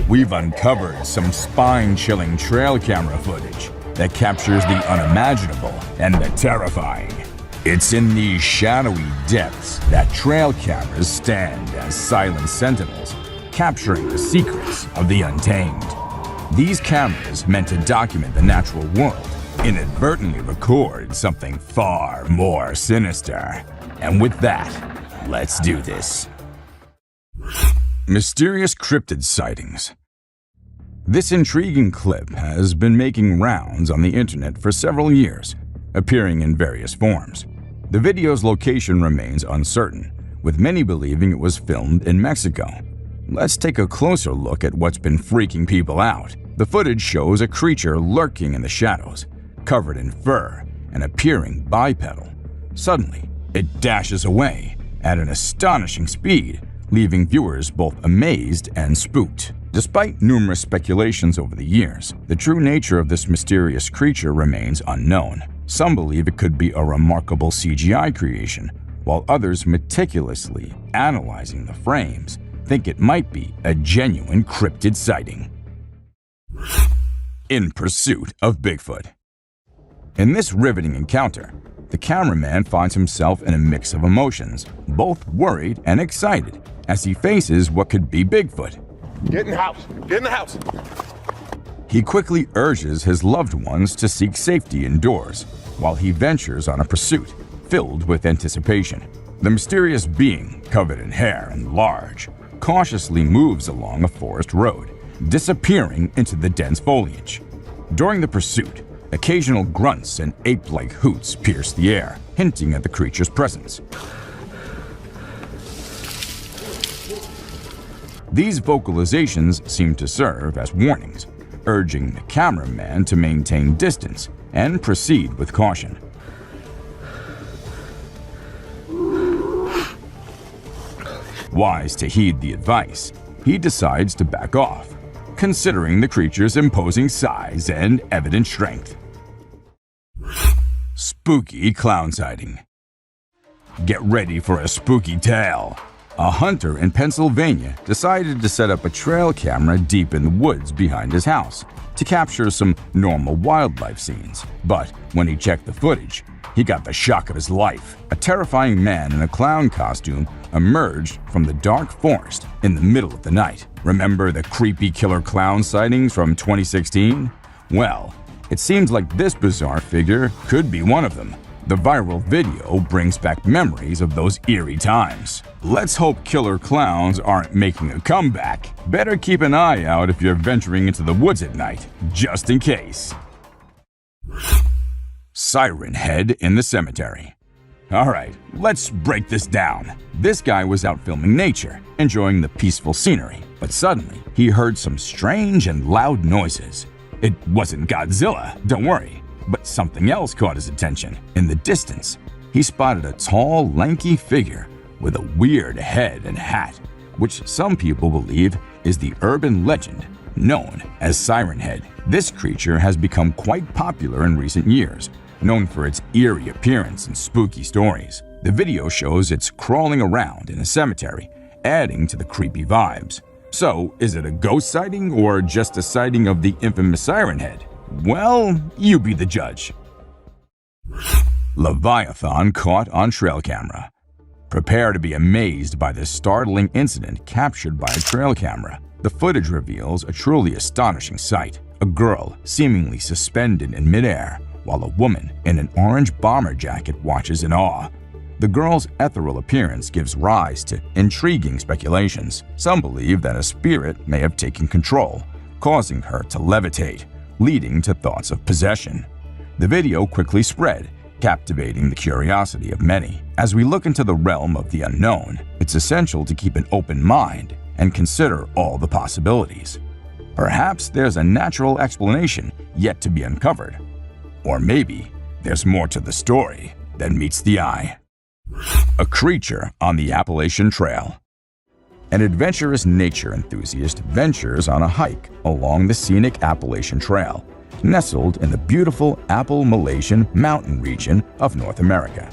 We've uncovered some spine-chilling trail camera footage that captures the unimaginable and the terrifying. It's in these shadowy depths that trail cameras stand as silent sentinels, capturing the secrets of the untamed. These cameras, meant to document the natural world, inadvertently record something far more sinister. And with that, let's do this. Mysterious cryptid sightings. This intriguing clip has been making rounds on the internet for several years, appearing in various forms. The video's location remains uncertain, with many believing it was filmed in Mexico. Let's take a closer look at what's been freaking people out. The footage shows a creature lurking in the shadows, covered in fur and appearing bipedal. Suddenly, it dashes away at an astonishing speed, leaving viewers both amazed and spooked. Despite numerous speculations over the years, the true nature of this mysterious creature remains unknown. Some believe it could be a remarkable CGI creation, while others, meticulously analyzing the frames, think it might be a genuine cryptid sighting. In Pursuit of Bigfoot. In this riveting encounter, the cameraman finds himself in a mix of emotions, both worried and excited, as he faces what could be Bigfoot. Get in the house! Get in the house! He quickly urges his loved ones to seek safety indoors, while he ventures on a pursuit filled with anticipation. The mysterious being, covered in hair and large, cautiously moves along a forest road, disappearing into the dense foliage. During the pursuit, occasional grunts and ape-like hoots pierce the air, hinting at the creature's presence. These vocalizations seem to serve as warnings, urging the cameraman to maintain distance and proceed with caution. Wise to heed the advice, he decides to back off, considering the creature's imposing size and evident strength. Spooky clown sighting. Get ready for a spooky tale. A hunter in Pennsylvania decided to set up a trail camera deep in the woods behind his house to capture some normal wildlife scenes. But when he checked the footage, he got the shock of his life. A terrifying man in a clown costume emerged from the dark forest in the middle of the night. Remember the creepy killer clown sightings from 2016? Well, it seems like this bizarre figure could be one of them. The viral video brings back memories of those eerie times. Let's hope killer clowns aren't making a comeback. Better keep an eye out if you're venturing into the woods at night, just in case. Siren Head in the cemetery. Alright, let's break this down. This guy was out filming nature, enjoying the peaceful scenery, but suddenly he heard some strange and loud noises. It wasn't Godzilla, don't worry. But something else caught his attention. In the distance, he spotted a tall, lanky figure with a weird head and hat, which some people believe is the urban legend known as Siren Head. This creature has become quite popular in recent years, known for its eerie appearance and spooky stories. The video shows it's crawling around in a cemetery, adding to the creepy vibes. So, is it a ghost sighting or just a sighting of the infamous Siren Head? Well, you be the judge. Leviathan caught on trail camera. Prepare to be amazed by this startling incident captured by a trail camera. The footage reveals a truly astonishing sight. A girl seemingly suspended in midair, while a woman in an orange bomber jacket watches in awe. The girl's ethereal appearance gives rise to intriguing speculations. Some believe that a spirit may have taken control, causing her to levitate, leading to thoughts of possession. The video quickly spread, captivating the curiosity of many. As we look into the realm of the unknown, it's essential to keep an open mind and consider all the possibilities. Perhaps there's a natural explanation yet to be uncovered. Or maybe there's more to the story than meets the eye. A creature on the Appalachian Trail. An adventurous nature enthusiast ventures on a hike along the scenic Appalachian Trail, nestled in the beautiful Appalachian mountain region of North America.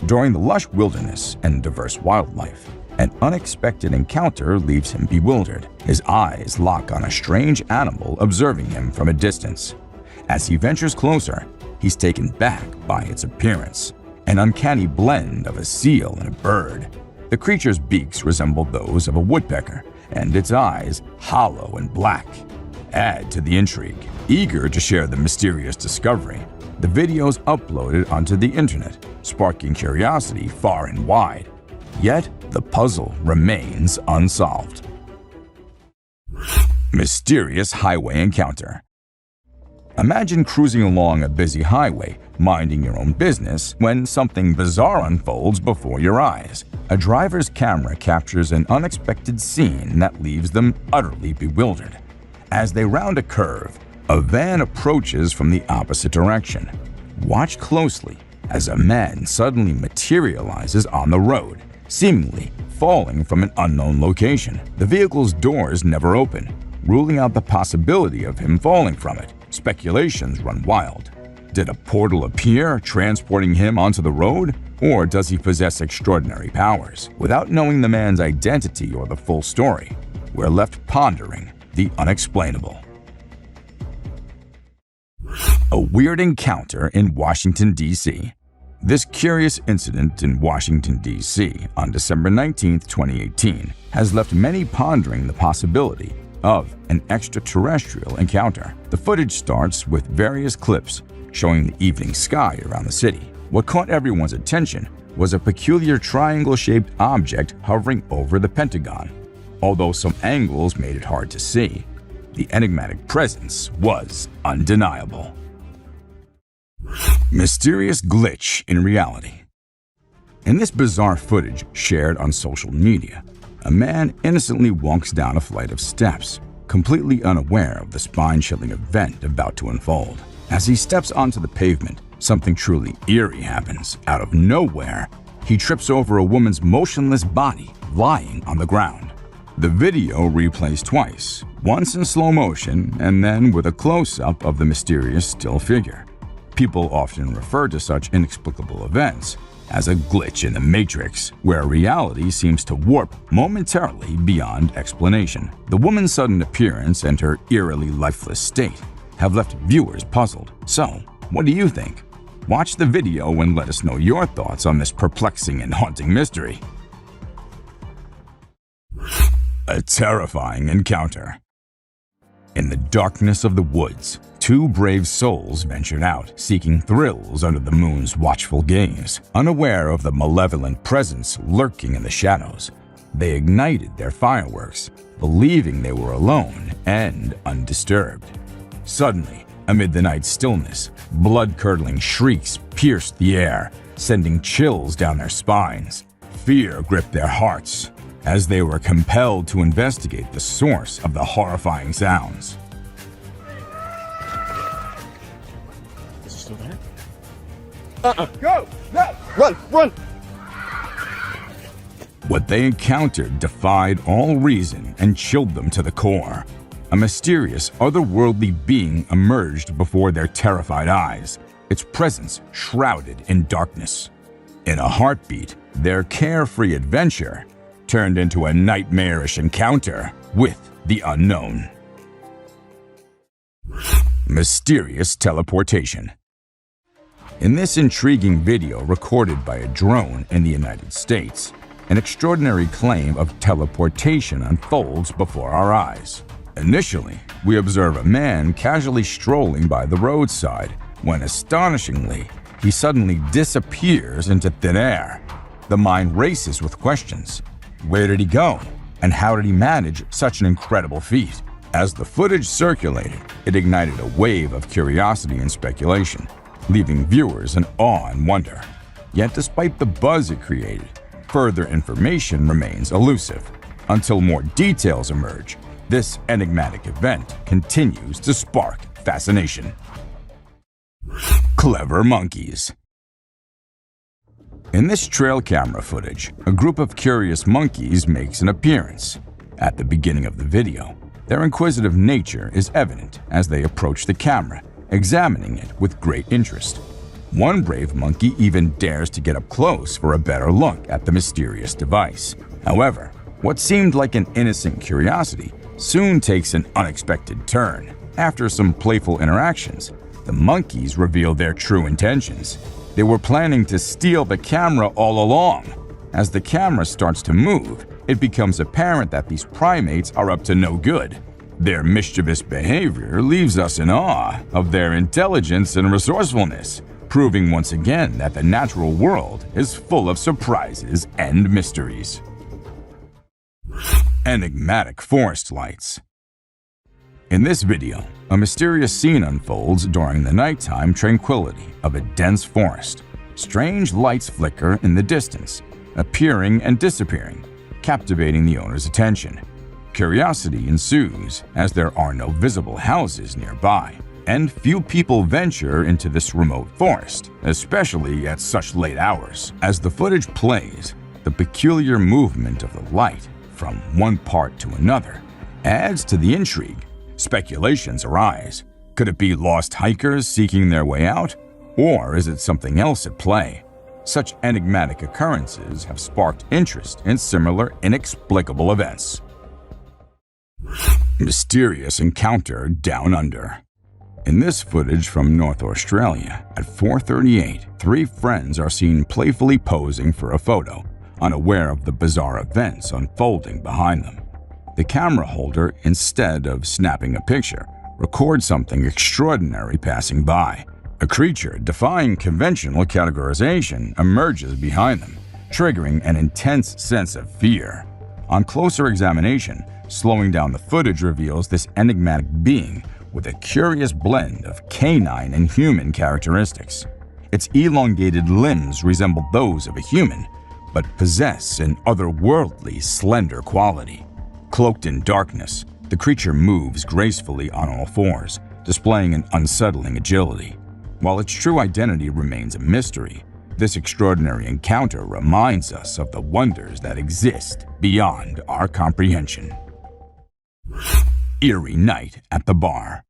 During the lush wilderness and diverse wildlife, An unexpected encounter leaves him bewildered. His eyes lock on a strange animal observing him from a distance. As he ventures closer, he's taken back by its appearance, an uncanny blend of a seal and a bird. The creature's beaks resemble those of a woodpecker, and its eyes hollow and black. Add to the intrigue. Eager to share the mysterious discovery, the video's uploaded onto the internet, sparking curiosity far and wide. Yet, the puzzle remains unsolved. Mysterious highway encounter. Imagine cruising along a busy highway, minding your own business, when something bizarre unfolds before your eyes. A driver's camera captures an unexpected scene that leaves them utterly bewildered. As they round a curve, a van approaches from the opposite direction. Watch closely as a man suddenly materializes on the road, seemingly falling from an unknown location. The vehicle's doors never open, ruling out the possibility of him falling from it. Speculations run wild. Did a portal appear, transporting him onto the road? Or does he possess extraordinary powers? Without knowing the man's identity or the full story, we're left pondering the unexplainable. A weird encounter in Washington, D.C. This curious incident in Washington, D.C. on December 19, 2018 has left many pondering the possibility of an extraterrestrial encounter. The footage starts with various clips showing the evening sky around the city. What caught everyone's attention was a peculiar triangle-shaped object hovering over the Pentagon. Although some angles made it hard to see, the enigmatic presence was undeniable. Mysterious glitch in reality. In this bizarre footage shared on social media, a man innocently walks down a flight of steps, completely unaware of the spine-chilling event about to unfold. As he steps onto the pavement, something truly eerie happens. Out of nowhere, he trips over a woman's motionless body lying on the ground. The video replays twice, once in slow motion and then with a close-up of the mysterious still figure. People often refer to such inexplicable events as a glitch in the matrix, where reality seems to warp momentarily beyond explanation. The woman's sudden appearance and her eerily lifeless state have left viewers puzzled. So, what do you think? Watch the video and let us know your thoughts on this perplexing and haunting mystery. A terrifying encounter. In the darkness of the woods, two brave souls ventured out, seeking thrills under the moon's watchful gaze. Unaware of the malevolent presence lurking in the shadows, they ignited their fireworks, believing they were alone and undisturbed. Suddenly, amid the night's stillness, blood-curdling shrieks pierced the air, sending chills down their spines. Fear gripped their hearts as they were compelled to investigate the source of the horrifying sounds. Is it still there? Go! No! Run! What they encountered defied all reason and chilled them to the core. A mysterious, otherworldly being emerged before their terrified eyes, its presence shrouded in darkness. In a heartbeat, their carefree adventure turned into a nightmarish encounter with the unknown. Mysterious teleportation. In this intriguing video recorded by a drone in the United States, an extraordinary claim of teleportation unfolds before our eyes. Initially, we observe a man casually strolling by the roadside when, astonishingly, he suddenly disappears into thin air. The mind races with questions. Where did he go? And how did he manage such an incredible feat? As the footage circulated, it ignited a wave of curiosity and speculation, leaving viewers in awe and wonder. Yet despite the buzz it created, further information remains elusive. Until more details emerge, this enigmatic event continues to spark fascination. Clever monkeys. In this trail camera footage, a group of curious monkeys makes an appearance. At the beginning of the video, their inquisitive nature is evident as they approach the camera, examining it with great interest. One brave monkey even dares to get up close for a better look at the mysterious device. However, what seemed like an innocent curiosity soon takes an unexpected turn. After some playful interactions, the monkeys reveal their true intentions. They were planning to steal the camera all along. As the camera starts to move, it becomes apparent that these primates are up to no good. Their mischievous behavior leaves us in awe of their intelligence and resourcefulness, proving once again that the natural world is full of surprises and mysteries. Enigmatic forest lights. In this video, a mysterious scene unfolds during the nighttime tranquility of a dense forest. Strange lights flicker in the distance, appearing and disappearing, captivating the owner's attention. Curiosity ensues as there are no visible houses nearby, and few people venture into this remote forest, especially at such late hours. As the footage plays, the peculiar movement of the light from one part to another adds to the intrigue. Speculations arise. Could it be lost hikers seeking their way out? Or is it something else at play? Such enigmatic occurrences have sparked interest in similar inexplicable events. Mysterious encounter down under. In this footage from North Australia, at 4:38, three friends are seen playfully posing for a photo, unaware of the bizarre events unfolding behind them. The camera holder, instead of snapping a picture, records something extraordinary passing by. A creature defying conventional categorization emerges behind them, triggering an intense sense of fear. On closer examination, slowing down the footage reveals this enigmatic being with a curious blend of canine and human characteristics. Its elongated limbs resemble those of a human, but possess an otherworldly, slender quality. Cloaked in darkness, the creature moves gracefully on all fours, displaying an unsettling agility. While its true identity remains a mystery, this extraordinary encounter reminds us of the wonders that exist beyond our comprehension. Eerie night at the bar.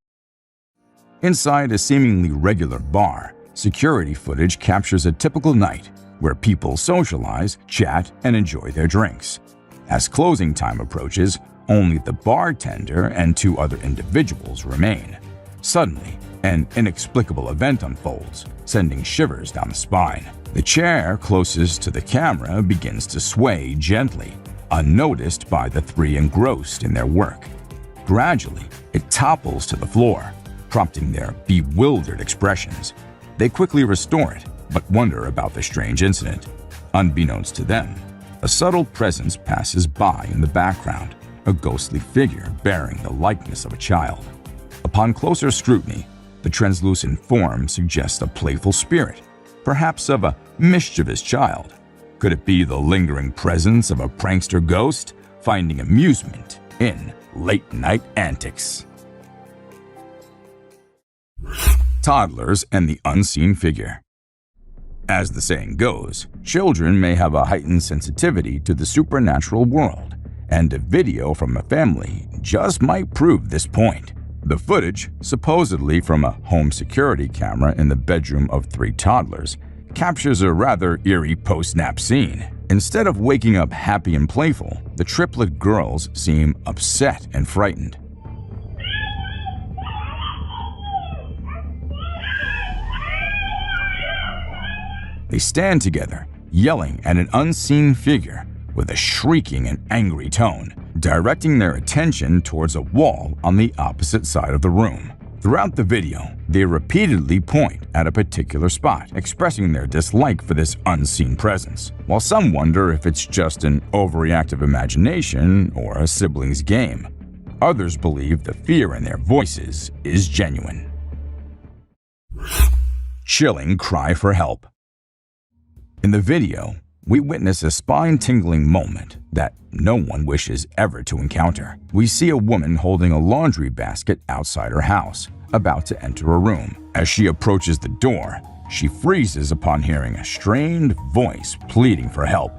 Inside a seemingly regular bar, security footage captures a typical night where people socialize, chat, and enjoy their drinks. As closing time approaches, only the bartender and two other individuals remain. Suddenly, an inexplicable event unfolds, sending shivers down the spine. The chair closest to the camera begins to sway gently, unnoticed by the three engrossed in their work. Gradually, it topples to the floor, prompting their bewildered expressions. They quickly restore it, but wonder about the strange incident. Unbeknownst to them, a subtle presence passes by in the background, a ghostly figure bearing the likeness of a child. Upon closer scrutiny, the translucent form suggests a playful spirit, perhaps of a mischievous child. Could it be the lingering presence of a prankster ghost finding amusement in late-night antics? Toddlers and the unseen figure. As the saying goes, children may have a heightened sensitivity to the supernatural world, and a video from a family just might prove this point. The footage, supposedly from a home security camera in the bedroom of three toddlers, captures a rather eerie post-nap scene. Instead of waking up happy and playful, the triplet girls seem upset and frightened. They stand together, yelling at an unseen figure with a shrieking and angry tone, directing their attention towards a wall on the opposite side of the room. Throughout the video, they repeatedly point at a particular spot, expressing their dislike for this unseen presence. While some wonder if it's just an overreactive imagination or a sibling's game, others believe the fear in their voices is genuine. Chilling cry for help. In the video, we witness a spine-tingling moment that no one wishes ever to encounter. We see a woman holding a laundry basket outside her house, about to enter a room. As she approaches the door, she freezes upon hearing a strained voice pleading for help.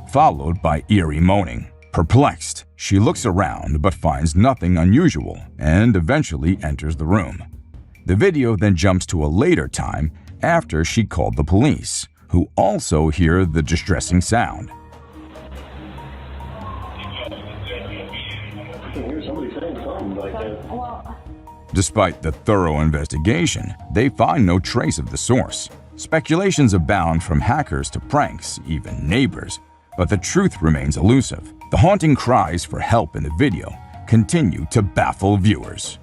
Followed by eerie moaning. Perplexed, she looks around but finds nothing unusual and eventually enters the room. The video then jumps to a later time after she called the police, who also hear the distressing sound. Despite the thorough investigation, they find no trace of the source. Speculations abound from hackers to pranks, even neighbors, but the truth remains elusive. The haunting cries for help in the video continue to baffle viewers.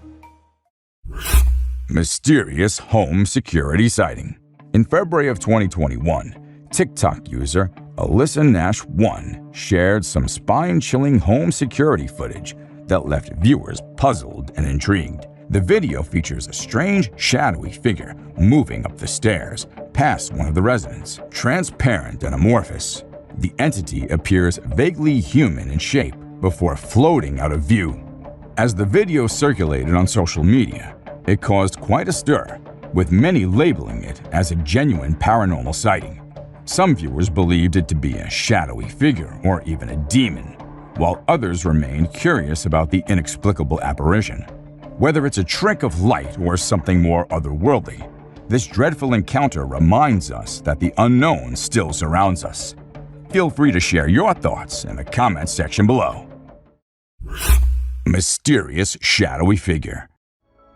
Mysterious home security sighting. In February of 2021, TikTok user Alyssa Nash 1 shared some spine-chilling home security footage that left viewers puzzled and intrigued. The video features a strange, shadowy figure moving up the stairs past one of the residents. Transparent and amorphous, the entity appears vaguely human in shape before floating out of view. As the video circulated on social media, it caused quite a stir, with many labeling it as a genuine paranormal sighting. Some viewers believed it to be a shadowy figure or even a demon, while others remained curious about the inexplicable apparition. Whether it's a trick of light or something more otherworldly, this dreadful encounter reminds us that the unknown still surrounds us. Feel free to share your thoughts in the comments section below. Mysterious shadowy figure.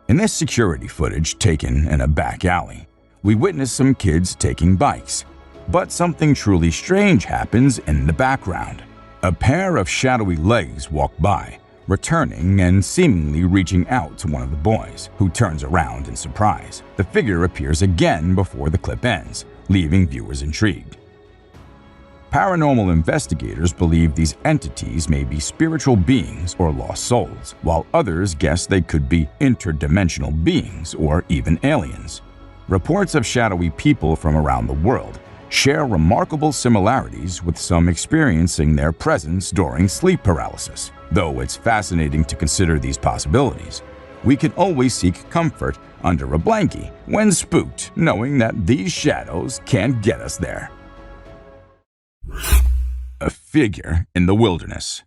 In this security footage taken in a back alley, we witness some kids taking bikes, but something truly strange happens in the background. A pair of shadowy legs walk by, returning and seemingly reaching out to one of the boys, who turns around in surprise. The figure appears again before the clip ends, leaving viewers intrigued. Paranormal investigators believe these entities may be spiritual beings or lost souls, while others guess they could be interdimensional beings or even aliens. Reports of shadowy people from around the world share remarkable similarities, with some experiencing their presence during sleep paralysis. Though it's fascinating to consider these possibilities, we can always seek comfort under a blankie when spooked, knowing that these shadows can't get us there. A figure in the wilderness.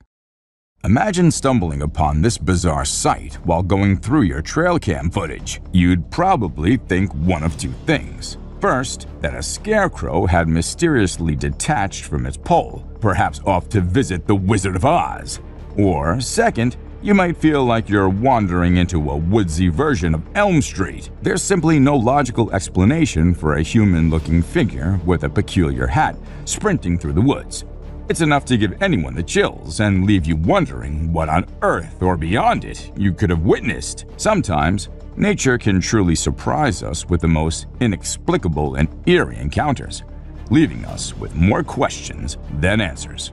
Imagine stumbling upon this bizarre sight while going through your trail cam footage. You'd probably think one of two things. First, that a scarecrow had mysteriously detached from its pole, perhaps off to visit the Wizard of Oz. Or second, you might feel like you're wandering into a woodsy version of Elm Street. There's simply no logical explanation for a human-looking figure with a peculiar hat sprinting through the woods. It's enough to give anyone the chills and leave you wondering what on earth or beyond it you could have witnessed. Sometimes, nature can truly surprise us with the most inexplicable and eerie encounters, leaving us with more questions than answers.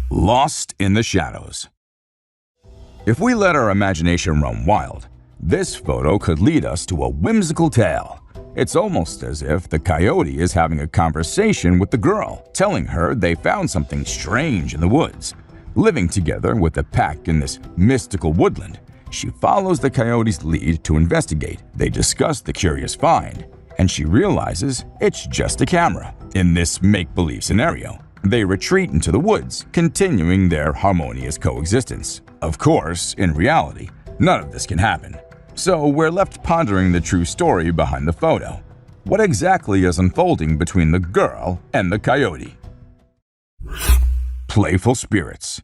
Lost in the shadows. If we let our imagination run wild, this photo could lead us to a whimsical tale. It's almost as if the coyote is having a conversation with the girl, telling her they found something strange in the woods. Living together with the pack in this mystical woodland, she follows the coyote's lead to investigate. They discuss the curious find, and she realizes it's just a camera. In this make-believe scenario, they retreat into the woods, continuing their harmonious coexistence. Of course, in reality, none of this can happen. So we're left pondering the true story behind the photo. What exactly is unfolding between the girl and the coyote? Playful spirits.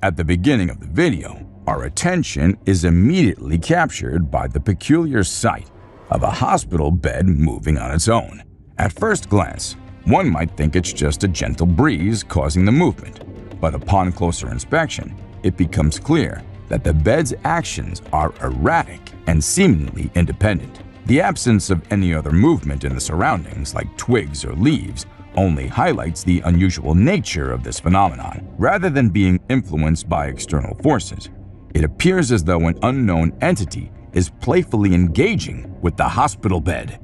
At the beginning of the video, our attention is immediately captured by the peculiar sight of a hospital bed moving on its own. At first glance, one might think it's just a gentle breeze causing the movement, but upon closer inspection, it becomes clear that the bed's actions are erratic and seemingly independent. The absence of any other movement in the surroundings, like twigs or leaves, only highlights the unusual nature of this phenomenon. Rather than being influenced by external forces, it appears as though an unknown entity is playfully engaging with the hospital bed.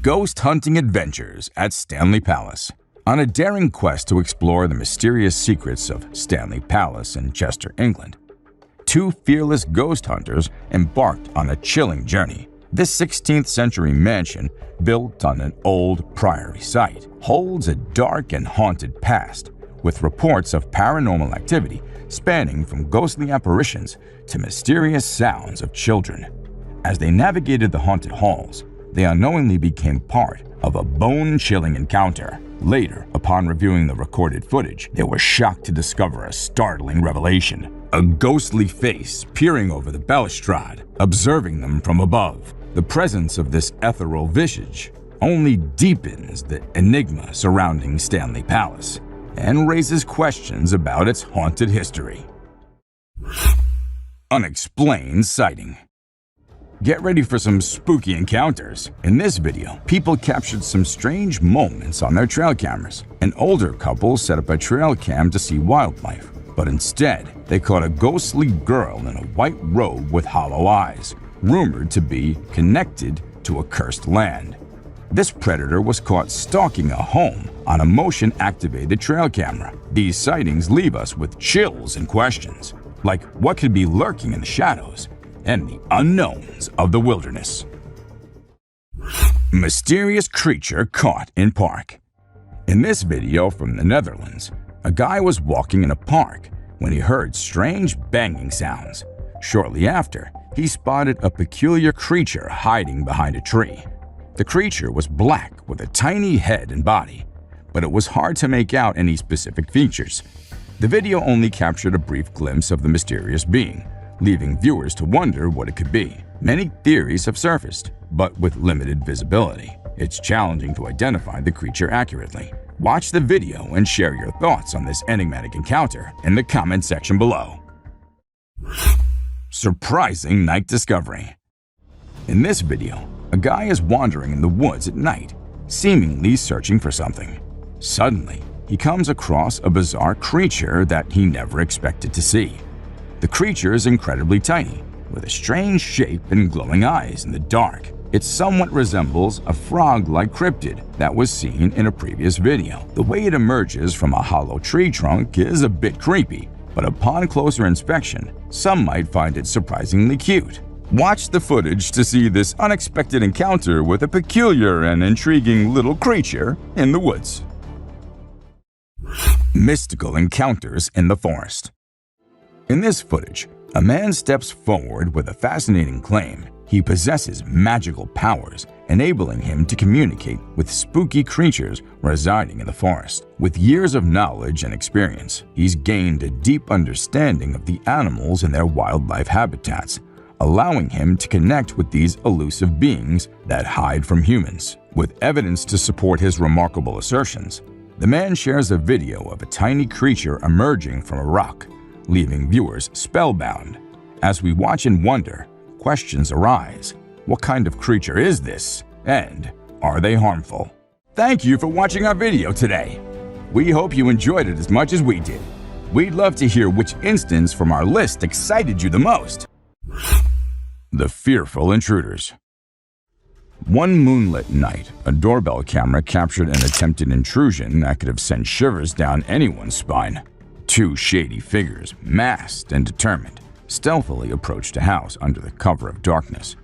Ghost hunting adventures at Stanley Palace. On a daring quest to explore the mysterious secrets of Stanley Palace in Chester, England, two fearless ghost hunters embarked on a chilling journey. This 16th century mansion, built on an old priory site, holds a dark and haunted past, with reports of paranormal activity spanning from ghostly apparitions to mysterious sounds of children. As they navigated the haunted halls, they unknowingly became part of a bone-chilling encounter. Later, upon reviewing the recorded footage, they were shocked to discover a startling revelation. A ghostly face peering over the balustrade, observing them from above. The presence of this ethereal visage only deepens the enigma surrounding Stanley Palace and raises questions about its haunted history. Unexplained sighting. Get ready for some spooky encounters. In this video, people captured some strange moments on their trail cameras. An older couple set up a trail cam to see wildlife, but instead, they caught a ghostly girl in a white robe with hollow eyes, rumored to be connected to a cursed land. This predator was caught stalking a home on a motion-activated trail camera. These sightings leave us with chills and questions, like what could be lurking in the shadows and the unknowns of the wilderness. Mysterious creature caught in park. In this video from the Netherlands, a guy was walking in a park when he heard strange banging sounds. Shortly after, he spotted a peculiar creature hiding behind a tree. The creature was black with a tiny head and body, but it was hard to make out any specific features. The video only captured a brief glimpse of the mysterious being, leaving viewers to wonder what it could be. Many theories have surfaced, but with limited visibility. It's challenging to identify the creature accurately. Watch the video and share your thoughts on this enigmatic encounter in the comment section below. Surprising night discovery. In this video, a guy is wandering in the woods at night, seemingly searching for something. Suddenly, he comes across a bizarre creature that he never expected to see. The creature is incredibly tiny, with a strange shape and glowing eyes in the dark. It somewhat resembles a frog-like cryptid that was seen in a previous video. The way it emerges from a hollow tree trunk is a bit creepy, but upon closer inspection, some might find it surprisingly cute. Watch the footage to see this unexpected encounter with a peculiar and intriguing little creature in the woods. Mystical encounters in the forest. In this footage, a man steps forward with a fascinating claim. He possesses magical powers, enabling him to communicate with spooky creatures residing in the forest. With years of knowledge and experience, he's gained a deep understanding of the animals and their wildlife habitats, allowing him to connect with these elusive beings that hide from humans. With evidence to support his remarkable assertions, the man shares a video of a tiny creature emerging from a rock, leaving viewers spellbound. As we watch and wonder, questions arise. What kind of creature is this? And are they harmful? Thank you for watching our video today. We hope you enjoyed it as much as we did. We'd love to hear which instance from our list excited you the most. The fearful intruders. One moonlit night, a doorbell camera captured an attempted intrusion that could have sent shivers down anyone's spine. Two shady figures, masked and determined, stealthily approached a house under the cover of darkness.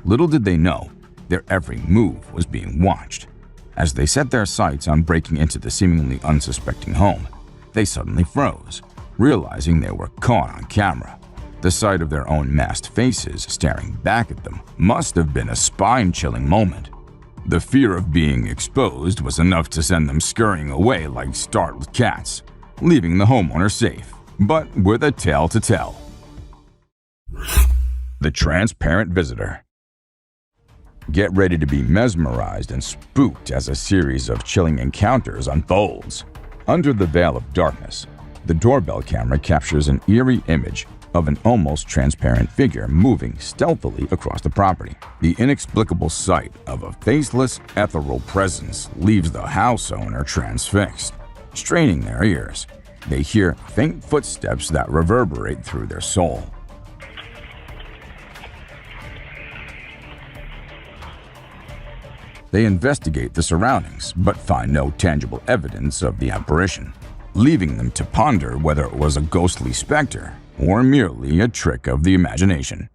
Little did they know, their every move was being watched. As they set their sights on breaking into the seemingly unsuspecting home, they suddenly froze, realizing they were caught on camera. The sight of their own masked faces staring back at them must have been a spine-chilling moment. The fear of being exposed was enough to send them scurrying away like startled cats, leaving the homeowner safe, but with a tale to tell. The transparent visitor. Get ready to be mesmerized and spooked as a series of chilling encounters unfolds. Under the veil of darkness, the doorbell camera captures an eerie image of an almost transparent figure moving stealthily across the property. The inexplicable sight of a faceless, ethereal presence leaves the house owner transfixed. Straining their ears, they hear faint footsteps that reverberate through their soul. They investigate the surroundings, but find no tangible evidence of the apparition, leaving them to ponder whether it was a ghostly specter or merely a trick of the imagination.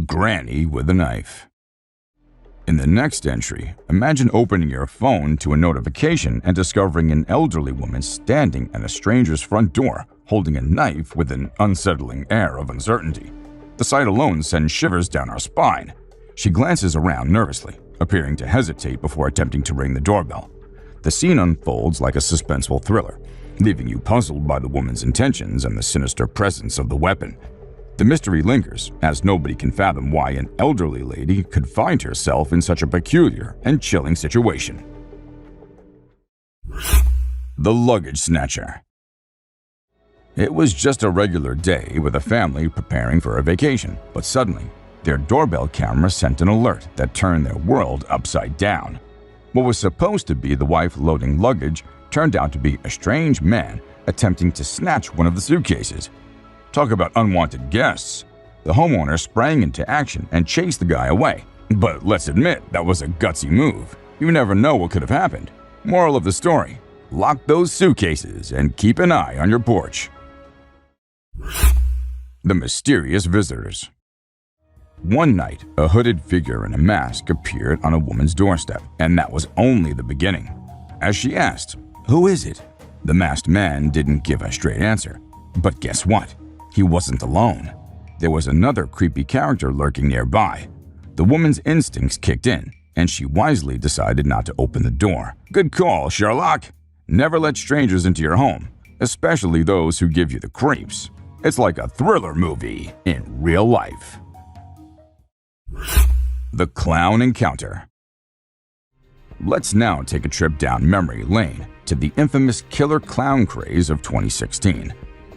Granny with a knife. In the next entry, imagine opening your phone to a notification and discovering an elderly woman standing at a stranger's front door holding a knife with an unsettling air of uncertainty. The sight alone sends shivers down our spine. She glances around nervously, appearing to hesitate before attempting to ring the doorbell. The scene unfolds like a suspenseful thriller, leaving you puzzled by the woman's intentions and the sinister presence of the weapon. The mystery lingers, as nobody can fathom why an elderly lady could find herself in such a peculiar and chilling situation. The Luggage Snatcher. It was just a regular day with a family preparing for a vacation, but suddenly, their doorbell camera sent an alert that turned their world upside down. What was supposed to be the wife loading luggage turned out to be a strange man attempting to snatch one of the suitcases. Talk about unwanted guests. The homeowner sprang into action and chased the guy away. But let's admit, that was a gutsy move. You never know what could have happened. Moral of the story: lock those suitcases and keep an eye on your porch. The Mysterious Visitors. One night, a hooded figure in a mask appeared on a woman's doorstep, and that was only the beginning. As she asked, "Who is it?" the masked man didn't give a straight answer. But guess what? He wasn't alone. There was another creepy character lurking nearby. The woman's instincts kicked in, and she wisely decided not to open the door. Good call, Sherlock. Never let strangers into your home, especially those who give you the creeps. It's like a thriller movie in real life. The Clown Encounter. Let's now take a trip down memory lane to the infamous killer clown craze of 2016.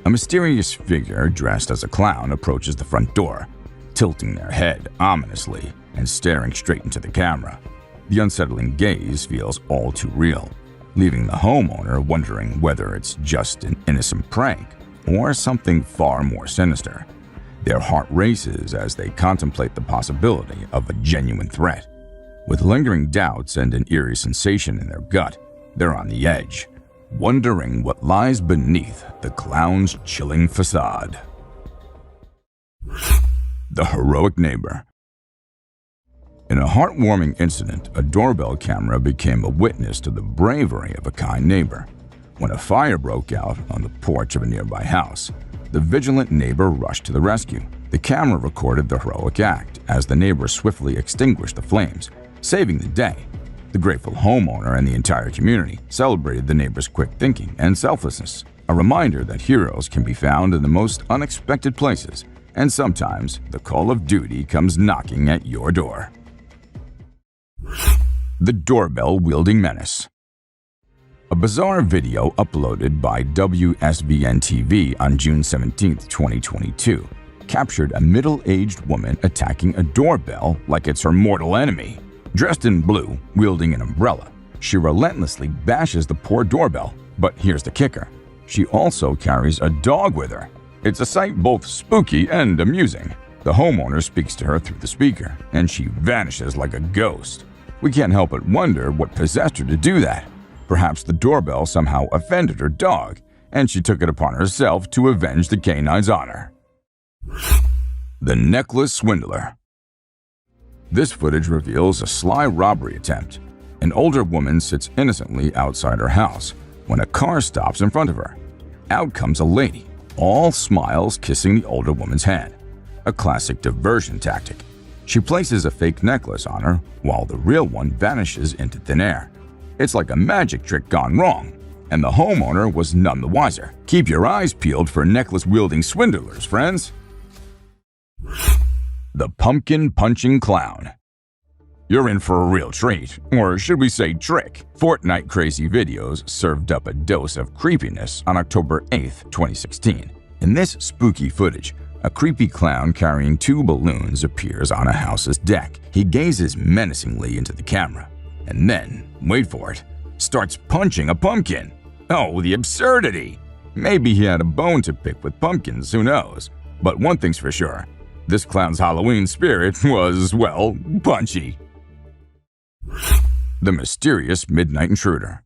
A mysterious figure dressed as a clown approaches the front door, tilting their head ominously and staring straight into the camera. The unsettling gaze feels all too real, leaving the homeowner wondering whether it's just an innocent prank or something far more sinister. Their heart races as they contemplate the possibility of a genuine threat. With lingering doubts and an eerie sensation in their gut, they're on the edge, wondering what lies beneath the clown's chilling facade. The Heroic Neighbor. In a heartwarming incident, a doorbell camera became a witness to the bravery of a kind neighbor. When a fire broke out on the porch of a nearby house, the vigilant neighbor rushed to the rescue. The camera recorded the heroic act as the neighbor swiftly extinguished the flames, saving the day. The grateful homeowner and the entire community celebrated the neighbor's quick thinking and selflessness, a reminder that heroes can be found in the most unexpected places, and sometimes the call of duty comes knocking at your door. The Doorbell Wielding Menace. A bizarre video uploaded by WSVN-TV on June 17, 2022, captured a middle-aged woman attacking a doorbell like it's her mortal enemy. Dressed in blue, wielding an umbrella, she relentlessly bashes the poor doorbell. But here's the kicker: she also carries a dog with her. It's a sight both spooky and amusing. The homeowner speaks to her through the speaker, and she vanishes like a ghost. We can't help but wonder what possessed her to do that. Perhaps the doorbell somehow offended her dog, and she took it upon herself to avenge the canine's honor. The Necklace Swindler. This footage reveals a sly robbery attempt. An older woman sits innocently outside her house when a car stops in front of her. Out comes a lady, all smiles, kissing the older woman's hand. A classic diversion tactic. She places a fake necklace on her while the real one vanishes into thin air. It's like a magic trick gone wrong, and the homeowner was none the wiser. Keep your eyes peeled for necklace-wielding swindlers, friends. The Pumpkin Punching Clown. You're in for a real treat, or should we say trick. Fortnite Crazy Videos served up a dose of creepiness on October 8, 2016. In this spooky footage, a creepy clown carrying 2 balloons appears on a house's deck. He gazes menacingly into the camera, and then, wait for it, starts punching a pumpkin. Oh, the absurdity! Maybe he had a bone to pick with pumpkins, who knows? But one thing's for sure, this clown's Halloween spirit was, well, punchy. The Mysterious Midnight Intruder.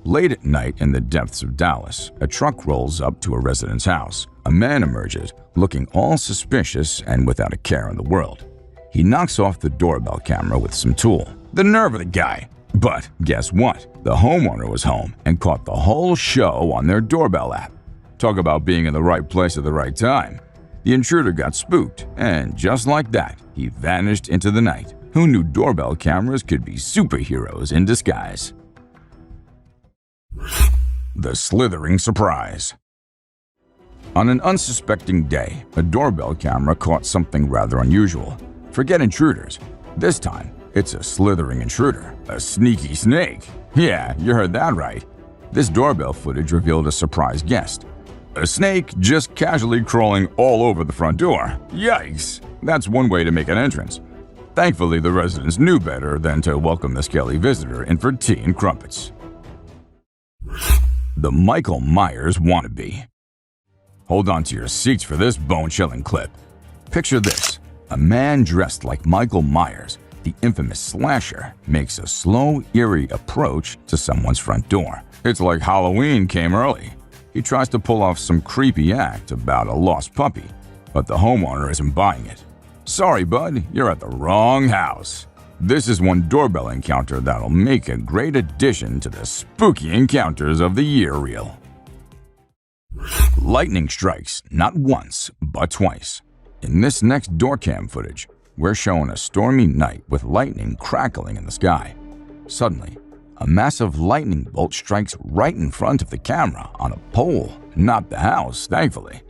Late at night in the depths of Dallas, a truck rolls up to a resident's house. A man emerges, looking all suspicious and without a care in the world. He knocks off the doorbell camera with some tool. The nerve of the guy! But guess what? The homeowner was home and caught the whole show on their doorbell app. Talk about being in the right place at the right time. The intruder got spooked, and just like that, he vanished into the night. Who knew doorbell cameras could be superheroes in disguise? The slithering surprise. On an unsuspecting day, a doorbell camera caught something rather unusual. Forget intruders. This time, it's a slithering intruder, a sneaky snake. Yeah, you heard that right. This doorbell footage revealed a surprise guest. A snake just casually crawling all over the front door. Yikes! That's one way to make an entrance. Thankfully, the residents knew better than to welcome the skelly visitor in for tea and crumpets. The Michael Myers wannabe. Hold on to your seats for this bone-chilling clip. Picture this. A man dressed like Michael Myers, the infamous slasher, makes a slow, eerie approach to someone's front door. It's like Halloween came early. He tries to pull off some creepy act about a lost puppy, but the homeowner isn't buying it. Sorry, bud, you're at the wrong house. This is one doorbell encounter that'll make a great addition to the spooky encounters of the year reel. Lightning strikes not once, but twice. In this next door cam footage, we're shown a stormy night with lightning crackling in the sky. Suddenly, a massive lightning bolt strikes right in front of the camera on a pole, not the house, thankfully.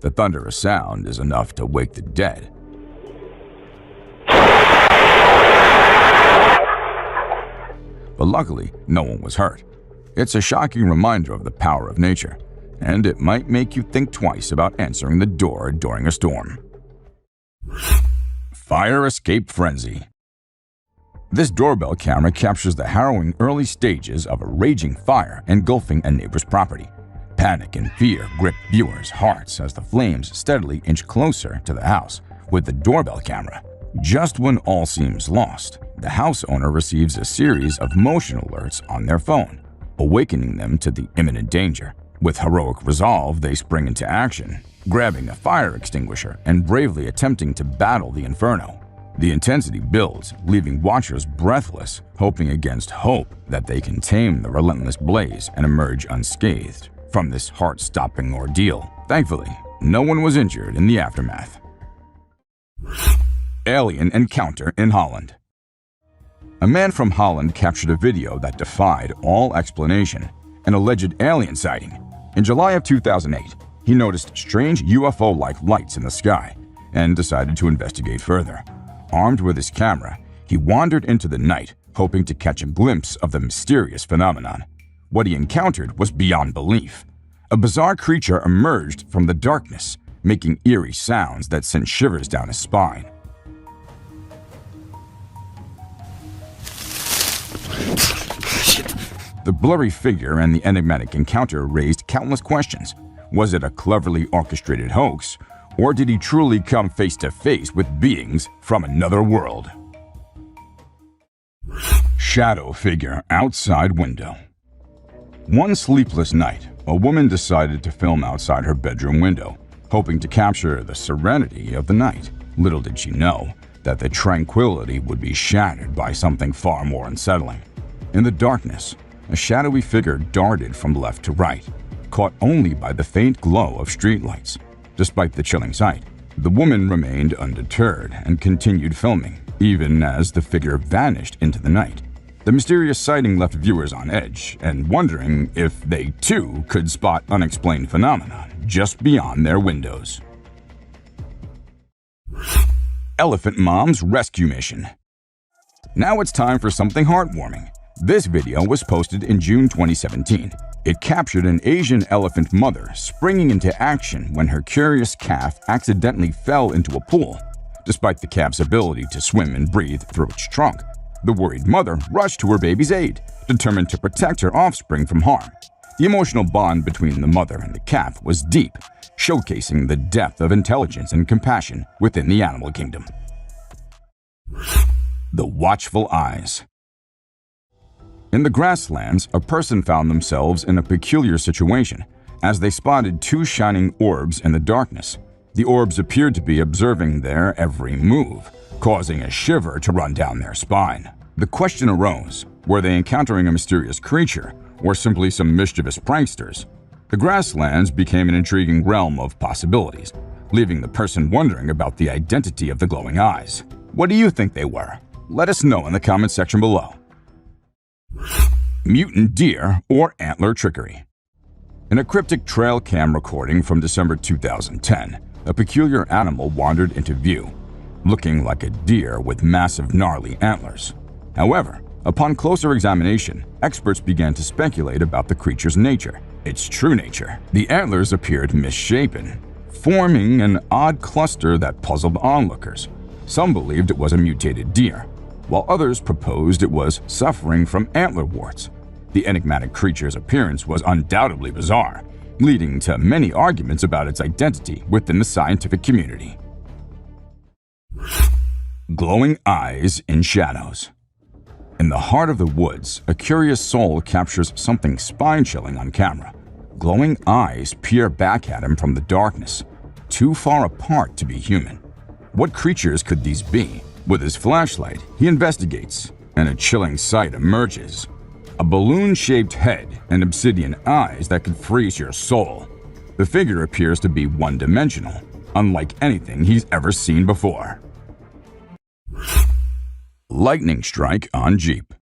The thunderous sound is enough to wake the dead. But luckily, no one was hurt. It's a shocking reminder of the power of nature, and it might make you think twice about answering the door during a storm. Fire escape frenzy. This doorbell camera captures the harrowing early stages of a raging fire engulfing a neighbor's property. Panic and fear grip viewers' hearts as the flames steadily inch closer to the house with the doorbell camera. Just when all seems lost, the house owner receives a series of motion alerts on their phone, awakening them to the imminent danger. With heroic resolve, they spring into action, grabbing a fire extinguisher and bravely attempting to battle the inferno. The intensity builds, leaving watchers breathless, hoping against hope that they can tame the relentless blaze and emerge unscathed from this heart-stopping ordeal. Thankfully, no one was injured in the aftermath. Alien encounter in Holland. A man from Holland captured a video that defied all explanation, an alleged alien sighting. In July of 2008, he noticed strange UFO-like lights in the sky and decided to investigate further. Armed with his camera, he wandered into the night, hoping to catch a glimpse of the mysterious phenomenon. What he encountered was beyond belief. A bizarre creature emerged from the darkness, making eerie sounds that sent shivers down his spine. The blurry figure and the enigmatic encounter raised countless questions. Was it a cleverly orchestrated hoax, or did he truly come face to face with beings from another world? Shadow figure outside window. One sleepless night, a woman decided to film outside her bedroom window, hoping to capture the serenity of the night. Little did she know that the tranquility would be shattered by something far more unsettling. In the darkness, a shadowy figure darted from left to right, caught only by the faint glow of streetlights. Despite the chilling sight, the woman remained undeterred and continued filming, even as the figure vanished into the night. The mysterious sighting left viewers on edge and wondering if they too could spot unexplained phenomena just beyond their windows. Elephant Mom's rescue mission. Now it's time for something heartwarming. This video was posted in June 2017. It captured an Asian elephant mother springing into action when her curious calf accidentally fell into a pool. Despite the calf's ability to swim and breathe through its trunk, the worried mother rushed to her baby's aid, determined to protect her offspring from harm. The emotional bond between the mother and the calf was deep, showcasing the depth of intelligence and compassion within the animal kingdom. The watchful eyes. In the grasslands, a person found themselves in a peculiar situation as they spotted two shining orbs in the darkness. The orbs appeared to be observing their every move, causing a shiver to run down their spine. The question arose, were they encountering a mysterious creature or simply some mischievous pranksters? The grasslands became an intriguing realm of possibilities. leaving the person wondering about the identity of the glowing eyes. What do you think they were? Let us know in the comment section below. Mutant deer or antler trickery. In a cryptic trail cam recording from December 2010, a peculiar animal wandered into view, looking like a deer with massive gnarly antlers. However, upon closer examination, experts began to speculate about the creature's nature, its true nature. The antlers appeared misshapen, forming an odd cluster that puzzled onlookers. Some believed it was a mutated deer, while others proposed it was suffering from antler warts. The enigmatic creature's appearance was undoubtedly bizarre, leading to many arguments about its identity within the scientific community. Glowing eyes in shadows. In the heart of the woods, a curious soul captures something spine-chilling on camera. Glowing eyes peer back at him from the darkness, too far apart to be human. What creatures could these be? With his flashlight, he investigates, and a chilling sight emerges. A balloon-shaped head and obsidian eyes that could freeze your soul. The figure appears to be one-dimensional, unlike anything he's ever seen before. Lightning strike on Jeep.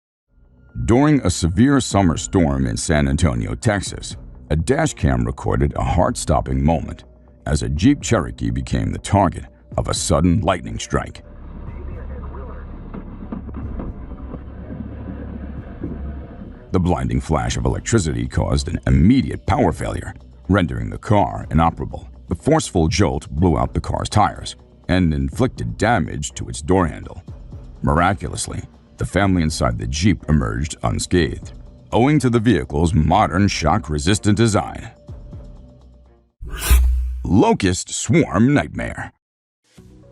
During a severe summer storm in San Antonio, Texas, a dashcam recorded a heart-stopping moment as a Jeep Cherokee became the target of a sudden lightning strike. The blinding flash of electricity caused an immediate power failure, rendering the car inoperable. The forceful jolt blew out the car's tires and inflicted damage to its door handle. Miraculously, the family inside the Jeep emerged unscathed, owing to the vehicle's modern shock-resistant design. Locust swarm nightmare.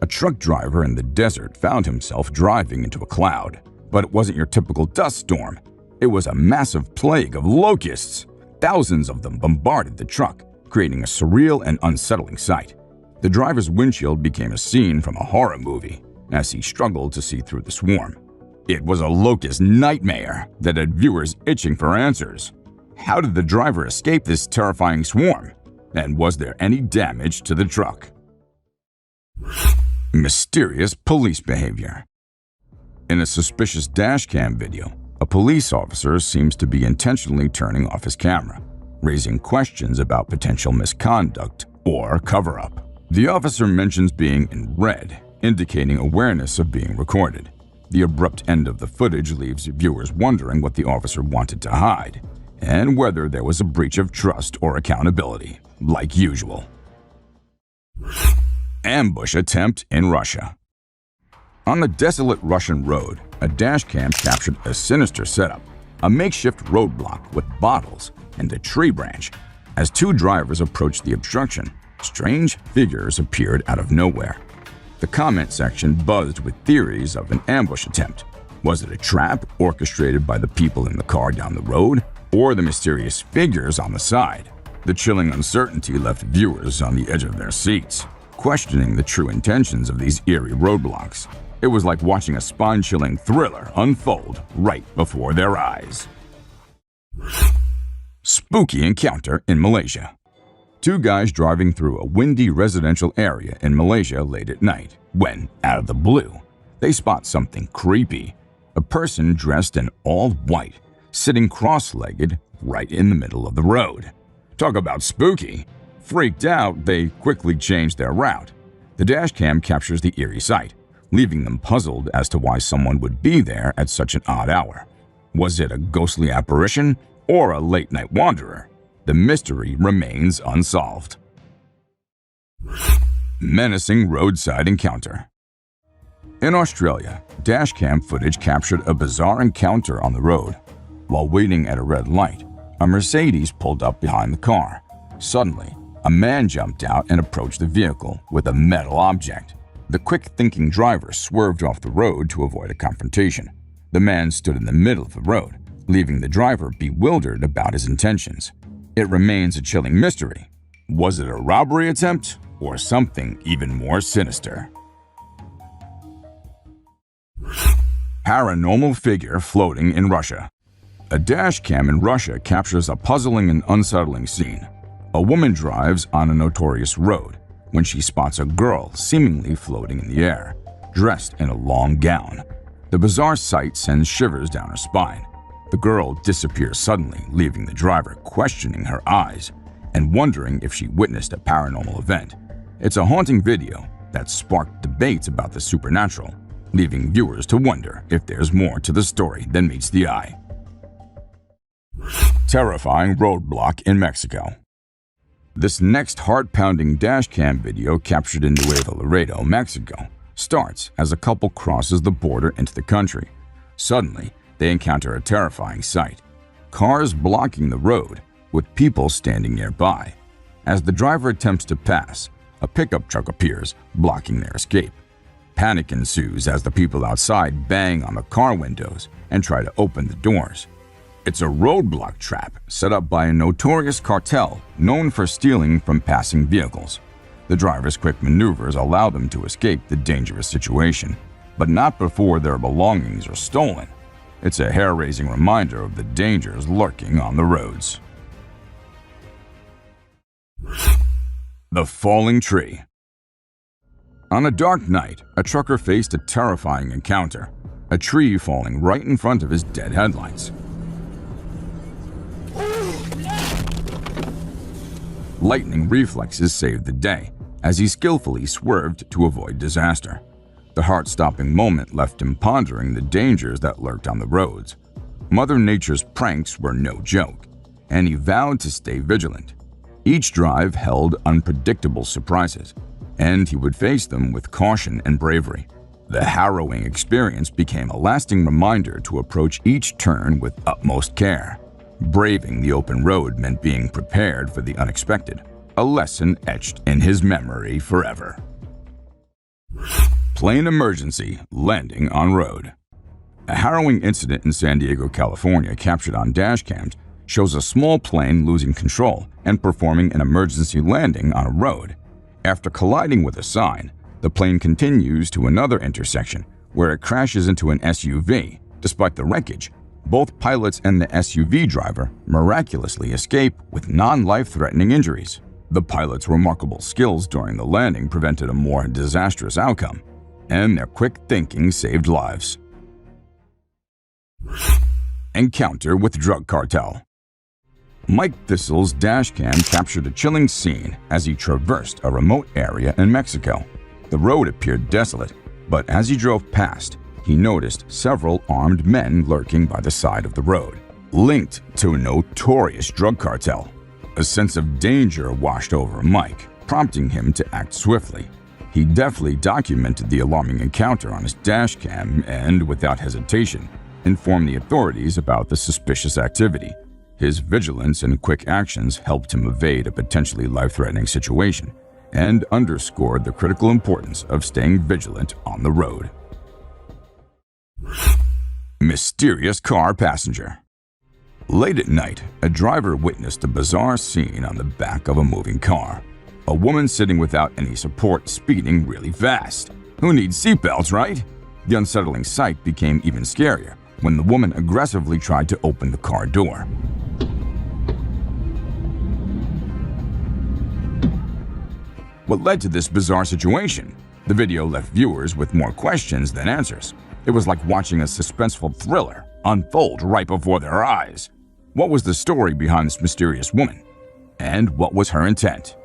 A truck driver in the desert found himself driving into a cloud, but it wasn't your typical dust storm. It was a massive plague of locusts. Thousands of them bombarded the truck, creating a surreal and unsettling sight. The driver's windshield became a scene from a horror movie as he struggled to see through the swarm. It was a locust nightmare that had viewers itching for answers. How did the driver escape this terrifying swarm? And was there any damage to the truck? Mysterious police behavior. In a suspicious dashcam video, a police officer seems to be intentionally turning off his camera, raising questions about potential misconduct or cover-up. The officer mentions being in red, indicating awareness of being recorded. The abrupt end of the footage leaves viewers wondering what the officer wanted to hide, and whether there was a breach of trust or accountability, like usual. Ambush attempt in Russia. On the desolate Russian road, a dashcam captured a sinister setup, a makeshift roadblock with bottles and a tree branch. As two drivers approached the obstruction, strange figures appeared out of nowhere. The comment section buzzed with theories of an ambush attempt. Was it a trap orchestrated by the people in the car down the road, or the mysterious figures on the side? The chilling uncertainty left viewers on the edge of their seats, questioning the true intentions of these eerie roadblocks. It was like watching a spine-chilling thriller unfold right before their eyes. Spooky encounter in Malaysia. Two guys driving through a windy residential area in Malaysia late at night when, out of the blue, they spot something creepy. A person dressed in all white, sitting cross-legged right in the middle of the road. Talk about spooky. Freaked out, they quickly changed their route. The dashcam captures the eerie sight, leaving them puzzled as to why someone would be there at such an odd hour. Was it a ghostly apparition or a late-night wanderer? The mystery remains unsolved. Menacing roadside encounter. In Australia, dashcam footage captured a bizarre encounter on the road. While waiting at a red light, a Mercedes pulled up behind the car. Suddenly, a man jumped out and approached the vehicle with a metal object. The quick-thinking driver swerved off the road to avoid a confrontation. The man stood in the middle of the road, leaving the driver bewildered about his intentions. It remains a chilling mystery. Was it a robbery attempt or something even more sinister? Paranormal figure floating in Russia. A dashcam in Russia captures a puzzling and unsettling scene. A woman drives on a notorious road, when she spots a girl seemingly floating in the air, dressed in a long gown. The bizarre sight sends shivers down her spine. The girl disappears suddenly, leaving the driver questioning her eyes and wondering if she witnessed a paranormal event. It's a haunting video that sparked debates about the supernatural, leaving viewers to wonder if there's more to the story than meets the eye. Terrifying roadblock in Mexico. This next heart-pounding dashcam video captured in Nuevo Laredo, Mexico, starts as a couple crosses the border into the country. Suddenly, they encounter a terrifying sight: cars blocking the road, with people standing nearby. As the driver attempts to pass, a pickup truck appears, blocking their escape. Panic ensues as the people outside bang on the car windows and try to open the doors. It's a roadblock trap set up by a notorious cartel known for stealing from passing vehicles. The driver's quick maneuvers allow them to escape the dangerous situation, but not before their belongings are stolen. It's a hair-raising reminder of the dangers lurking on the roads. The falling tree. On a dark night, a trucker faced a terrifying encounter: a tree falling right in front of his dead headlights. Lightning reflexes saved the day as he skillfully swerved to avoid disaster. The heart-stopping moment left him pondering the dangers that lurked on the roads. Mother Nature's pranks were no joke, and he vowed to stay vigilant. Each drive held unpredictable surprises, and he would face them with caution and bravery. The harrowing experience became a lasting reminder to approach each turn with utmost care. Braving the open road meant being prepared for the unexpected, a lesson etched in his memory forever. Plane emergency landing on road. A harrowing incident in San Diego, California, captured on dashcams, shows a small plane losing control and performing an emergency landing on a road. After colliding with a sign, the plane continues to another intersection where it crashes into an SUV. Despite the wreckage, both pilots and the SUV driver miraculously escape with non-life-threatening injuries. The pilot's remarkable skills during the landing prevented a more disastrous outcome, and their quick thinking saved lives. Encounter with drug cartel. Mike Thistle's dashcam captured a chilling scene as he traversed a remote area in Mexico. The road appeared desolate, but as he drove past, he noticed several armed men lurking by the side of the road, linked to a notorious drug cartel. A sense of danger washed over Mike, prompting him to act swiftly. He deftly documented the alarming encounter on his dashcam and, without hesitation, informed the authorities about the suspicious activity. His vigilance and quick actions helped him evade a potentially life-threatening situation and underscored the critical importance of staying vigilant on the road. Mysterious car passenger. Late at night, a driver witnessed a bizarre scene on the back of a moving car. A woman sitting without any support speeding really fast. Who needs seatbelts, right? The unsettling sight became even scarier when the woman aggressively tried to open the car door. What led to this bizarre situation? The video left viewers with more questions than answers. It was like watching a suspenseful thriller unfold right before their eyes. What was the story behind this mysterious woman? And what was her intent?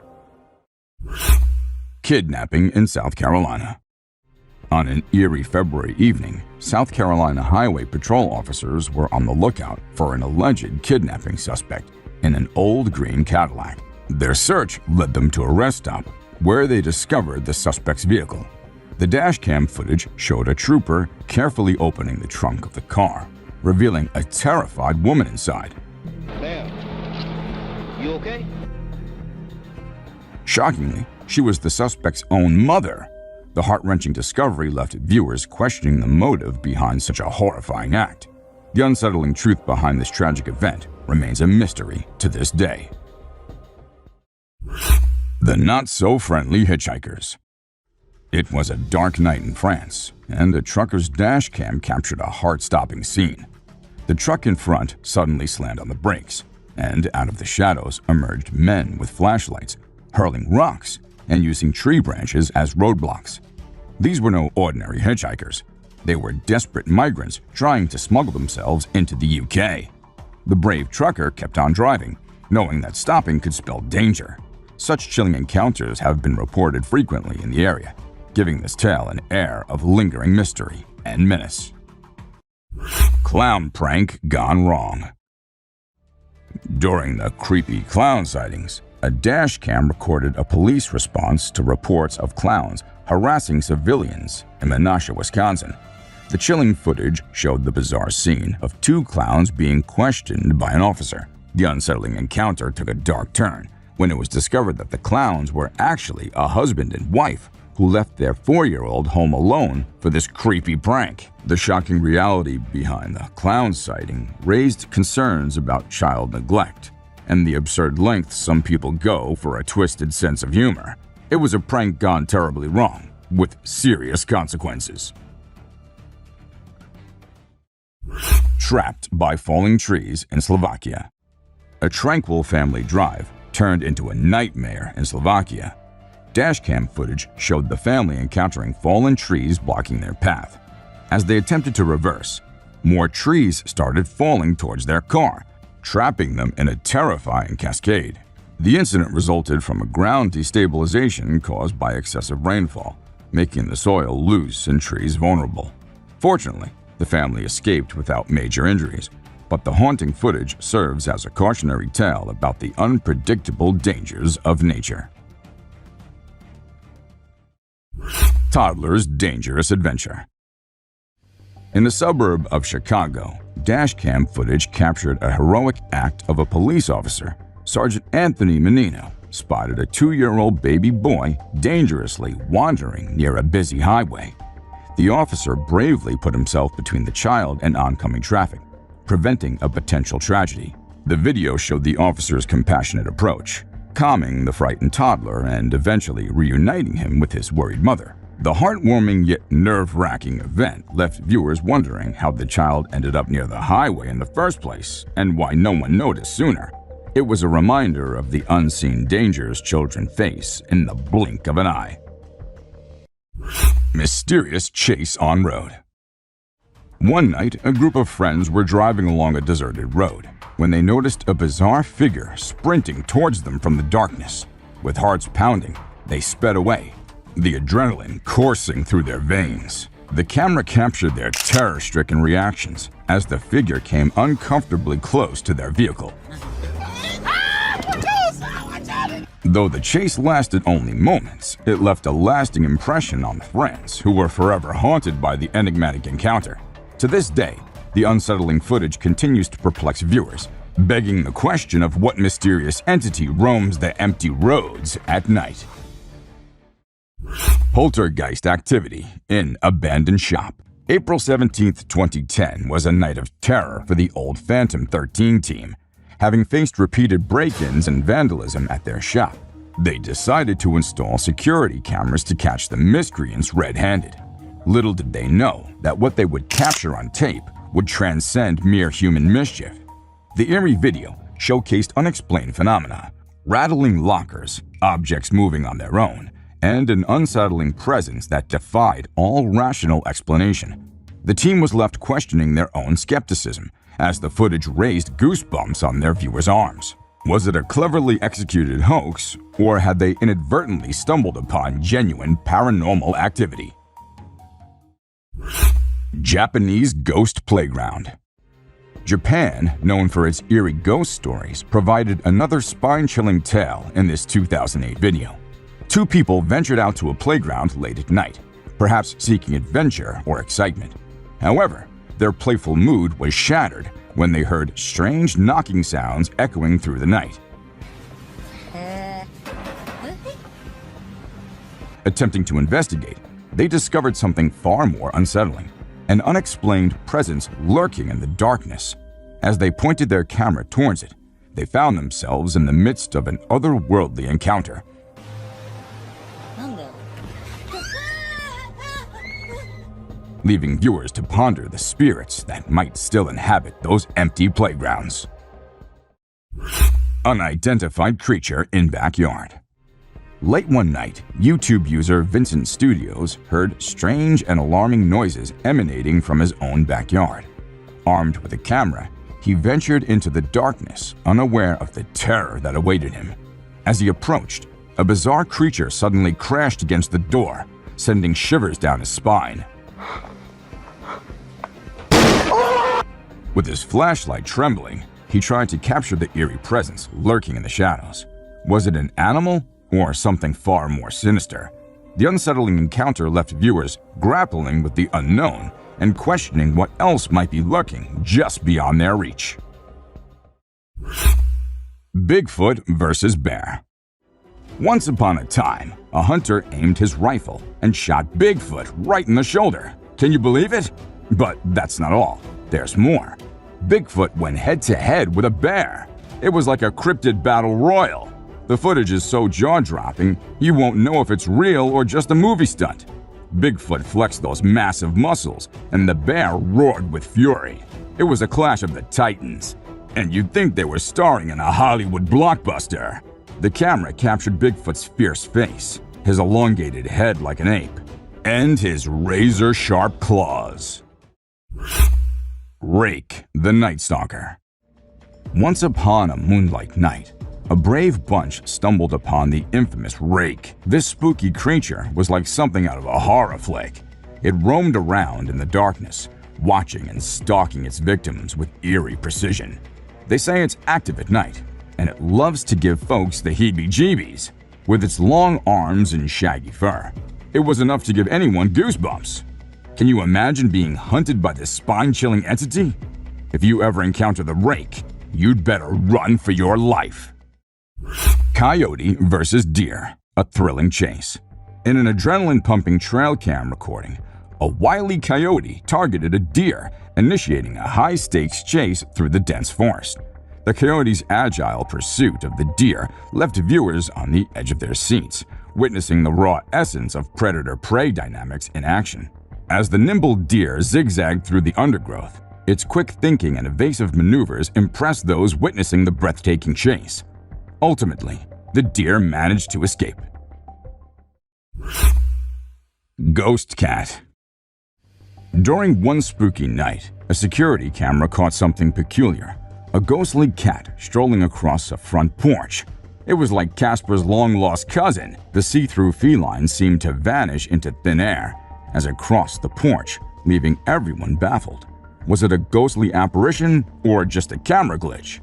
Kidnapping in South Carolina. On an eerie February evening, South Carolina Highway Patrol officers were on the lookout for an alleged kidnapping suspect in an old green Cadillac. Their search led them to a rest stop, where they discovered the suspect's vehicle. The dashcam footage showed a trooper carefully opening the trunk of the car, revealing a terrified woman inside. Ma'am, you okay? Shockingly, she was the suspect's own mother. The heart-wrenching discovery left viewers questioning the motive behind such a horrifying act. The unsettling truth behind this tragic event remains a mystery to this day. The not-so-friendly hitchhikers. It was a dark night in France, and a trucker's dashcam captured a heart-stopping scene. The truck in front suddenly slammed on the brakes, and out of the shadows emerged men with flashlights, hurling rocks and using tree branches as roadblocks. These were no ordinary hitchhikers. They were desperate migrants trying to smuggle themselves into the UK. The brave trucker kept on driving, knowing that stopping could spell danger. Such chilling encounters have been reported frequently in the area, giving this tale an air of lingering mystery and menace. Clown prank gone wrong. During the creepy clown sightings, a dash cam recorded a police response to reports of clowns harassing civilians in Menace, Wisconsin. The chilling footage showed the bizarre scene of two clowns being questioned by an officer. The unsettling encounter took a dark turn when it was discovered that the clowns were actually a husband and wife who left their 4-year-old home alone for this creepy prank. The shocking reality behind the clown sighting raised concerns about child neglect and the absurd lengths some people go for a twisted sense of humor. It was a prank gone terribly wrong, with serious consequences. Trapped by falling trees in Slovakia. A tranquil family drive turned into a nightmare in Slovakia. Dashcam footage showed the family encountering fallen trees blocking their path. As they attempted to reverse, more trees started falling towards their car, trapping them in a terrifying cascade. The incident resulted from a ground destabilization caused by excessive rainfall, making the soil loose and trees vulnerable. Fortunately, the family escaped without major injuries, but the haunting footage serves as a cautionary tale about the unpredictable dangers of nature. Toddlers' dangerous adventure. In the suburb of Chicago, dashcam footage captured a heroic act of a police officer. Sergeant Anthony Menino spotted a 2-year-old baby boy dangerously wandering near a busy highway. The officer bravely put himself between the child and oncoming traffic, preventing a potential tragedy. The video showed the officer's compassionate approach, calming the frightened toddler and eventually reuniting him with his worried mother. The heartwarming yet nerve-wracking event left viewers wondering how the child ended up near the highway in the first place and why no one noticed sooner. It was a reminder of the unseen dangers children face in the blink of an eye. Mysterious chase on road. One night, a group of friends were driving along a deserted road when they noticed a bizarre figure sprinting towards them from the darkness. With hearts pounding, they sped away, the adrenaline coursing through their veins. The camera captured their terror-stricken reactions as the figure came uncomfortably close to their vehicle. Though the chase lasted only moments, it left a lasting impression on the friends, who were forever haunted by the enigmatic encounter. To this day, the unsettling footage continues to perplex viewers, begging the question of what mysterious entity roams the empty roads at night. Poltergeist activity in abandoned shop. April 17, 2010 was a night of terror for the old Phantom 13 team. Having faced repeated break-ins and vandalism at their shop, they decided to install security cameras to catch the miscreants red-handed. Little did they know that what they would capture on tape would transcend mere human mischief. The Eerie video showcased unexplained phenomena, rattling lockers, objects moving on their own, and an unsettling presence that defied all rational explanation. The team was left questioning their own skepticism as the footage raised goosebumps on their viewers' arms. Was it a cleverly executed hoax, or had they inadvertently stumbled upon genuine paranormal activity? Japanese ghost playground. Japan, known for its eerie ghost stories, provided another spine-chilling tale in this 2008 video. Two people ventured out to a playground late at night, perhaps seeking adventure or excitement. However, their playful mood was shattered when they heard strange knocking sounds echoing through the night. Attempting to investigate, they discovered something far more unsettling, an unexplained presence lurking in the darkness. As they pointed their camera towards it, they found themselves in the midst of an otherworldly encounter. Leaving viewers to ponder the spirits that might still inhabit those empty playgrounds. Unidentified creature in backyard. Late one night, YouTube user Vincent Studios heard strange and alarming noises emanating from his own backyard. Armed with a camera, he ventured into the darkness, unaware of the terror that awaited him. As he approached, a bizarre creature suddenly crashed against the door, sending shivers down his spine. With his flashlight trembling, he tried to capture the eerie presence lurking in the shadows. Was it an animal or something far more sinister? The unsettling encounter left viewers grappling with the unknown and questioning what else might be lurking just beyond their reach. Bigfoot versus bear. Once upon a time, a hunter aimed his rifle and shot Bigfoot right in the shoulder. Can you believe it? But that's not all. There's more. Bigfoot went head-to-head with a bear. It was like a cryptid battle royal. The footage is so jaw-dropping, you won't know if it's real or just a movie stunt. Bigfoot flexed those massive muscles, and the bear roared with fury. It was a clash of the titans, and you'd think they were starring in a Hollywood blockbuster. The camera captured Bigfoot's fierce face, his elongated head like an ape, and his razor-sharp claws. Rake, the Night Stalker. Once upon a moonlight night, a brave bunch stumbled upon the infamous Rake. This spooky creature was like something out of a horror flick. It roamed around in the darkness, watching and stalking its victims with eerie precision. They say it's active at night, and it loves to give folks the heebie-jeebies. With its long arms and shaggy fur, it was enough to give anyone goosebumps. Can you imagine being hunted by this spine-chilling entity? If you ever encounter the Rake, you'd better run for your life. Coyote versus deer, a thrilling chase. In an adrenaline-pumping trail cam recording, a wily coyote targeted a deer, initiating a high-stakes chase through the dense forest. The coyote's agile pursuit of the deer left viewers on the edge of their seats, witnessing the raw essence of predator-prey dynamics in action. As the nimble deer zigzagged through the undergrowth, its quick thinking and evasive maneuvers impressed those witnessing the breathtaking chase. Ultimately, the deer managed to escape. Ghost cat. During one spooky night, a security camera caught something peculiar. A ghostly cat strolling across a front porch. It was like Casper's long-lost cousin. The see-through feline seemed to vanish into thin air as it crossed the porch, leaving everyone baffled. Was it a ghostly apparition or just a camera glitch?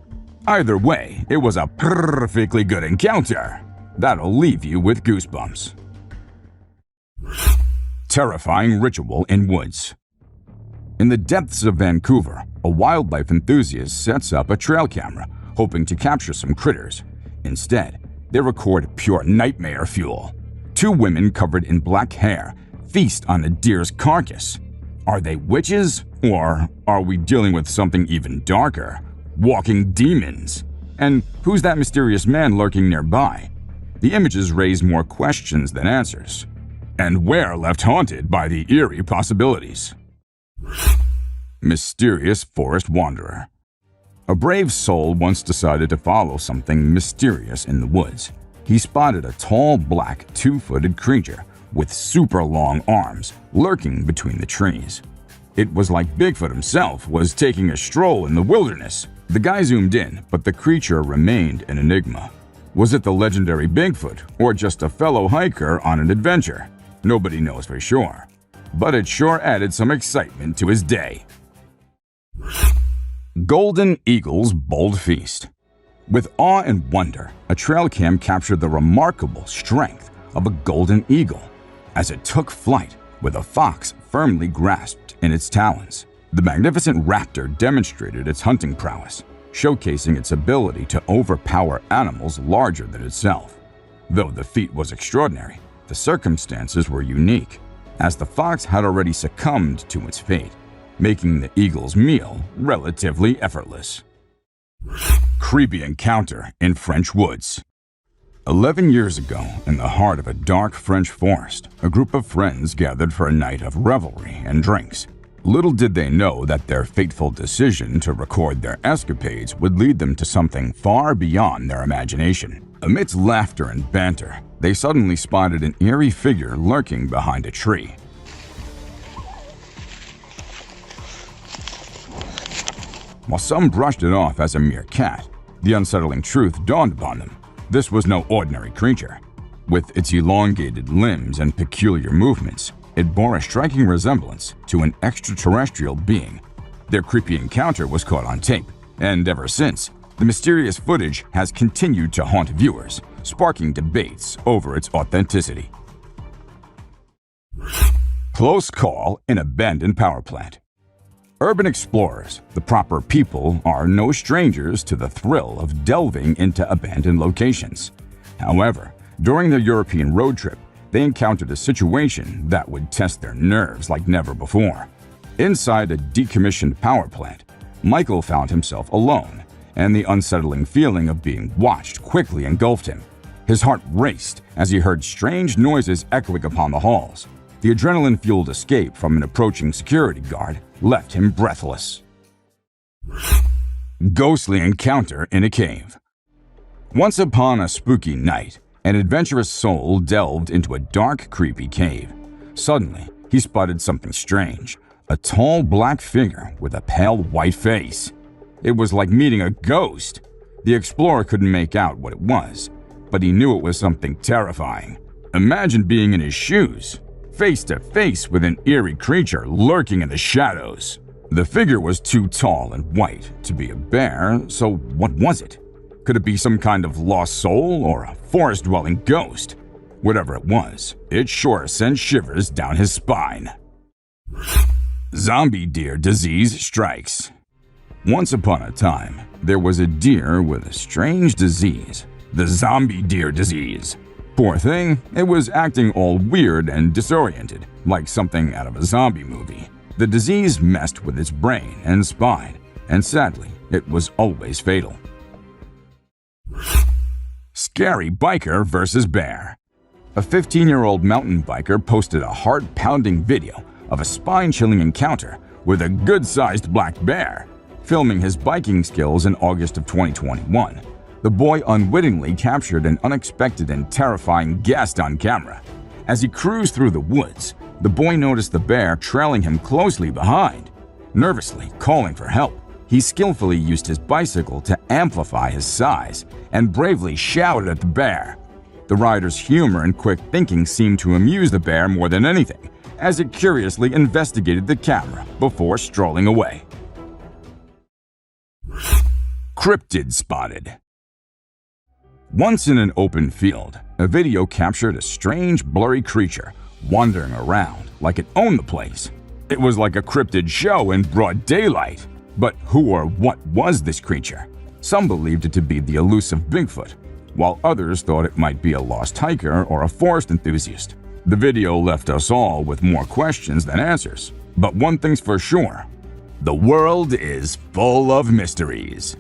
Either way, it was a perfectly good encounter. That'll leave you with goosebumps. Terrifying ritual in woods. In the depths of Vancouver, a wildlife enthusiast sets up a trail camera, hoping to capture some critters. Instead, they record pure nightmare fuel. Two women covered in black hair feast on a deer's carcass. Are they witches, or are we dealing with something even darker? Walking demons? And who's that mysterious man lurking nearby? The images raise more questions than answers. And we're left haunted by the eerie possibilities. Mysterious forest wanderer. A brave soul once decided to follow something mysterious in the woods. He spotted a tall, black, two-footed creature with super long arms lurking between the trees. It was like Bigfoot himself was taking a stroll in the wilderness. The guy zoomed in, but the creature remained an enigma. Was it the legendary Bigfoot or just a fellow hiker on an adventure? Nobody knows for sure, but it sure added some excitement to his day. Golden Eagle's Bold Feast. With awe and wonder, a trail cam captured the remarkable strength of a golden eagle as it took flight with a fox firmly grasped in its talons. The magnificent raptor demonstrated its hunting prowess, showcasing its ability to overpower animals larger than itself. Though the feat was extraordinary, the circumstances were unique, as the fox had already succumbed to its fate, making the eagle's meal relatively effortless. Creepy encounter in French woods. 11 years ago, in the heart of a dark French forest, a group of friends gathered for a night of revelry and drinks. Little did they know that their fateful decision to record their escapades would lead them to something far beyond their imagination. Amidst laughter and banter, they suddenly spotted an eerie figure lurking behind a tree. While some brushed it off as a mere cat, the unsettling truth dawned upon them. This was no ordinary creature. With its elongated limbs and peculiar movements, it bore a striking resemblance to an extraterrestrial being. Their creepy encounter was caught on tape, and ever since, the mysterious footage has continued to haunt viewers, sparking debates over its authenticity. Close call in abandoned power plant. Urban explorers, the proper people, are no strangers to the thrill of delving into abandoned locations. However, during their European road trip, they encountered a situation that would test their nerves like never before. Inside a decommissioned power plant, Michael found himself alone, and the unsettling feeling of being watched quickly engulfed him. His heart raced as he heard strange noises echoing upon the halls. The adrenaline-fueled escape from an approaching security guard left him breathless. Ghostly encounter in a cave. Once upon a spooky night, an adventurous soul delved into a dark, creepy cave. Suddenly, he spotted something strange, a tall black figure with a pale white face. It was like meeting a ghost. The explorer couldn't make out what it was, but he knew it was something terrifying. Imagine being in his shoes, face to face with an eerie creature lurking in the shadows. The figure was too tall and white to be a bear, so what was it? Could it be some kind of lost soul or a forest-dwelling ghost? Whatever it was, it sure sent shivers down his spine. Zombie deer disease strikes. Once upon a time, there was a deer with a strange disease, the zombie deer disease. Poor thing, it was acting all weird and disoriented, like something out of a zombie movie. The disease messed with its brain and spine, and sadly, it was always fatal. Scary biker versus bear. A 15-year-old mountain biker posted a heart-pounding video of a spine-chilling encounter with a good-sized black bear. Filming his biking skills in August of 2021, the boy unwittingly captured an unexpected and terrifying guest on camera. As he cruised through the woods, the boy noticed the bear trailing him closely behind. Nervously calling for help, he skillfully used his bicycle to amplify his size and bravely shouted at the bear. The rider's humor and quick thinking seemed to amuse the bear more than anything, as it curiously investigated the camera before strolling away. Cryptid spotted. Once in an open field, a video captured a strange, blurry creature wandering around like it owned the place. It was like a cryptid show in broad daylight. But who or what was this creature? Some believed it to be the elusive Bigfoot, while others thought it might be a lost hiker or a forest enthusiast. The video left us all with more questions than answers. But one thing's for sure, the world is full of mysteries.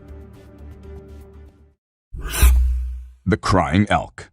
The crying elk.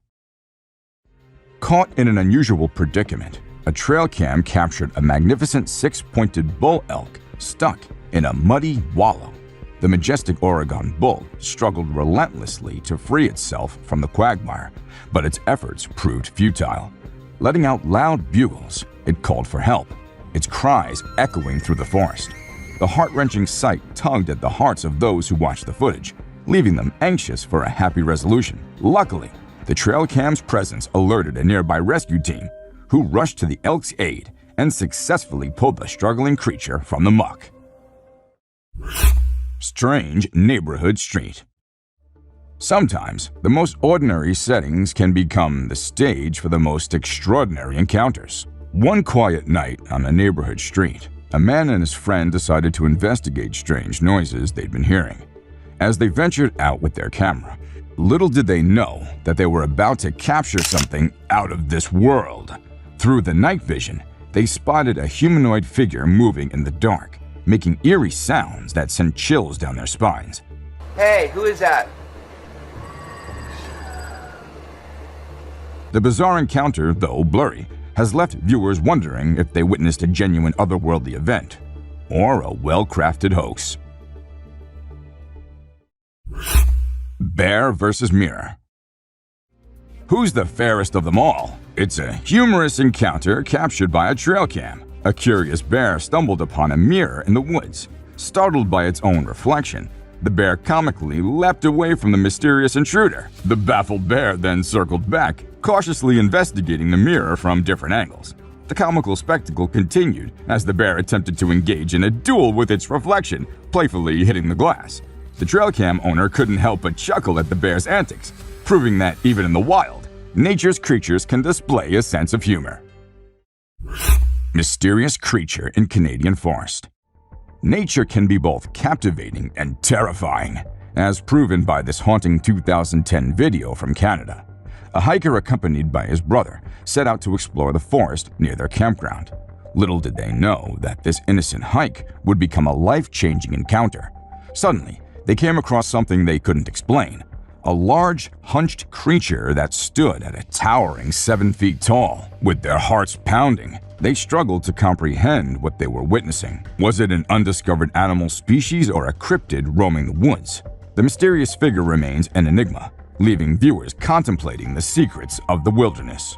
Caught in an unusual predicament, a trail cam captured a magnificent six-pointed bull elk stuck in a muddy wallow. The majestic Oregon bull struggled relentlessly to free itself from the quagmire, but its efforts proved futile. Letting out loud bugles, it called for help, its cries echoing through the forest. The heart-wrenching sight tugged at the hearts of those who watched the footage, leaving them anxious for a happy resolution. Luckily, the trail cam's presence alerted a nearby rescue team, who rushed to the elk's aid and successfully pulled the struggling creature from the muck. Strange neighborhood street. Sometimes, the most ordinary settings can become the stage for the most extraordinary encounters. One quiet night on a neighborhood street, a man and his friend decided to investigate strange noises they'd been hearing. As they ventured out with their camera, little did they know that they were about to capture something out of this world. Through the night vision, they spotted a humanoid figure moving in the dark, making eerie sounds that sent chills down their spines. Hey, who is that? The bizarre encounter, though blurry, has left viewers wondering if they witnessed a genuine otherworldly event or a well-crafted hoax. Bear versus mirror. Who's the fairest of them all? It's a humorous encounter captured by a trail cam. A curious bear stumbled upon a mirror in the woods. Startled by its own reflection, the bear comically leapt away from the mysterious intruder. The baffled bear then circled back, cautiously investigating the mirror from different angles. The comical spectacle continued as the bear attempted to engage in a duel with its reflection, playfully hitting the glass. The trail cam owner couldn't help but chuckle at the bear's antics, proving that even in the wild, nature's creatures can display a sense of humor. Mysterious creature in Canadian forest. Nature can be both captivating and terrifying, as proven by this haunting 2010 video from Canada. A hiker accompanied by his brother set out to explore the forest near their campground. Little did they know that this innocent hike would become a life-changing encounter. Suddenly, they came across something they couldn't explain. A large, hunched creature that stood at a towering 7 feet tall. With their hearts pounding, they struggled to comprehend what they were witnessing. Was it an undiscovered animal species or a cryptid roaming the woods? The mysterious figure remains an enigma, leaving viewers contemplating the secrets of the wilderness.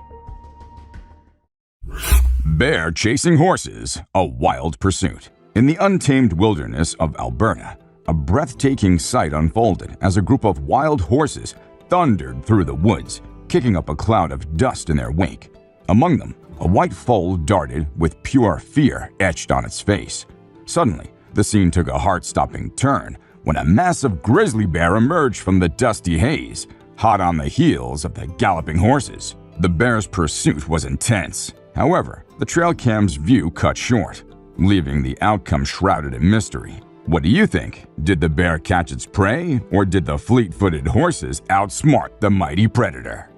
Bear chasing horses, a wild pursuit. In the untamed wilderness of Alberta, a breathtaking sight unfolded as a group of wild horses thundered through the woods, kicking up a cloud of dust in their wake. Among them, a white foal darted with pure fear etched on its face. Suddenly, the scene took a heart-stopping turn when a massive grizzly bear emerged from the dusty haze, hot on the heels of the galloping horses. The bear's pursuit was intense. However, the trail cam's view cut short, leaving the outcome shrouded in mystery. What do you think? Did the bear catch its prey, or did the fleet-footed horses outsmart the mighty predator?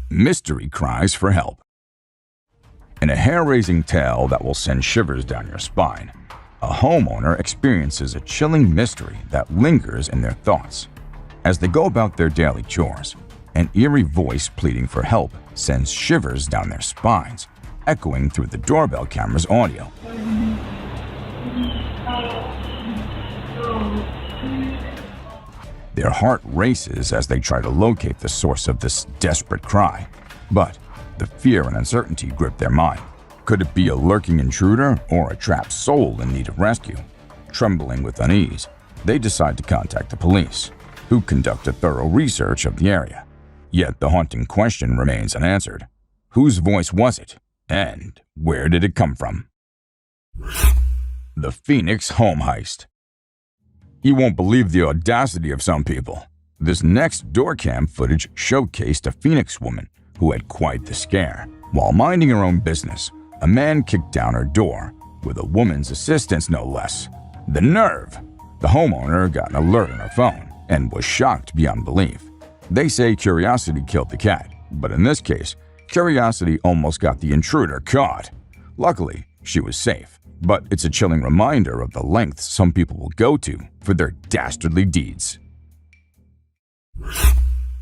Mystery cries for help. In a hair-raising tale that will send shivers down your spine, a homeowner experiences a chilling mystery that lingers in their thoughts. As they go about their daily chores, an eerie voice pleading for help sends shivers down their spines, echoing through the doorbell camera's audio. Their heart races as they try to locate the source of this desperate cry, but the fear and uncertainty grip their mind. Could it be a lurking intruder or a trapped soul in need of rescue? Trembling with unease, they decide to contact the police, who conduct a thorough research of the area. Yet the haunting question remains unanswered. Whose voice was it, and where did it come from? The Phoenix Home Heist. You won't believe the audacity of some people. This next door cam footage showcased a Phoenix woman who had quite the scare. While minding her own business, a man kicked down her door, with a woman's assistance no less. The nerve! The homeowner got an alert on her phone and was shocked beyond belief. They say curiosity killed the cat, but in this case, curiosity almost got the intruder caught. Luckily, she was safe, but it's a chilling reminder of the lengths some people will go to for their dastardly deeds.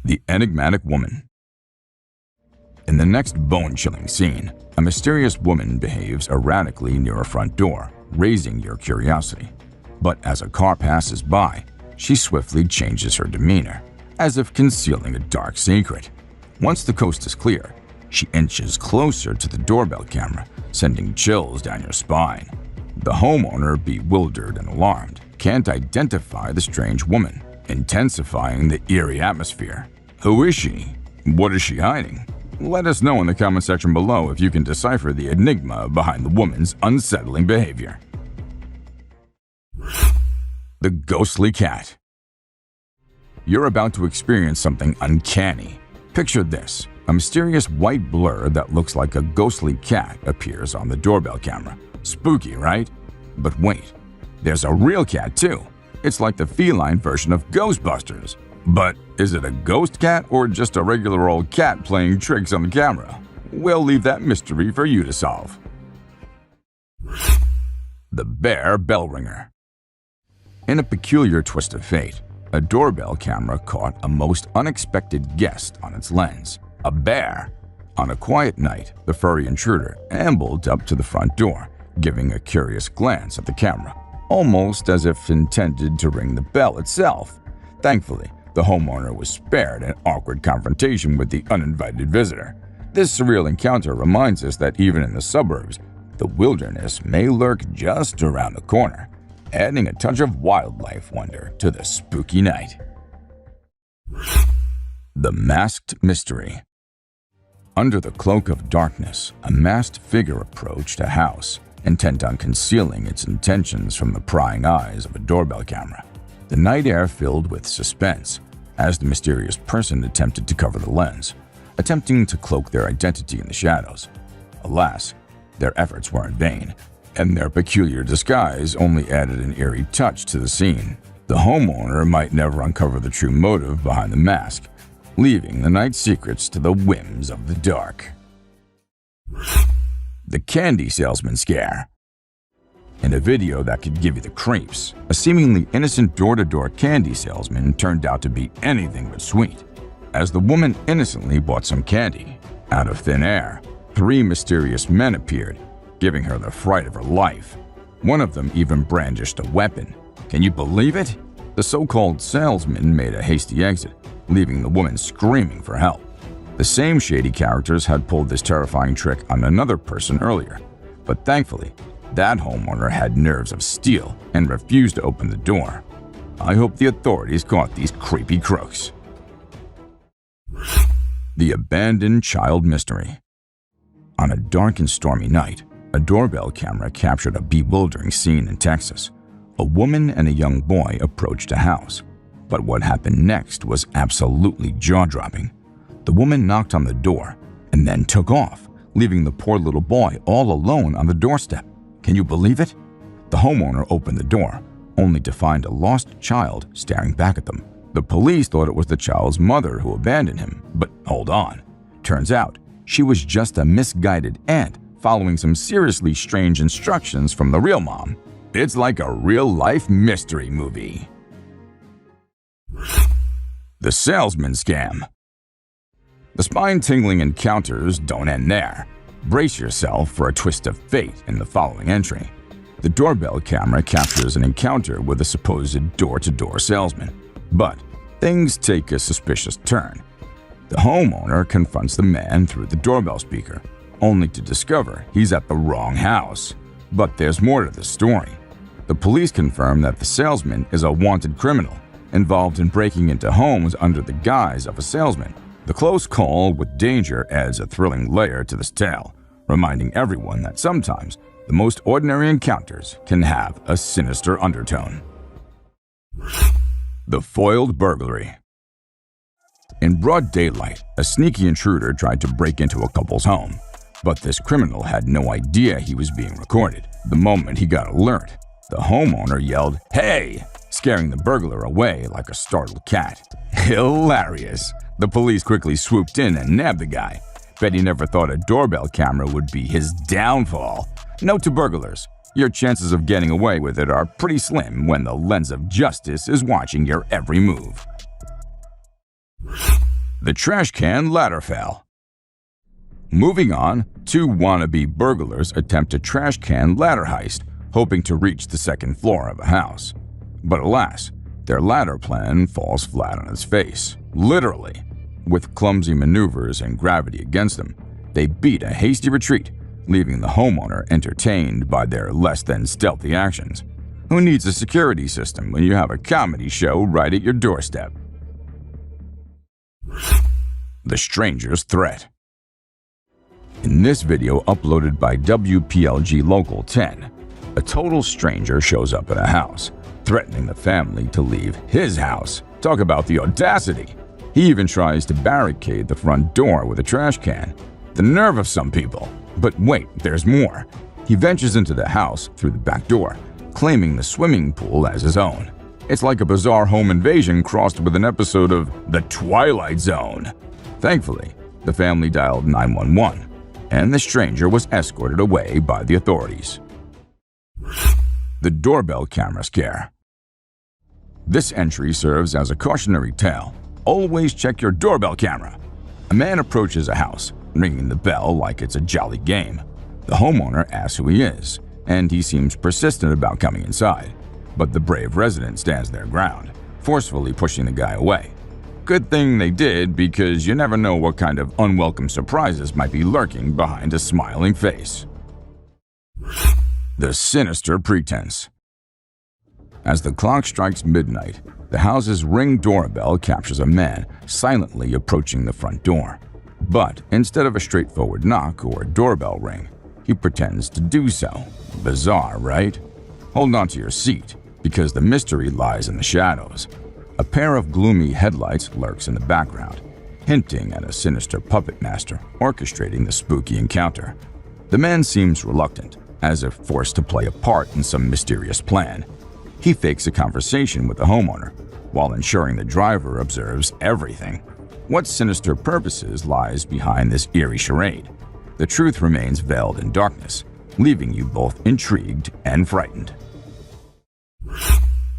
The Enigmatic Woman. In the next bone-chilling scene, a mysterious woman behaves erratically near a front door, raising your curiosity. But as a car passes by, she swiftly changes her demeanor, as if concealing a dark secret. Once the coast is clear, she inches closer to the doorbell camera, sending chills down your spine. The homeowner, bewildered and alarmed, can't identify the strange woman, intensifying the eerie atmosphere. Who is she? What is she hiding? Let us know in the comment section below if you can decipher the enigma behind the woman's unsettling behavior. The Ghostly Cat. You're about to experience something uncanny. Picture this. A mysterious white blur that looks like a ghostly cat appears on the doorbell camera. Spooky, right? But wait, there's a real cat too. It's like the feline version of Ghostbusters. But is it a ghost cat or just a regular old cat playing tricks on the camera? We'll leave that mystery for you to solve. The Bear Bell Ringer. In a peculiar twist of fate, a doorbell camera caught a most unexpected guest on its lens. A bear. On a quiet night, the furry intruder ambled up to the front door, giving a curious glance at the camera, almost as if intended to ring the bell itself. Thankfully, the the homeowner was spared an awkward confrontation with the uninvited visitor. This surreal encounter reminds us that even in the suburbs, the wilderness may lurk just around the corner, adding a touch of wildlife wonder to the spooky night. The Masked Mystery. Under the cloak of darkness, a masked figure approached a house, intent on concealing its intentions from the prying eyes of a doorbell camera. The night air filled with suspense as the mysterious person attempted to cover the lens, attempting to cloak their identity in the shadows. Alas, their efforts were in vain, and their peculiar disguise only added an eerie touch to the scene. The homeowner might never uncover the true motive behind the mask, leaving the night's secrets to the whims of the dark. The Candy Salesman Scare. In a video that could give you the creeps, a seemingly innocent door-to-door candy salesman turned out to be anything but sweet. As the woman innocently bought some candy, out of thin air, 3 mysterious men appeared, giving her the fright of her life. One of them even brandished a weapon. Can you believe it? The so-called salesman made a hasty exit, leaving the woman screaming for help. The same shady characters had pulled this terrifying trick on another person earlier, but thankfully, that homeowner had nerves of steel and refused to open the door. I hope the authorities caught these creepy crooks. The Abandoned Child Mystery. On a dark and stormy night, a doorbell camera captured a bewildering scene in Texas. A woman and a young boy approached a house, but what happened next was absolutely jaw-dropping. The woman knocked on the door and then took off, leaving the poor little boy all alone on the doorstep. Can you believe it? The homeowner opened the door, only to find a lost child staring back at them. The police thought it was the child's mother who abandoned him, but hold on. Turns out, she was just a misguided aunt following some seriously strange instructions from the real mom. It's like a real-life mystery movie. The Salesman Scam. The spine-tingling encounters don't end there. Brace yourself for a twist of fate in the following entry. The doorbell camera captures an encounter with a supposed door-to-door salesman, but things take a suspicious turn. The homeowner confronts the man through the doorbell speaker, only to discover he's at the wrong house. But there's more to the story. The police confirm that the salesman is a wanted criminal, involved in breaking into homes under the guise of a salesman. The close call with danger adds a thrilling layer to this tale, reminding everyone that sometimes the most ordinary encounters can have a sinister undertone. The Foiled Burglary. In broad daylight, a sneaky intruder tried to break into a couple's home, but this criminal had no idea he was being recorded. The moment he got alert, the homeowner yelled, "Hey!" scaring the burglar away like a startled cat. Hilarious! The police quickly swooped in and nabbed the guy. Bet he never thought a doorbell camera would be his downfall. Note to burglars, your chances of getting away with it are pretty slim when the lens of justice is watching your every move. The Trash Can Ladder Fail. Moving on, 2 wannabe burglars attempt a trash can ladder heist, hoping to reach the second floor of a house. But alas, their ladder plan falls flat on its face, literally. With clumsy maneuvers and gravity against them, they beat a hasty retreat, leaving the homeowner entertained by their less-than-stealthy actions. Who needs a security system when you have a comedy show right at your doorstep? The Stranger's Threat. In this video uploaded by WPLG Local 10, a total stranger shows up at a house, threatening the family to leave his house. Talk about the audacity! He even tries to barricade the front door with a trash can. The nerve of some people. But wait, there's more. He ventures into the house through the back door, claiming the swimming pool as his own. It's like a bizarre home invasion crossed with an episode of The Twilight Zone. Thankfully, the family dialed 911, and the stranger was escorted away by the authorities. The Doorbell Camera Scare. This entry serves as a cautionary tale. Always check your doorbell camera. A man approaches a house, ringing the bell like it's a jolly game. The homeowner asks who he is, and he seems persistent about coming inside. But the brave resident stands their ground, forcefully pushing the guy away. Good thing they did, because you never know what kind of unwelcome surprises might be lurking behind a smiling face. The sinister pretense. As the clock strikes midnight, the house's Ring doorbell captures a man silently approaching the front door. But instead of a straightforward knock or doorbell ring, he pretends to do so. Bizarre, right? Hold on to your seat, because the mystery lies in the shadows. A pair of gloomy headlights lurks in the background, hinting at a sinister puppet master orchestrating the spooky encounter. The man seems reluctant, as if forced to play a part in some mysterious plan. He fakes a conversation with the homeowner, while ensuring the driver observes everything. What sinister purposes lies behind this eerie charade? The truth remains veiled in darkness, leaving you both intrigued and frightened.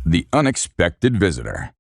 The unexpected visitor.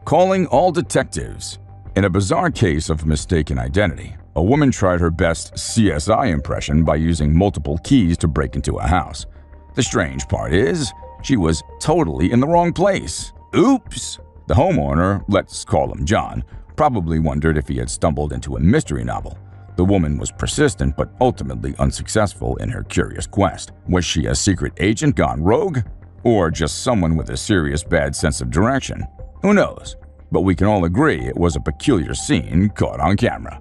Calling all detectives. In a bizarre case of mistaken identity, a woman tried her best CSI impression by using multiple keys to break into a house. The strange part is, she was totally in the wrong place. Oops! The homeowner, let's call him John, probably wondered if he had stumbled into a mystery novel. The woman was persistent but ultimately unsuccessful in her curious quest. Was she a secret agent gone rogue? Or just someone with a serious bad sense of direction? Who knows? But we can all agree it was a peculiar scene caught on camera.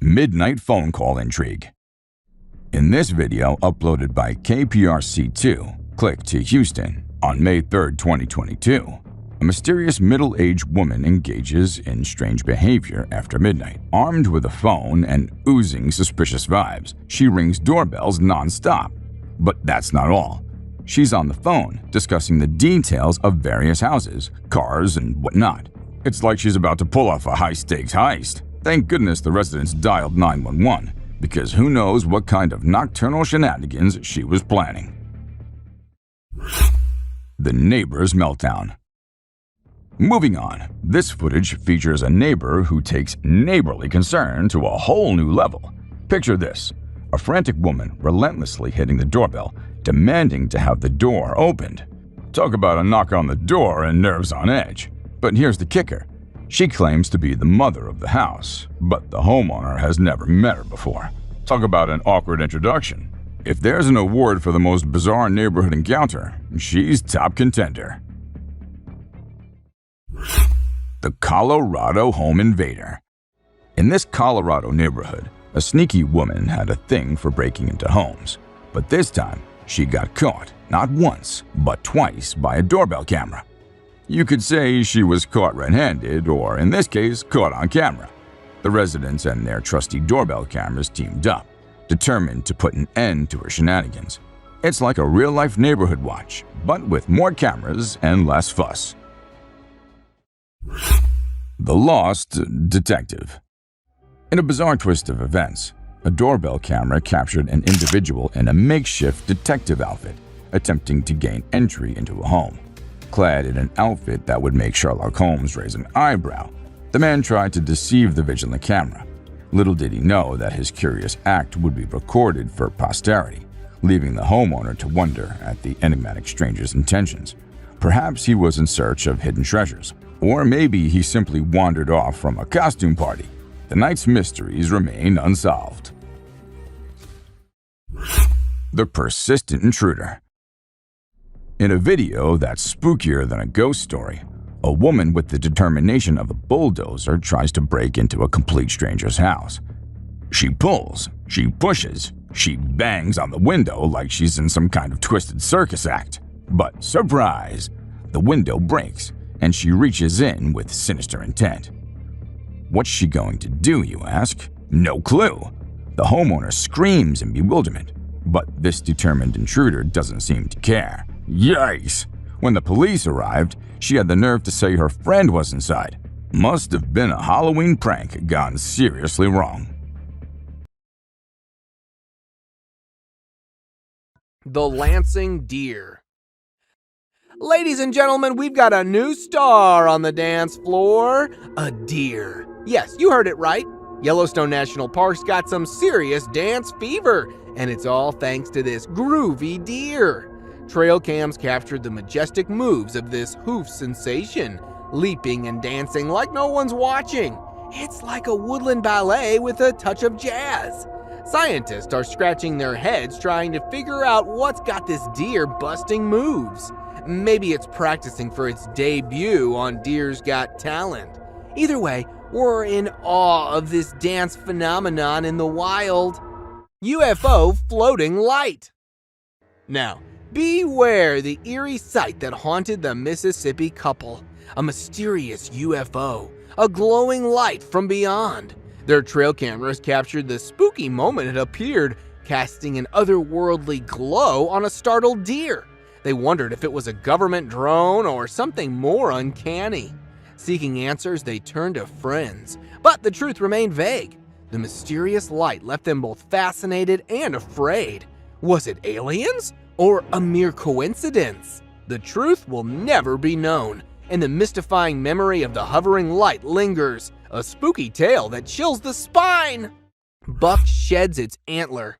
Midnight phone call intrigue. In this video, uploaded by KPRC2, click to Houston, on May 3, 2022, a mysterious middle-aged woman engages in strange behavior after midnight. Armed with a phone and oozing suspicious vibes, she rings doorbells non-stop. But that's not all. She's on the phone, discussing the details of various houses, cars, and whatnot. It's like she's about to pull off a high-stakes heist. Thank goodness the residents dialed 911, because who knows what kind of nocturnal shenanigans she was planning. The neighbor's meltdown. Moving on, this footage features a neighbor who takes neighborly concern to a whole new level. Picture this: a frantic woman relentlessly hitting the doorbell, demanding to have the door opened. Talk about a knock on the door and nerves on edge. But here's the kicker. She claims to be the mother of the house, but the homeowner has never met her before. Talk about an awkward introduction. If there's an award for the most bizarre neighborhood encounter, she's top contender. The Colorado home invader. In this Colorado neighborhood, a sneaky woman had a thing for breaking into homes. But this time, she got caught, not once, but twice by a doorbell camera. You could say she was caught red-handed, or in this case, caught on camera. The residents and their trusty doorbell cameras teamed up, determined to put an end to her shenanigans. It's like a real-life neighborhood watch, but with more cameras and less fuss. The Lost Detective. In a bizarre twist of events, a doorbell camera captured an individual in a makeshift detective outfit, attempting to gain entry into a home. Clad in an outfit that would make Sherlock Holmes raise an eyebrow, the man tried to deceive the vigilant camera. Little did he know that his curious act would be recorded for posterity, leaving the homeowner to wonder at the enigmatic stranger's intentions. Perhaps he was in search of hidden treasures, or maybe he simply wandered off from a costume party. The night's mysteries remain unsolved. The persistent intruder. In a video that's spookier than a ghost story, a woman with the determination of a bulldozer tries to break into a complete stranger's house. She pulls, she pushes, she bangs on the window like she's in some kind of twisted circus act. But surprise! The window breaks, and she reaches in with sinister intent. What's she going to do, you ask? No clue. The homeowner screams in bewilderment, but this determined intruder doesn't seem to care. Yikes! When the police arrived, she had the nerve to say her friend was inside. Must have been a Halloween prank gone seriously wrong. The Lansing Deer. Ladies and gentlemen, we've got a new star on the dance floor. A deer. Yes, you heard it right. Yellowstone National Park's got some serious dance fever, and it's all thanks to this groovy deer. Trail cams captured the majestic moves of this hoof sensation, leaping and dancing like no one's watching. It's like a woodland ballet with a touch of jazz. Scientists are scratching their heads trying to figure out what's got this deer busting moves. Maybe it's practicing for its debut on Deer's Got Talent. Either way, we're in awe of this dance phenomenon in the wild. UFO floating light. Now, beware the eerie sight that haunted the Mississippi couple. A mysterious UFO, a glowing light from beyond. Their trail cameras captured the spooky moment it appeared, casting an otherworldly glow on a startled deer. They wondered if it was a government drone or something more uncanny. Seeking answers, they turned to friends, but the truth remained vague. The mysterious light left them both fascinated and afraid. Was it aliens or a mere coincidence? The truth will never be known, and the mystifying memory of the hovering light lingers, a spooky tale that chills the spine. Buck sheds its antler.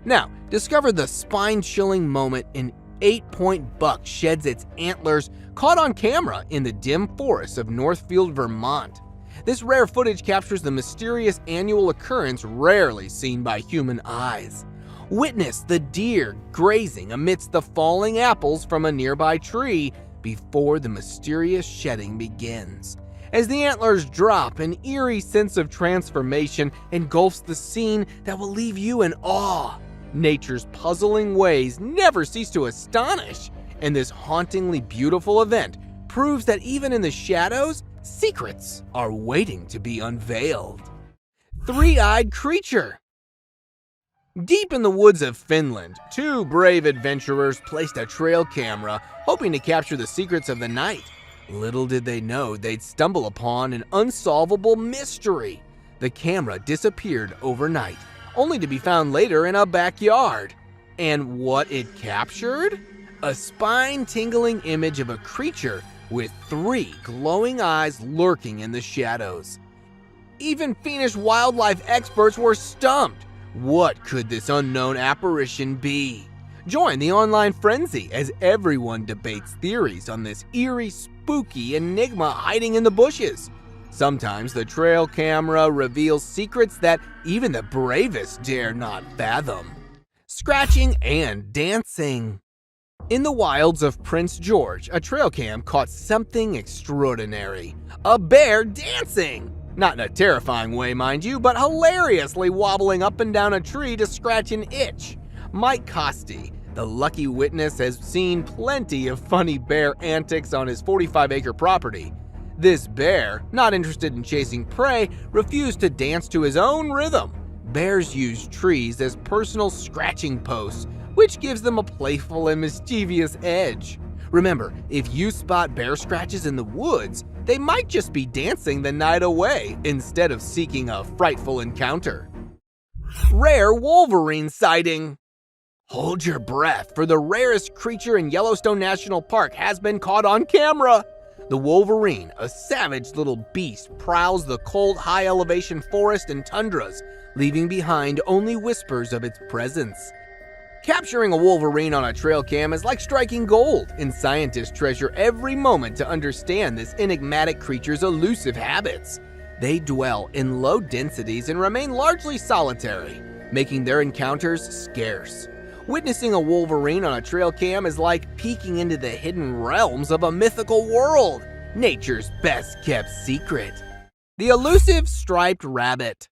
Now, discover the spine-chilling moment an 8-point buck sheds its antlers, caught on camera in the dim forests of Northfield, Vermont. This rare footage captures the mysterious annual occurrence rarely seen by human eyes. Witness the deer grazing amidst the falling apples from a nearby tree before the mysterious shedding begins. As the antlers drop, an eerie sense of transformation engulfs the scene that will leave you in awe. Nature's puzzling ways never cease to astonish, and this hauntingly beautiful event proves that even in the shadows, secrets are waiting to be unveiled. Three-eyed creature. Deep in the woods of Finland, two brave adventurers placed a trail camera, hoping to capture the secrets of the night. Little did they know they'd stumble upon an unsolvable mystery. The camera disappeared overnight, only to be found later in a backyard. And what it captured? A spine-tingling image of a creature with 3 glowing eyes lurking in the shadows. Even Finnish wildlife experts were stumped. What could this unknown apparition be? Join the online frenzy as everyone debates theories on this eerie, spooky enigma hiding in the bushes. Sometimes the trail camera reveals secrets that even the bravest dare not fathom. Scratching and dancing. In the wilds of Prince George, a trail cam caught something extraordinary. A bear dancing! Not in a terrifying way, mind you, but hilariously wobbling up and down a tree to scratch an itch. Mike Costi, the lucky witness, has seen plenty of funny bear antics on his 45-acre property. This bear, not interested in chasing prey, refused to dance to his own rhythm. Bears use trees as personal scratching posts, which gives them a playful and mischievous edge. Remember, if you spot bear scratches in the woods, they might just be dancing the night away instead of seeking a frightful encounter. Rare Wolverine sighting. Hold your breath, for the rarest creature in Yellowstone National Park has been caught on camera. The wolverine, a savage little beast, prowls the cold, high-elevation forest and tundras, leaving behind only whispers of its presence. Capturing a wolverine on a trail cam is like striking gold, and scientists treasure every moment to understand this enigmatic creature's elusive habits. They dwell in low densities and remain largely solitary, making their encounters scarce. Witnessing a wolverine on a trail cam is like peeking into the hidden realms of a mythical world, nature's best-kept secret. The elusive striped rabbit.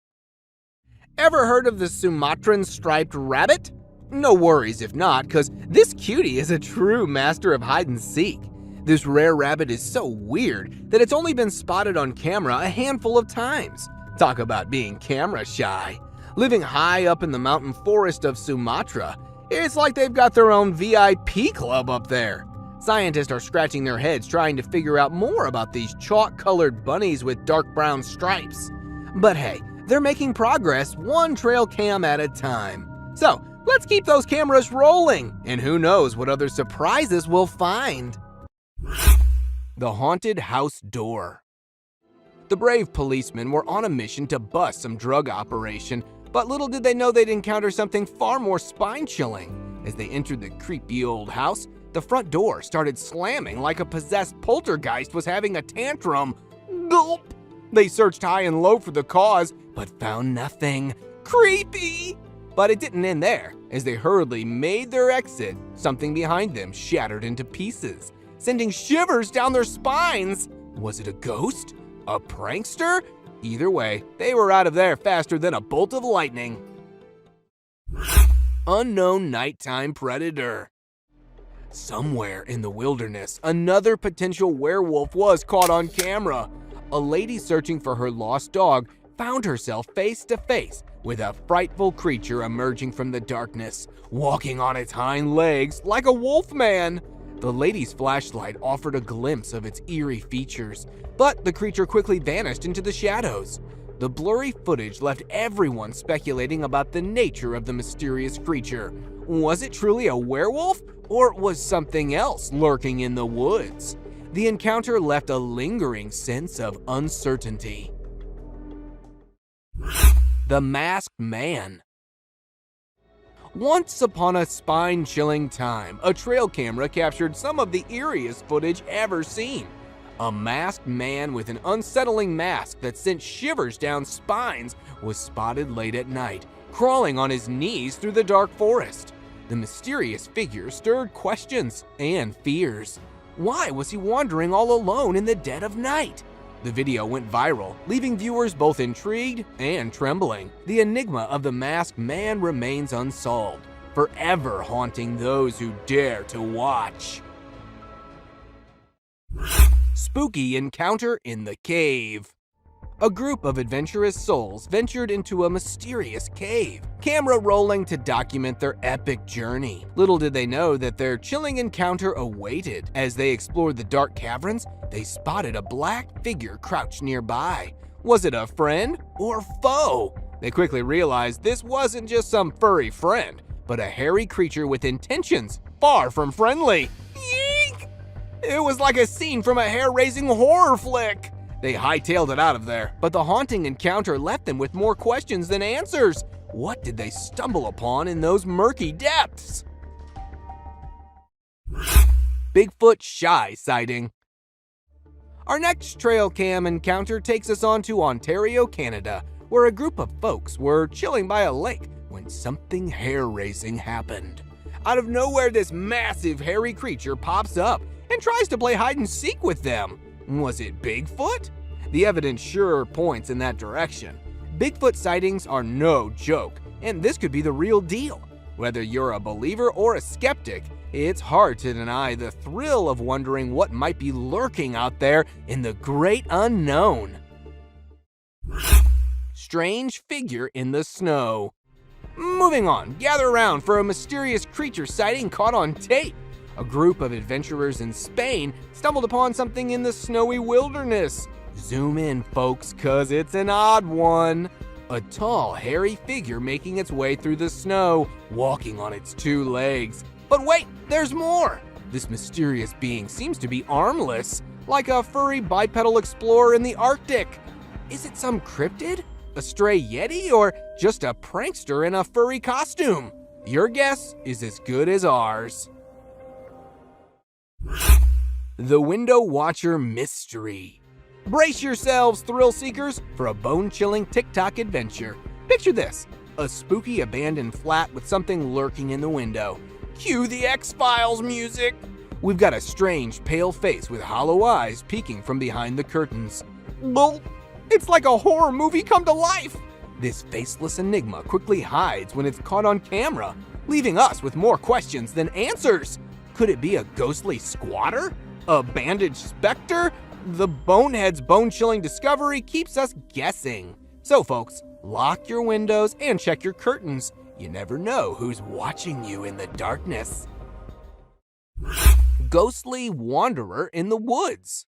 Ever heard of the Sumatran striped rabbit? No worries if not, because this cutie is a true master of hide-and-seek. This rare rabbit is so weird that it's only been spotted on camera a handful of times. Talk about being camera shy. Living high up in the mountain forest of Sumatra, it's like they've got their own VIP club up there. Scientists are scratching their heads trying to figure out more about these chalk-colored bunnies with dark brown stripes. But hey, they're making progress one trail cam at a time. So, let's keep those cameras rolling, and who knows what other surprises we'll find. The haunted house door. The brave policemen were on a mission to bust some drug operation, but little did they know they'd encounter something far more spine-chilling. As they entered the creepy old house, The front door started slamming like a possessed poltergeist was having a tantrum. Gulp! They searched high and low for the cause, but found nothing. Creepy! But it didn't end there. As they hurriedly made their exit, something behind them shattered into pieces, sending shivers down their spines. Was it a ghost? A prankster? Either way, they were out of there faster than a bolt of lightning. Unknown nighttime predator. Somewhere in the wilderness, another potential werewolf was caught on camera. A lady searching for her lost dog found herself face to face with a frightful creature emerging from the darkness, walking on its hind legs like a wolf man. The lady's flashlight offered a glimpse of its eerie features, but the creature quickly vanished into the shadows. The blurry footage left everyone speculating about the nature of the mysterious creature. Was it truly a werewolf, or was something else lurking in the woods? The encounter left a lingering sense of uncertainty. The Masked Man. Once upon a spine-chilling time, a trail camera captured some of the eeriest footage ever seen. A masked man with an unsettling mask that sent shivers down spines was spotted late at night, crawling on his knees through the dark forest. The mysterious figure stirred questions and fears. Why was he wandering all alone in the dead of night? The video went viral, leaving viewers both intrigued and trembling. The enigma of the masked man remains unsolved, forever haunting those who dare to watch. Spooky encounter in the cave. A group of adventurous souls ventured into a mysterious cave, camera rolling to document their epic journey. Little did they know that their chilling encounter awaited. As they explored the dark caverns, they spotted a black figure crouched nearby. Was it a friend or foe? They quickly realized this wasn't just some furry friend, but a hairy creature with intentions far from friendly. Yeek! It was like a scene from a hair-raising horror flick. They hightailed it out of there, but the haunting encounter left them with more questions than answers. What did they stumble upon in those murky depths? Bigfoot Shy sighting. Our next trail cam encounter takes us on to Ontario, Canada, where a group of folks were chilling by a lake when something hair-raising happened. Out of nowhere, this massive hairy creature pops up and tries to play hide and seek with them. Was it Bigfoot? The evidence sure points in that direction. Bigfoot sightings are no joke, and this could be the real deal. Whether you're a believer or a skeptic, it's hard to deny the thrill of wondering what might be lurking out there in the great unknown. Strange figure in the snow. Moving on, gather around for a mysterious creature sighting caught on tape. A group of adventurers in Spain stumbled upon something in the snowy wilderness. Zoom in, folks, cause it's an odd one. A tall, hairy figure making its way through the snow, walking on its two legs. But wait, there's more! This mysterious being seems to be armless, like a furry bipedal explorer in the Arctic. Is it some cryptid, a stray yeti, or just a prankster in a furry costume? Your guess is as good as ours. The Window Watcher Mystery. Brace yourselves, thrill seekers, for a bone-chilling TikTok adventure. Picture this, a spooky abandoned flat with something lurking in the window. Cue the X-Files music. We've got a strange, pale face with hollow eyes peeking from behind the curtains. Gulp! It's like a horror movie come to life. This faceless enigma quickly hides when it's caught on camera, leaving us with more questions than answers. Could it be a ghostly squatter? A bandaged specter? The bonehead's bone-chilling discovery keeps us guessing. So folks, lock your windows and check your curtains. You never know who's watching you in the darkness. Ghostly wanderer in the woods.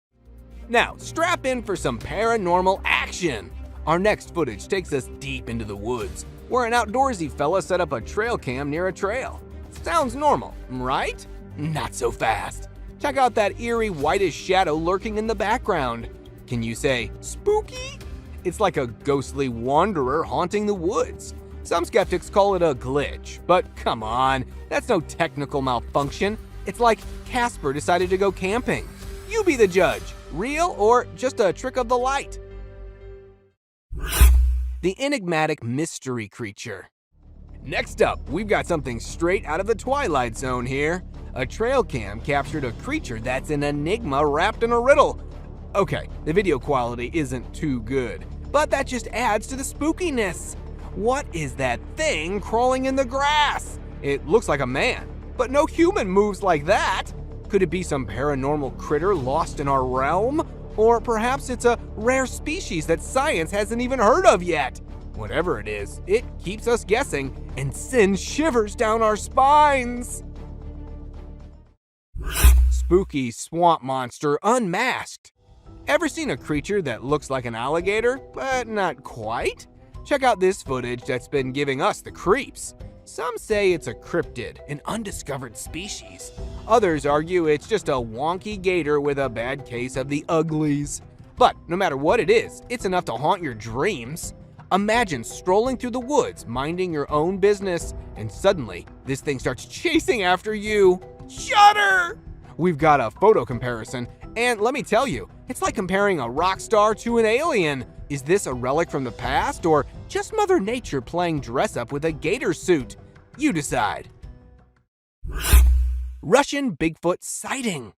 Now, strap in for some paranormal action. Our next footage takes us deep into the woods, where an outdoorsy fella set up a trail cam near a trail. Sounds normal, right? Not so fast. Check out that eerie whitish shadow lurking in the background. Can you say spooky? It's like a ghostly wanderer haunting the woods. Some skeptics call it a glitch, but come on, that's no technical malfunction. It's like Casper decided to go camping. You be the judge, real or just a trick of the light? The enigmatic mystery creature. Next up, we've got something straight out of the Twilight Zone here. A trail cam captured a creature that's an enigma wrapped in a riddle. Okay, the video quality isn't too good, but that just adds to the spookiness. What is that thing crawling in the grass? It looks like a man, but no human moves like that. Could it be some paranormal critter lost in our realm? Or perhaps it's a rare species that science hasn't even heard of yet. Whatever it is, it keeps us guessing and sends shivers down our spines. Spooky swamp monster unmasked. Ever seen a creature that looks like an alligator, but not quite? Check out this footage that's been giving us the creeps. Some say it's a cryptid, an undiscovered species. Others argue it's just a wonky gator with a bad case of the uglies. But no matter what it is, it's enough to haunt your dreams. Imagine strolling through the woods, minding your own business, and suddenly this thing starts chasing after you. Shudder! We've got a photo comparison, and let me tell you, it's like comparing a rock star to an alien. Is this a relic from the past, or just Mother Nature playing dress up with a gator suit? You decide. Russian Bigfoot sighting.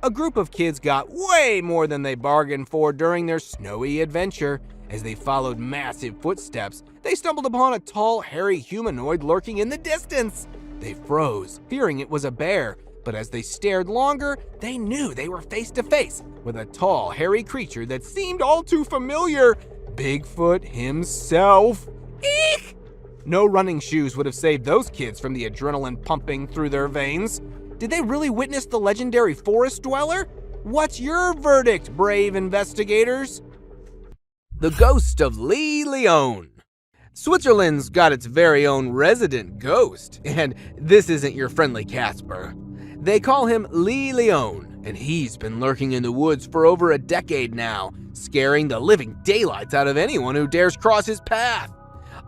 A group of kids got way more than they bargained for during their snowy adventure. As they followed massive footsteps, they stumbled upon a tall, hairy humanoid lurking in the distance. They froze, fearing it was a bear, but as they stared longer, they knew they were face to face with a tall, hairy creature that seemed all too familiar. Bigfoot himself. Eek! No running shoes would have saved those kids from the adrenaline pumping through their veins. Did they really witness the legendary forest dweller? What's your verdict, brave investigators? The ghost of Lee Leon. Switzerland's got its very own resident ghost, and this isn't your friendly Casper. They call him Lee Leon, and he's been lurking in the woods for over a decade now, scaring the living daylights out of anyone who dares cross his path.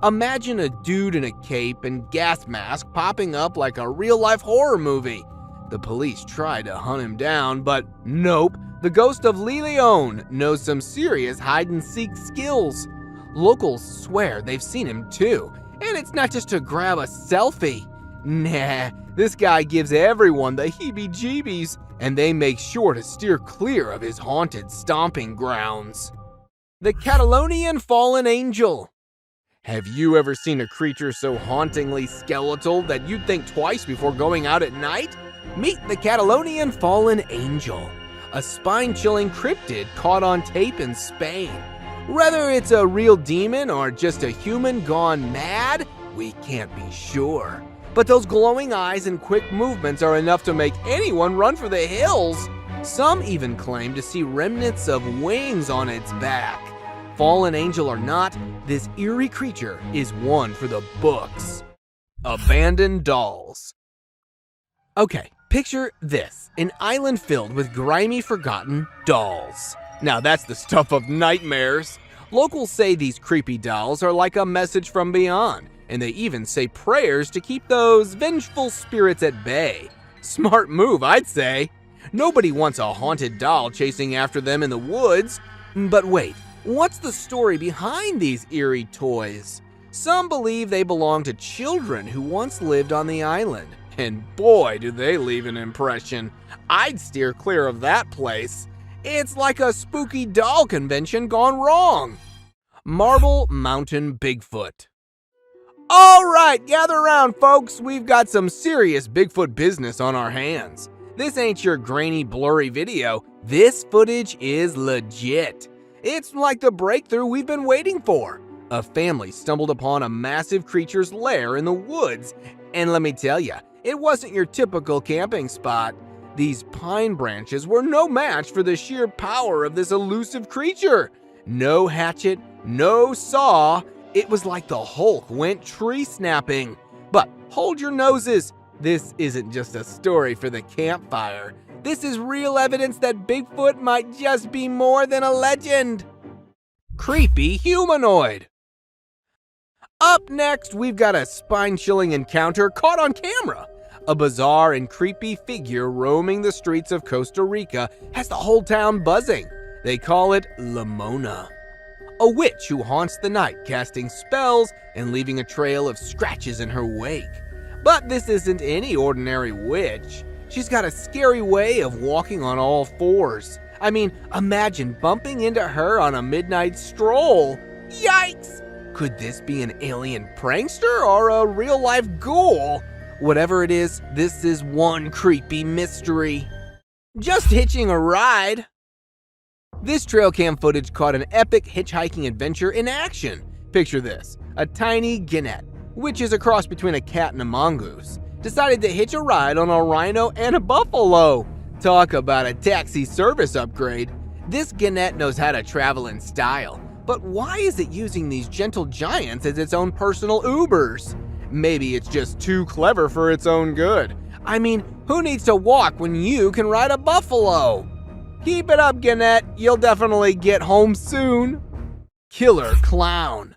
Imagine a dude in a cape and gas mask popping up like a real-life horror movie. The police tried to hunt him down, but nope. The ghost of Lee Leon knows some serious hide-and-seek skills. Locals swear they've seen him too, and it's not just to grab a selfie. Nah, this guy gives everyone the heebie-jeebies, and they make sure to steer clear of his haunted stomping grounds. The Catalonian fallen angel. Have you ever seen a creature so hauntingly skeletal that you'd think twice before going out at night? Meet the Catalonian fallen angel, a spine-chilling cryptid caught on tape in Spain. Whether it's a real demon or just a human gone mad, we can't be sure. But those glowing eyes and quick movements are enough to make anyone run for the hills. Some even claim to see remnants of wings on its back. Fallen angel or not, this eerie creature is one for the books. Abandoned dolls. Okay, picture this, an island filled with grimy, forgotten dolls. Now that's the stuff of nightmares. Locals say these creepy dolls are like a message from beyond, and they even say prayers to keep those vengeful spirits at bay. Smart move, I'd say. Nobody wants a haunted doll chasing after them in the woods. But wait, what's the story behind these eerie toys? Some believe they belong to children who once lived on the island. And boy, do they leave an impression. I'd steer clear of that place. It's like a spooky doll convention gone wrong. Marble Mountain Bigfoot. All right, gather around, folks. We've got some serious Bigfoot business on our hands. This ain't your grainy, blurry video. This footage is legit. It's like the breakthrough we've been waiting for. A family stumbled upon a massive creature's lair in the woods. And let me tell you, it wasn't your typical camping spot. These pine branches were no match for the sheer power of this elusive creature. No hatchet, no saw. It was like the Hulk went tree snapping. But hold your noses. This isn't just a story for the campfire. This is real evidence that Bigfoot might just be more than a legend. Creepy humanoid. Up next, we've got a spine-chilling encounter caught on camera. A bizarre and creepy figure roaming the streets of Costa Rica has the whole town buzzing. They call it Lamona, a witch who haunts the night, casting spells and leaving a trail of scratches in her wake. But this isn't any ordinary witch. She's got a scary way of walking on all fours. I mean, imagine bumping into her on a midnight stroll. Yikes! Could this be an alien prankster or a real-life ghoul? Whatever it is, this is one creepy mystery. Just hitching a ride. This trail cam footage caught an epic hitchhiking adventure in action. Picture this: a tiny genet, which is a cross between a cat and a mongoose, decided to hitch a ride on a rhino and a buffalo. Talk about a taxi service upgrade. This genet knows how to travel in style, but why is it using these gentle giants as its own personal Ubers? Maybe it's just too clever for its own good. I mean, who needs to walk when you can ride a buffalo? Keep it up, genet. You'll definitely get home soon. Killer clown.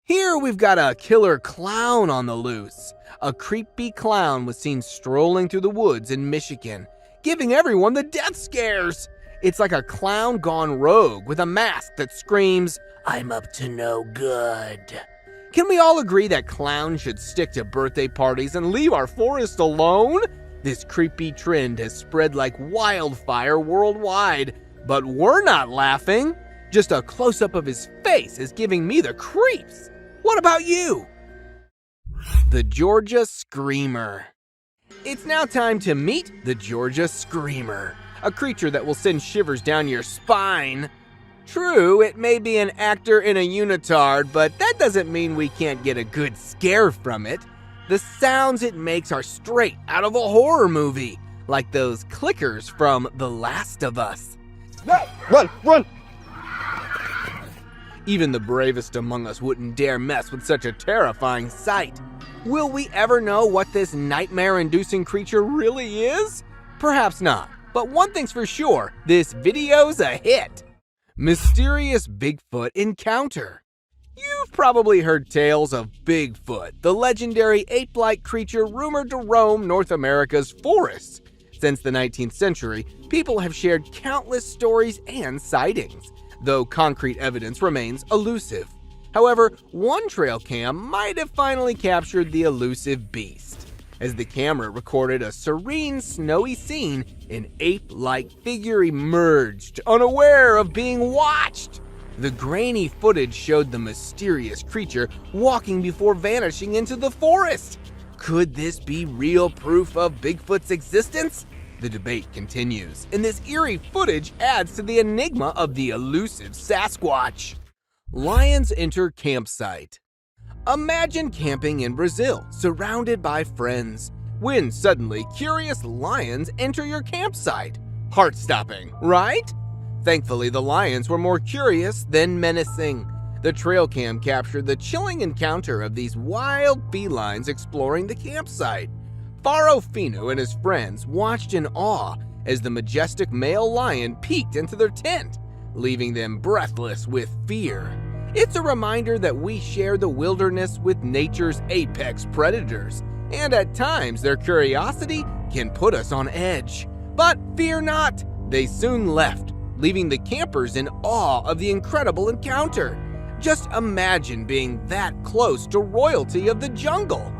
Here we've got a killer clown on the loose. A creepy clown was seen strolling through the woods in Michigan, giving everyone the death scares. It's like a clown gone rogue with a mask that screams, "I'm up to no good." Can we all agree that clowns should stick to birthday parties and leave our forest alone? This creepy trend has spread like wildfire worldwide, but we're not laughing. Just a close-up of his face is giving me the creeps. What about you? The Georgia Screamer. It's now time to meet the Georgia Screamer, a creature that will send shivers down your spine. True, it may be an actor in a unitard, but that doesn't mean we can't get a good scare from it. The sounds it makes are straight out of a horror movie, like those clickers from The Last of Us. No! Run! Run! Even the bravest among us wouldn't dare mess with such a terrifying sight. Will we ever know what this nightmare-inducing creature really is? Perhaps not, but one thing's for sure, this video's a hit. Mysterious Bigfoot Encounter. You've probably heard tales of Bigfoot, the legendary ape-like creature rumored to roam North America's forests. Since the 19th century, people have shared countless stories and sightings, though concrete evidence remains elusive. However, one trail cam might have finally captured the elusive beast. As the camera recorded a serene, snowy scene, an ape-like figure emerged, unaware of being watched. The grainy footage showed the mysterious creature walking before vanishing into the forest. Could this be real proof of Bigfoot's existence? The debate continues, and this eerie footage adds to the enigma of the elusive Sasquatch. Lions enter campsite. Imagine camping in Brazil, surrounded by friends, when suddenly curious lions enter your campsite. Heart-stopping, right? Thankfully, the lions were more curious than menacing. The trail cam captured the chilling encounter of these wild felines exploring the campsite. Faro Fino and his friends watched in awe as the majestic male lion peeked into their tent, leaving them breathless with fear. It's a reminder that we share the wilderness with nature's apex predators, and at times their curiosity can put us on edge. But fear not, they soon left, leaving the campers in awe of the incredible encounter. Just imagine being that close to royalty of the jungle.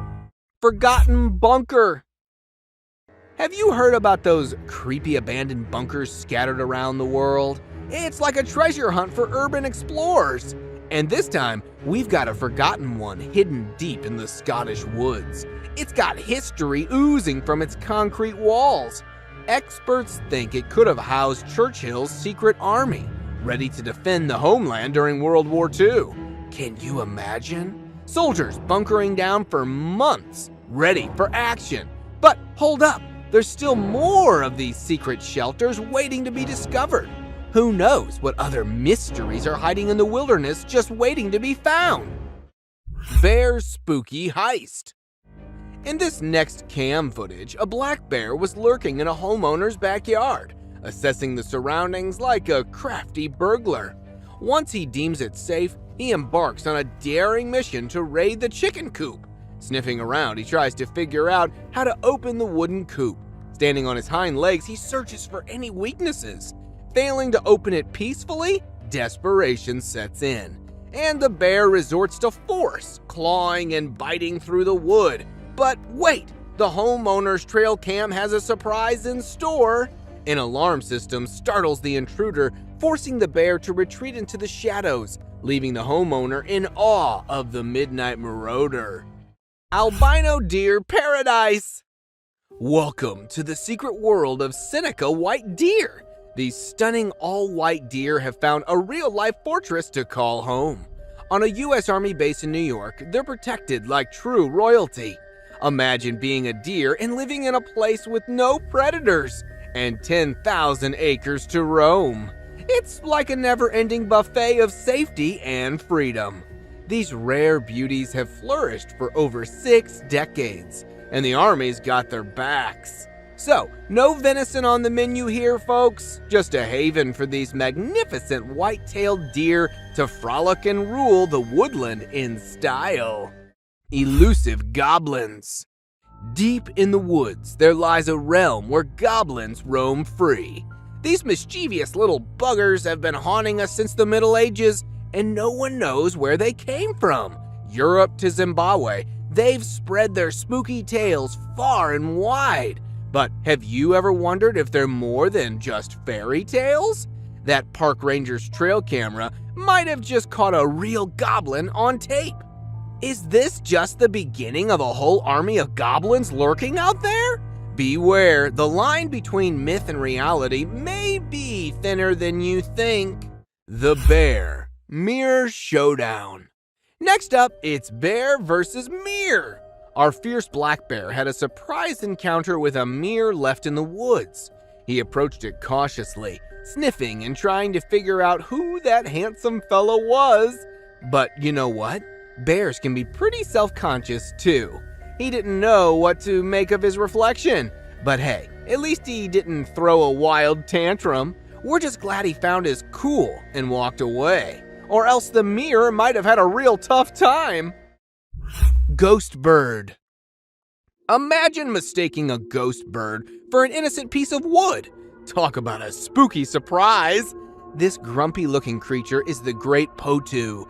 Forgotten bunker. Have you heard about those creepy abandoned bunkers scattered around the world? It's like a treasure hunt for urban explorers. And this time, we've got a forgotten one hidden deep in the Scottish woods. It's got history oozing from its concrete walls. Experts think it could have housed Churchill's secret army, ready to defend the homeland during World War II. Can you imagine? Soldiers bunkering down for months, ready for action. But hold up, there's still more of these secret shelters waiting to be discovered. Who knows what other mysteries are hiding in the wilderness just waiting to be found? Bear's spooky heist. In this next cam footage, a black bear was lurking in a homeowner's backyard, assessing the surroundings like a crafty burglar. Once he deems it safe, he embarks on a daring mission to raid the chicken coop. Sniffing around, he tries to figure out how to open the wooden coop. Standing on his hind legs, he searches for any weaknesses. Failing to open it peacefully, desperation sets in, and the bear resorts to force, clawing and biting through the wood. But wait, the homeowner's trail cam has a surprise in store. An alarm system startles the intruder, forcing the bear to retreat into the shadows, leaving the homeowner in awe of the midnight marauder. Albino deer paradise! Welcome to the secret world of Seneca white deer. These stunning all-white deer have found a real-life fortress to call home. On a U.S. Army base in New York, they're protected like true royalty. Imagine being a deer and living in a place with no predators and 10,000 acres to roam. It's like a never-ending buffet of safety and freedom. These rare beauties have flourished for over 6 decades, and the Army's got their backs. So, no venison on the menu here, folks. Just a haven for these magnificent white-tailed deer to frolic and rule the woodland in style. Elusive goblins. Deep in the woods, there lies a realm where goblins roam free. These mischievous little buggers have been haunting us since the Middle Ages, and no one knows where they came from. Europe to Zimbabwe, they've spread their spooky tales far and wide. But have you ever wondered if they're more than just fairy tales? That park ranger's trail camera might have just caught a real goblin on tape. Is this just the beginning of a whole army of goblins lurking out there? Beware, the line between myth and reality may be thinner than you think. The Bear Mirror Showdown. Next up, it's bear versus mirror. Our fierce black bear had a surprise encounter with a mirror left in the woods. He approached it cautiously, sniffing and trying to figure out who that handsome fellow was. But you know what? Bears can be pretty self-conscious too. He didn't know what to make of his reflection. But hey, at least he didn't throw a wild tantrum. We're just glad he found his cool and walked away. Or else the mirror might have had a real tough time. Ghost bird. Imagine mistaking a ghost bird for an innocent piece of wood. Talk about a spooky surprise. This grumpy-looking creature is the great potu,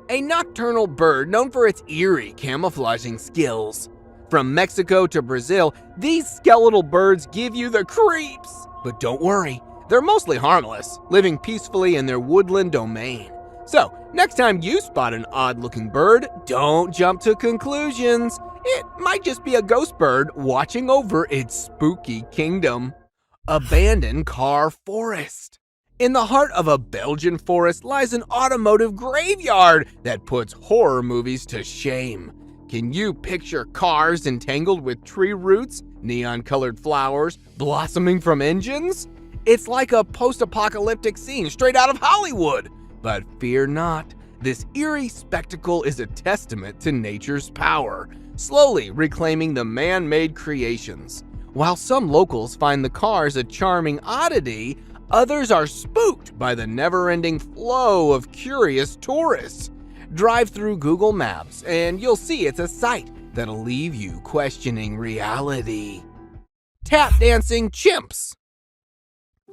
a nocturnal bird known for its eerie camouflaging skills. From Mexico to Brazil, these skeletal birds give you the creeps. But don't worry, they're mostly harmless, living peacefully in their woodland domain. So, next time you spot an odd-looking bird, don't jump to conclusions. It might just be a ghost bird watching over its spooky kingdom. Abandoned car forest. In the heart of a Belgian forest lies an automotive graveyard that puts horror movies to shame. Can you picture cars entangled with tree roots, neon-colored flowers blossoming from engines? It's like a post-apocalyptic scene straight out of Hollywood. But fear not, this eerie spectacle is a testament to nature's power, slowly reclaiming the man-made creations. While some locals find the cars a charming oddity, others are spooked by the never-ending flow of curious tourists. Drive through Google Maps and you'll see it's a sight that'll leave you questioning reality. Tap dancing chimps.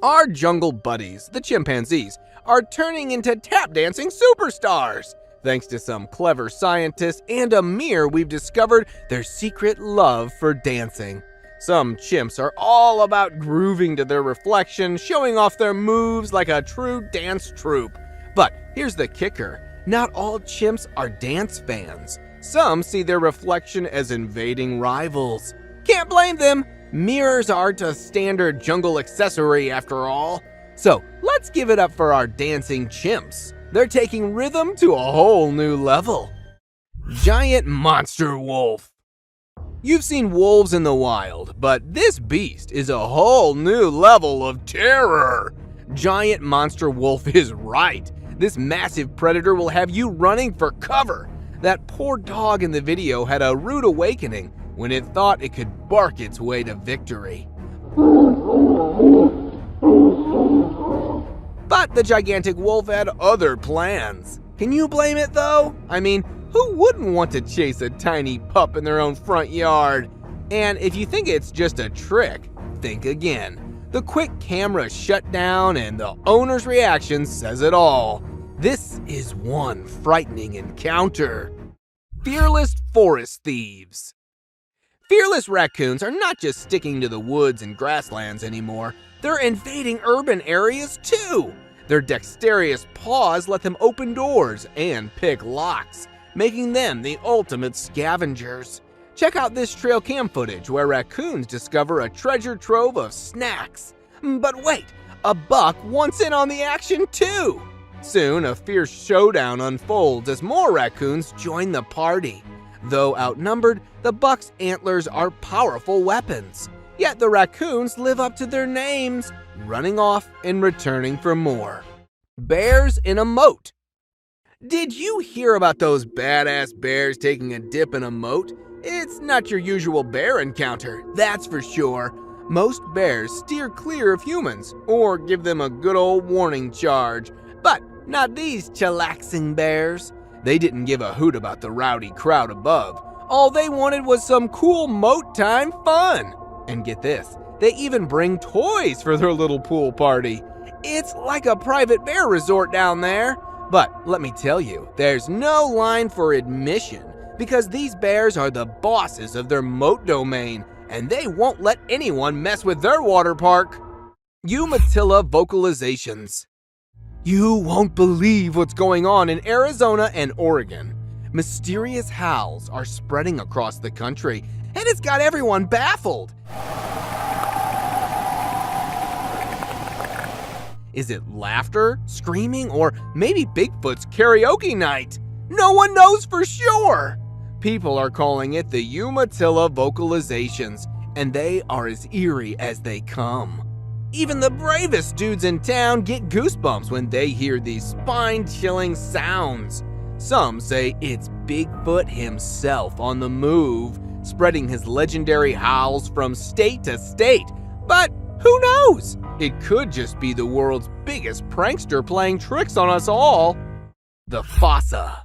Our jungle buddies, the chimpanzees, are turning into tap dancing superstars. Thanks to some clever scientists and a mirror, we've discovered their secret love for dancing. Some chimps are all about grooving to their reflection, showing off their moves like a true dance troupe. But here's the kicker. Not all chimps are dance fans. Some see their reflection as invading rivals. Can't blame them. Mirrors aren't a standard jungle accessory after all. So let's give it up for our dancing chimps. They're taking rhythm to a whole new level. Giant monster wolf. You've seen wolves in the wild, but this beast is a whole new level of terror. Giant monster wolf is right. This massive predator will have you running for cover. That poor dog in the video had a rude awakening when it thought it could bark its way to victory. But the gigantic wolf had other plans. Can you blame it though? I mean, Who wouldn't want to chase a tiny pup in their own front yard? And if you think it's just a trick, think again. The quick camera shutdown and the owner's reaction says it all. This is one frightening encounter. Fearless forest thieves. Fearless raccoons are not just sticking to the woods and grasslands anymore, they're invading urban areas too. Their dexterous paws let them open doors and pick locks, making them the ultimate scavengers. Check out this trail cam footage where raccoons discover a treasure trove of snacks. But wait, a buck wants in on the action too. Soon, a fierce showdown unfolds as more raccoons join the party. Though outnumbered, the buck's antlers are powerful weapons. Yet the raccoons live up to their names, running off and returning for more. Bears in a moat. Did you hear about those badass bears taking a dip in a moat? It's not your usual bear encounter, that's for sure. Most bears steer clear of humans or give them a good old warning charge. But not these chillaxing bears. They didn't give a hoot about the rowdy crowd above. All they wanted was some cool moat time fun. And get this, they even bring toys for their little pool party. It's like a private bear resort down there. But let me tell you, there's no line for admission because these bears are the bosses of their moat domain and they won't let anyone mess with their water park. Umatilla vocalizations. You won't believe what's going on in Arizona and Oregon. Mysterious howls are spreading across the country, and it's got everyone baffled. Is it laughter, screaming, or maybe Bigfoot's karaoke night? No one knows for sure. People are calling it the Umatilla vocalizations, and they are as eerie as they come. Even the bravest dudes in town get goosebumps when they hear these spine-chilling sounds. Some say it's Bigfoot himself on the move, spreading his legendary howls from state to state. But who knows? It could just be the world's biggest prankster playing tricks on us all. The fossa.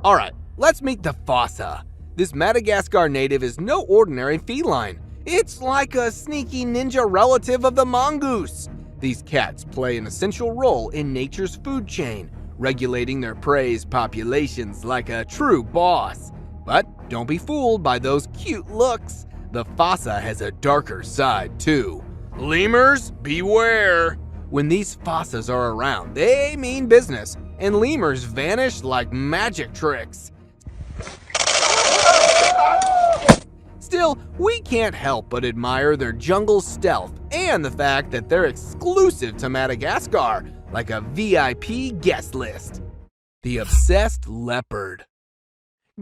Alright, let's meet the fossa. This Madagascar native is no ordinary feline. It's like a sneaky ninja relative of the mongoose. These cats play an essential role in nature's food chain, regulating their prey's populations like a true boss. But don't be fooled by those cute looks. The fossa has a darker side too. Lemurs, beware! When these fossas are around, they mean business, and lemurs vanish like magic tricks. Still, we can't help but admire their jungle stealth and the fact that they're exclusive to Madagascar, like a VIP guest list. The obsessed leopard.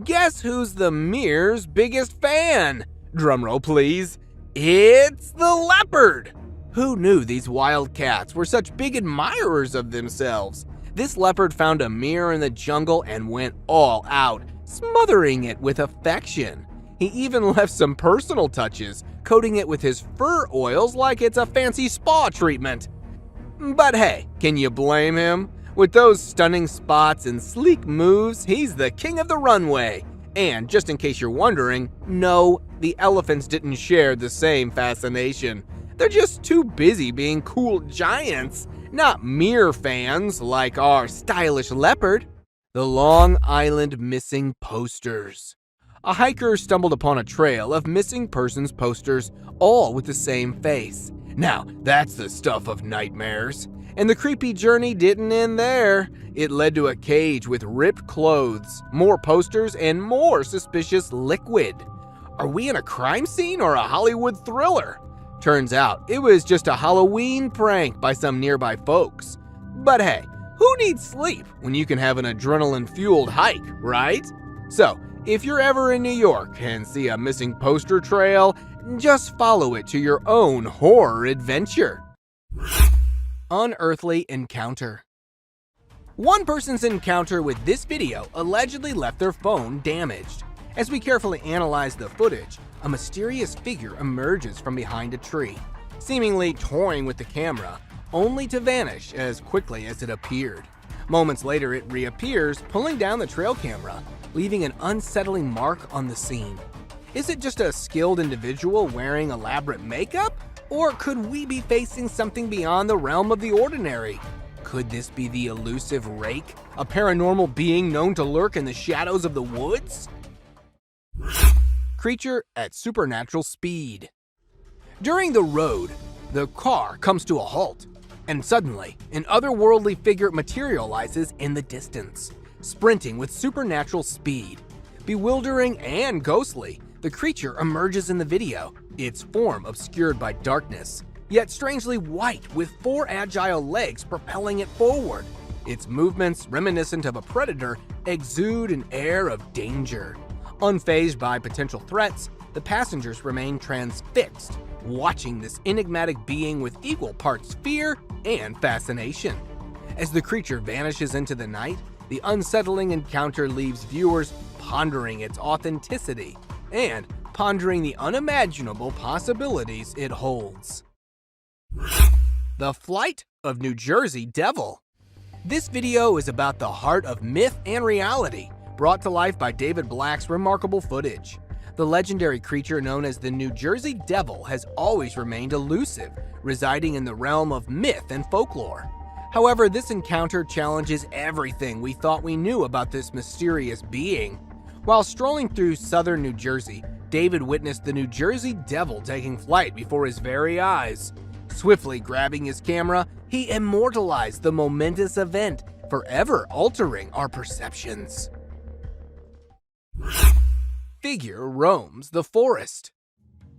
Guess who's the Mirror's biggest fan? Drumroll please. It's the leopard! Who knew these wild cats were such big admirers of themselves? This leopard found a mirror in the jungle and went all out, smothering it with affection. He even left some personal touches, coating it with his fur oils like it's a fancy spa treatment. But hey, can you blame him? With those stunning spots and sleek moves, he's the king of the runway. And just in case you're wondering, no, the elephants didn't share the same fascination. They're just too busy being cool giants, not mere fans like our stylish leopard. The Long Island missing posters. A hiker stumbled upon a trail of missing persons posters, all with the same face. Now, that's the stuff of nightmares. And the creepy journey didn't end there. It led to a cage with ripped clothes, more posters, and more suspicious liquid. Are we in a crime scene or a Hollywood thriller? Turns out, it was just a Halloween prank by some nearby folks. But hey, who needs sleep when you can have an adrenaline-fueled hike, right? So, if you're ever in New York and see a missing poster trail, just follow it to your own horror adventure. Unearthly encounter. One person's encounter with this video allegedly left their phone damaged. As we carefully analyze the footage, a mysterious figure emerges from behind a tree, seemingly toying with the camera, only to vanish as quickly as it appeared. Moments later, it reappears, pulling down the trail camera, leaving an unsettling mark on the scene. Is it just a skilled individual wearing elaborate makeup? Or could we be facing something beyond the realm of the ordinary? Could this be the elusive rake, a paranormal being known to lurk in the shadows of the woods? Creature at supernatural speed. During the road, the car comes to a halt, and suddenly, an otherworldly figure materializes in the distance, sprinting with supernatural speed. Bewildering and ghostly, the creature emerges in the video, its form obscured by darkness, yet strangely white with 4 agile legs propelling it forward. Its movements, reminiscent of a predator, exude an air of danger. Unfazed by potential threats, the passengers remain transfixed, watching this enigmatic being with equal parts fear and fascination. As the creature vanishes into the night, the unsettling encounter leaves viewers pondering its authenticity and pondering the unimaginable possibilities it holds. The Flight of New Jersey Devil. This video is about the heart of myth and reality, brought to life by David Black's remarkable footage. The legendary creature known as the New Jersey Devil has always remained elusive, residing in the realm of myth and folklore. However, this encounter challenges everything we thought we knew about this mysterious being. While strolling through southern New Jersey, David witnessed the New Jersey Devil taking flight before his very eyes. Swiftly grabbing his camera, he immortalized the momentous event, forever altering our perceptions. Figure roams the forest.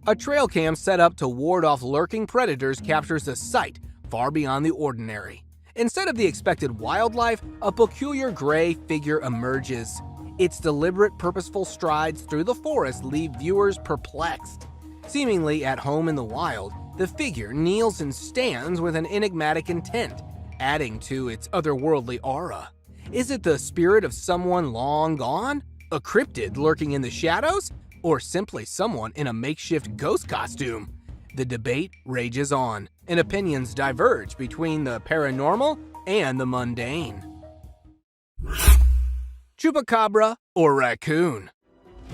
A trail cam set up to ward off lurking predators captures a sight far beyond the ordinary. Instead of the expected wildlife, a peculiar gray figure emerges. Its deliberate, purposeful strides through the forest leave viewers perplexed. Seemingly at home in the wild, the figure kneels and stands with an enigmatic intent, adding to its otherworldly aura. Is it the spirit of someone long gone? A cryptid lurking in the shadows? Or simply someone in a makeshift ghost costume? The debate rages on, and opinions diverge between the paranormal and the mundane. Chupacabra or raccoon.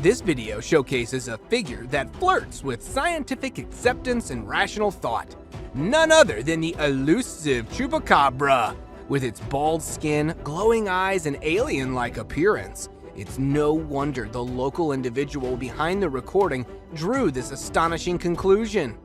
This video showcases a figure that flirts with scientific acceptance and rational thought. None other than the elusive Chupacabra. With its bald skin, glowing eyes, and alien-like appearance, it's no wonder the local individual behind the recording drew this astonishing conclusion.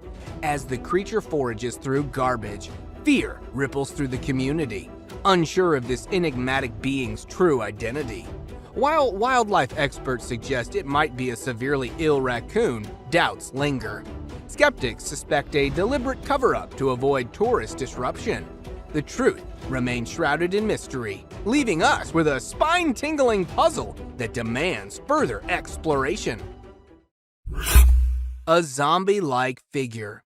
As the creature forages through garbage, fear ripples through the community, unsure of this enigmatic being's true identity. While wildlife experts suggest it might be a severely ill raccoon, doubts linger. Skeptics suspect a deliberate cover-up to avoid tourist disruption. The truth remains shrouded in mystery, leaving us with a spine-tingling puzzle that demands further exploration. A zombie-like figure.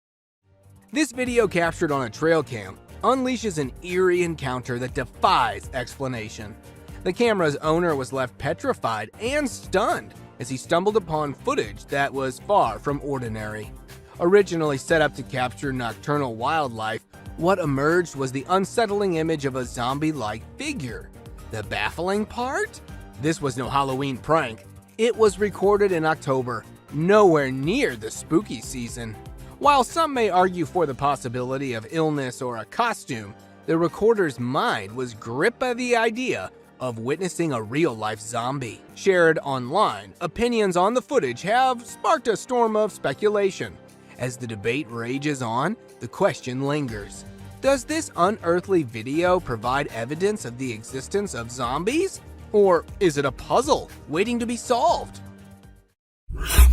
This video, captured on a trail cam, unleashes an eerie encounter that defies explanation. The camera's owner was left petrified and stunned as he stumbled upon footage that was far from ordinary. Originally set up to capture nocturnal wildlife, what emerged was the unsettling image of a zombie-like figure. The baffling part? This was no Halloween prank. It was recorded in October, nowhere near the spooky season. While some may argue for the possibility of illness or a costume, the recorder's mind was gripped by the idea of witnessing a real-life zombie. Shared online, opinions on the footage have sparked a storm of speculation. As the debate rages on, the question lingers. Does this unearthly video provide evidence of the existence of zombies? Or is it a puzzle waiting to be solved?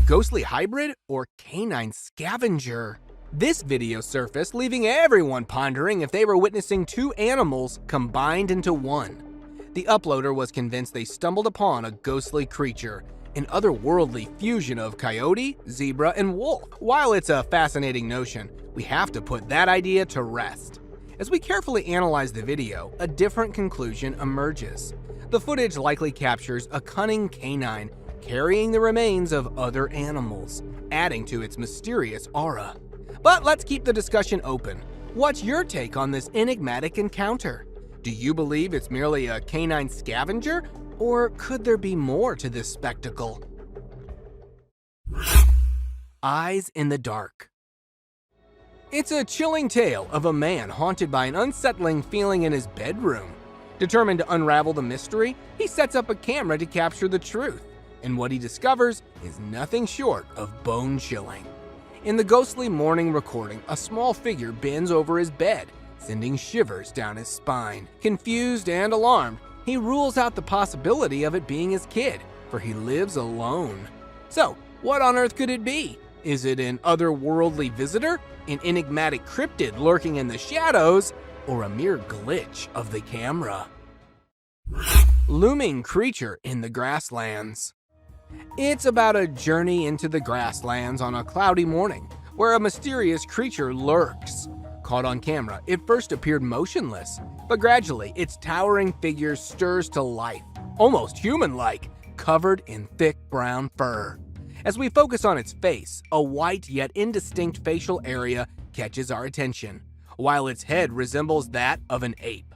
Ghostly hybrid or canine scavenger? This video surfaced, leaving everyone pondering if they were witnessing two animals combined into one. The uploader was convinced they stumbled upon a ghostly creature, an otherworldly fusion of coyote, zebra, and wolf. While it's a fascinating notion, we have to put that idea to rest. As we carefully analyze the video, a different conclusion emerges. The footage likely captures a cunning canine carrying the remains of other animals, adding to its mysterious aura. But let's keep the discussion open. What's your take on this enigmatic encounter? Do you believe it's merely a canine scavenger, or could there be more to this spectacle? Eyes in the dark. It's a chilling tale of a man haunted by an unsettling feeling in his bedroom. Determined to unravel the mystery, he sets up a camera to capture the truth, and what he discovers is nothing short of bone-chilling. In the ghostly morning recording, a small figure bends over his bed, sending shivers down his spine. Confused and alarmed, he rules out the possibility of it being his kid, for he lives alone. So, what on earth could it be? Is it an otherworldly visitor, an enigmatic cryptid lurking in the shadows, or a mere glitch of the camera? Looming creature in the grasslands. It's about a journey into the grasslands on a cloudy morning, where a mysterious creature lurks. Caught on camera, it first appeared motionless, but gradually its towering figure stirs to life, almost human-like, covered in thick brown fur. As we focus on its face, a white yet indistinct facial area catches our attention, while its head resembles that of an ape.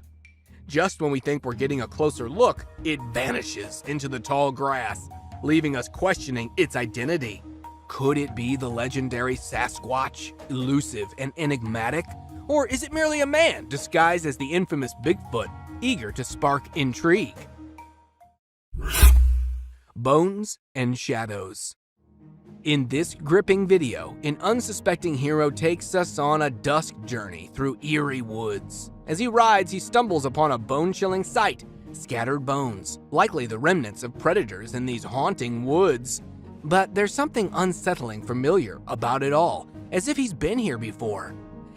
Just when we think we're getting a closer look, it vanishes into the tall grass, leaving us questioning its identity. Could it be the legendary Sasquatch, elusive and enigmatic? Or is it merely a man disguised as the infamous Bigfoot, eager to spark intrigue? Bones and shadows. In this gripping video, an unsuspecting hero takes us on a dusk journey through eerie woods. As he rides, he stumbles upon a bone-chilling sight, scattered bones, likely the remnants of predators in these haunting woods. But there's something unsettling familiar about it all, as if he's been here before.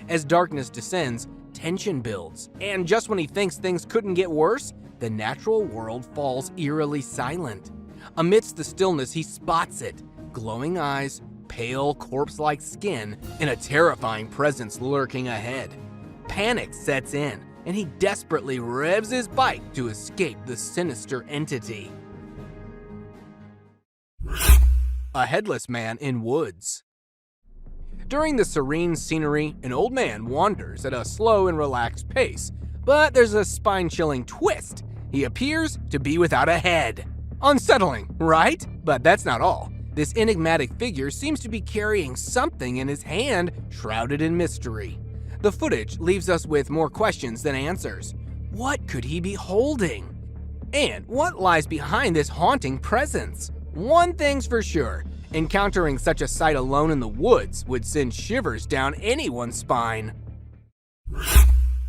As darkness descends, tension builds, and just when he thinks things couldn't get worse, the natural world falls eerily silent. Amidst the stillness, he spots it. Glowing eyes, pale corpse-like skin, and a terrifying presence lurking ahead. Panic sets in, and he desperately revs his bike to escape the sinister entity. A headless man in woods. During the serene scenery, an old man wanders at a slow and relaxed pace, but there's a spine-chilling twist. He appears to be without a head. Unsettling, right? But that's not all. This enigmatic figure seems to be carrying something in his hand, shrouded in mystery. The footage leaves us with more questions than answers. What could he be holding? And what lies behind this haunting presence? One thing's for sure, encountering such a sight alone in the woods would send shivers down anyone's spine.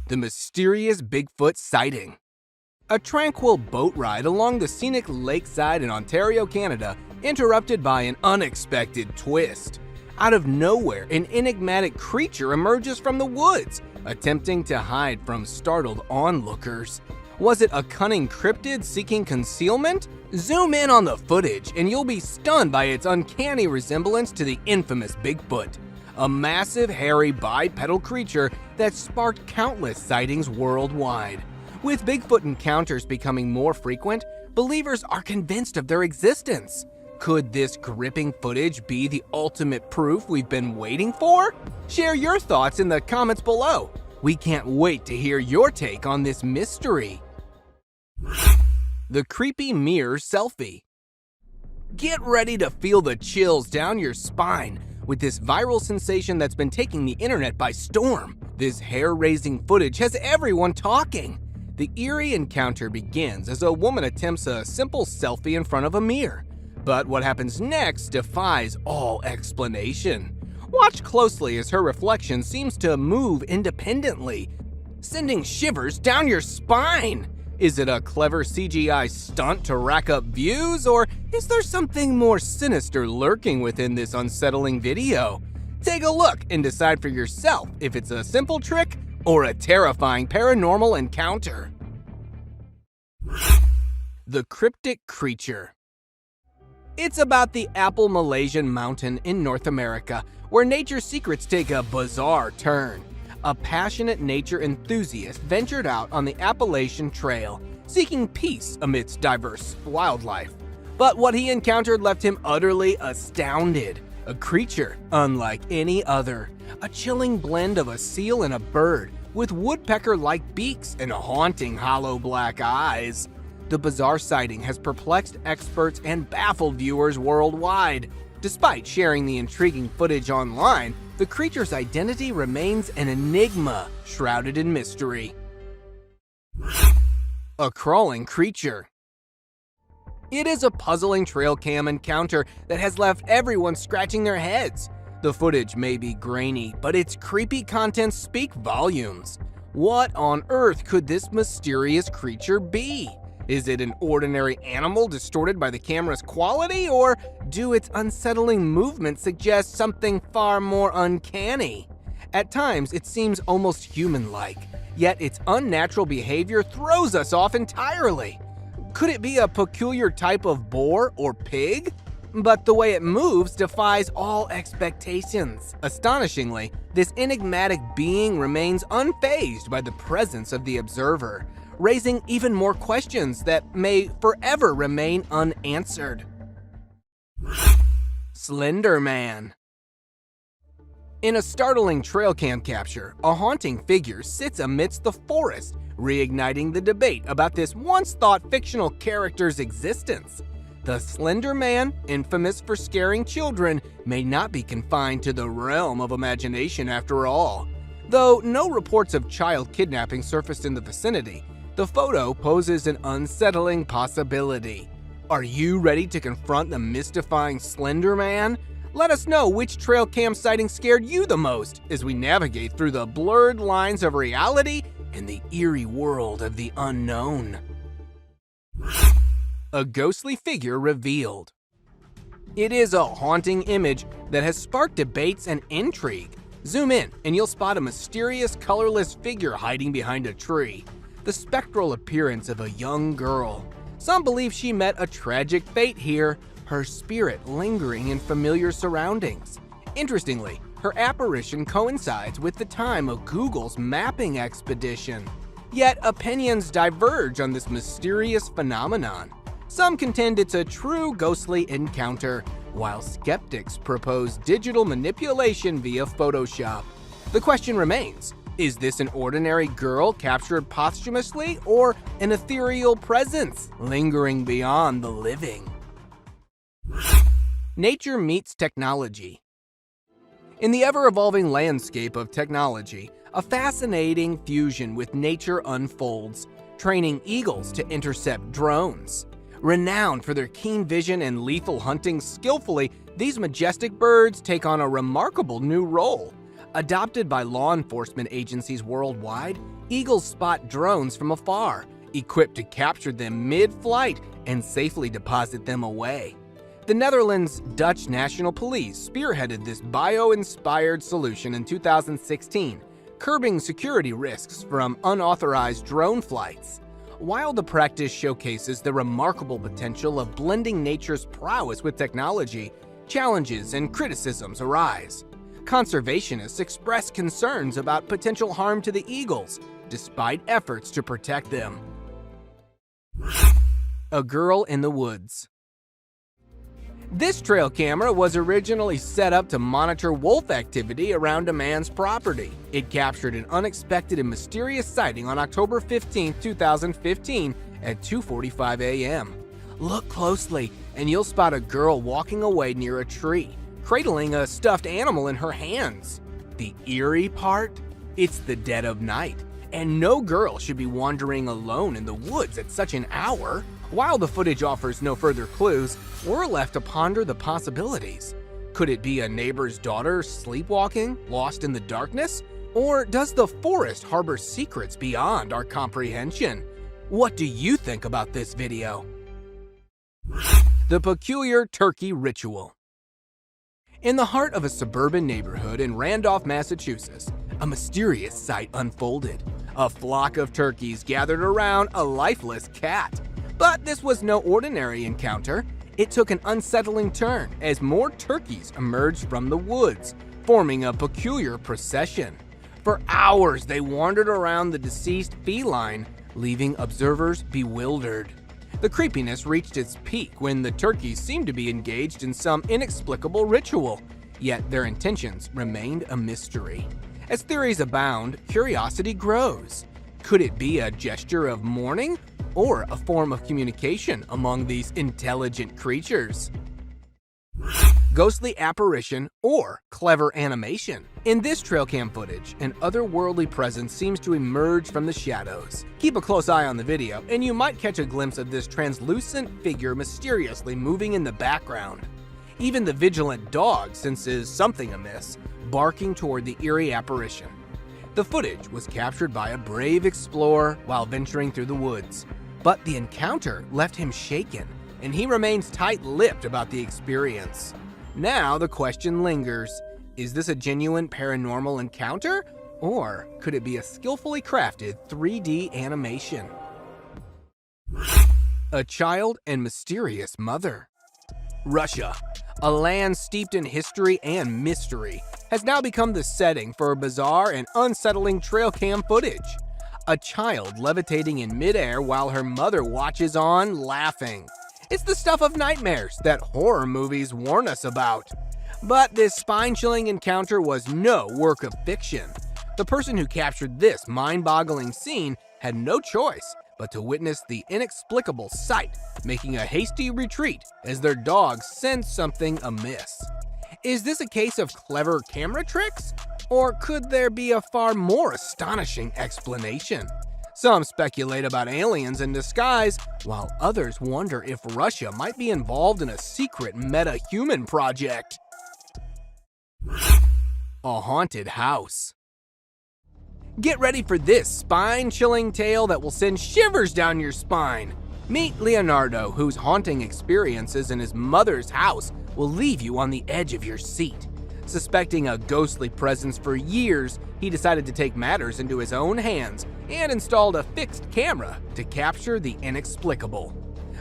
The mysterious Bigfoot sighting. A tranquil boat ride along the scenic lakeside in Ontario, Canada, interrupted by an unexpected twist. Out of nowhere, an enigmatic creature emerges from the woods, attempting to hide from startled onlookers. Was it a cunning cryptid seeking concealment? Zoom in on the footage and you'll be stunned by its uncanny resemblance to the infamous Bigfoot, a massive, hairy, bipedal creature that sparked countless sightings worldwide. With Bigfoot encounters becoming more frequent, believers are convinced of their existence. Could this gripping footage be the ultimate proof we've been waiting for? Share your thoughts in the comments below. We can't wait to hear your take on this mystery. The creepy mirror selfie. Get ready to feel the chills down your spine with this viral sensation that's been taking the internet by storm. This hair-raising footage has everyone talking. The eerie encounter begins as a woman attempts a simple selfie in front of a mirror. But what happens next defies all explanation. Watch closely as her reflection seems to move independently, sending shivers down your spine. Is it a clever CGI stunt to rack up views, or is there something more sinister lurking within this unsettling video? Take a look and decide for yourself if it's a simple trick or a terrifying paranormal encounter. The cryptic creature. It's about the Appalachian Mountain in North America, where nature's secrets take a bizarre turn. A passionate nature enthusiast ventured out on the Appalachian Trail, seeking peace amidst diverse wildlife. But what he encountered left him utterly astounded. A creature unlike any other. A chilling blend of a seal and a bird, with woodpecker-like beaks and haunting hollow black eyes. The bizarre sighting has perplexed experts and baffled viewers worldwide. Despite sharing the intriguing footage online, the creature's identity remains an enigma shrouded in mystery. A crawling creature. It is a puzzling trail cam encounter that has left everyone scratching their heads. The footage may be grainy, but its creepy contents speak volumes. What on earth could this mysterious creature be? Is it an ordinary animal distorted by the camera's quality, or do its unsettling movements suggest something far more uncanny? At times, it seems almost human-like, yet its unnatural behavior throws us off entirely. Could it be a peculiar type of boar or pig? But the way it moves defies all expectations. Astonishingly, this enigmatic being remains unfazed by the presence of the observer, raising even more questions that may forever remain unanswered. Slender Man. In a startling trail cam capture, a haunting figure sits amidst the forest, reigniting the debate about this once-thought fictional character's existence. The Slender Man, infamous for scaring children, may not be confined to the realm of imagination after all. Though no reports of child kidnapping surfaced in the vicinity, the photo poses an unsettling possibility. Are you ready to confront the mystifying Slender Man? Let us know which trail cam sighting scared you the most as we navigate through the blurred lines of reality and the eerie world of the unknown. A ghostly figure revealed. It is a haunting image that has sparked debates and intrigue. Zoom in and you'll spot a mysterious, colorless figure hiding behind a tree. The spectral appearance of a young girl. Some believe she met a tragic fate here, her spirit lingering in familiar surroundings. Interestingly, her apparition coincides with the time of Google's mapping expedition. Yet opinions diverge on this mysterious phenomenon. Some contend it's a true ghostly encounter, while skeptics propose digital manipulation via Photoshop. The question remains, is this an ordinary girl captured posthumously, or an ethereal presence lingering beyond the living? Nature meets technology. In the ever-evolving landscape of technology, a fascinating fusion with nature unfolds, training eagles to intercept drones. Renowned for their keen vision and lethal hunting skillfully, these majestic birds take on a remarkable new role. Adopted by law enforcement agencies worldwide, eagles spot drones from afar, equipped to capture them mid-flight and safely deposit them away. The Netherlands' Dutch National Police spearheaded this bio-inspired solution in 2016, curbing security risks from unauthorized drone flights. While the practice showcases the remarkable potential of blending nature's prowess with technology, challenges and criticisms arise. Conservationists express concerns about potential harm to the eagles, despite efforts to protect them. A girl in the woods. This trail camera was originally set up to monitor wolf activity around a man's property. It captured an unexpected and mysterious sighting on October 15, 2015 at 2:45 a.m. Look closely and you'll spot a girl walking away near a tree, cradling a stuffed animal in her hands. The eerie part? It's the dead of night, and no girl should be wandering alone in the woods at such an hour. While the footage offers no further clues, we're left to ponder the possibilities. Could it be a neighbor's daughter sleepwalking, lost in the darkness? Or does the forest harbor secrets beyond our comprehension? What do you think about this video? The peculiar turkey ritual. In the heart of a suburban neighborhood in Randolph, Massachusetts, a mysterious sight unfolded. A flock of turkeys gathered around a lifeless cat. But this was no ordinary encounter. It took an unsettling turn as more turkeys emerged from the woods, forming a peculiar procession. For hours, they wandered around the deceased feline, leaving observers bewildered. The creepiness reached its peak when the turkeys seemed to be engaged in some inexplicable ritual, yet their intentions remained a mystery. As theories abound, curiosity grows. Could it be a gesture of mourning or a form of communication among these intelligent creatures? Ghostly apparition or clever animation. In this trail cam footage, an otherworldly presence seems to emerge from the shadows. Keep a close eye on the video, and you might catch a glimpse of this translucent figure mysteriously moving in the background. Even the vigilant dog senses something amiss, barking toward the eerie apparition. The footage was captured by a brave explorer while venturing through the woods, but the encounter left him shaken, and he remains tight-lipped about the experience. Now the question lingers, is this a genuine paranormal encounter, or could it be a skillfully crafted 3D animation? A child and mysterious mother. Russia, a land steeped in history and mystery, has now become the setting for bizarre and unsettling trail cam footage. A child levitating in midair while her mother watches on, laughing. It's the stuff of nightmares that horror movies warn us about. But this spine-chilling encounter was no work of fiction. The person who captured this mind-boggling scene had no choice but to witness the inexplicable sight, making a hasty retreat as their dog sensed something amiss. Is this a case of clever camera tricks? Or could there be a far more astonishing explanation? Some speculate about aliens in disguise, while others wonder if Russia might be involved in a secret meta-human project. A haunted house. Get ready for this spine-chilling tale that will send shivers down your spine. Meet Leonardo, whose haunting experiences in his mother's house will leave you on the edge of your seat. Suspecting a ghostly presence for years, he decided to take matters into his own hands and installed a fixed camera to capture the inexplicable.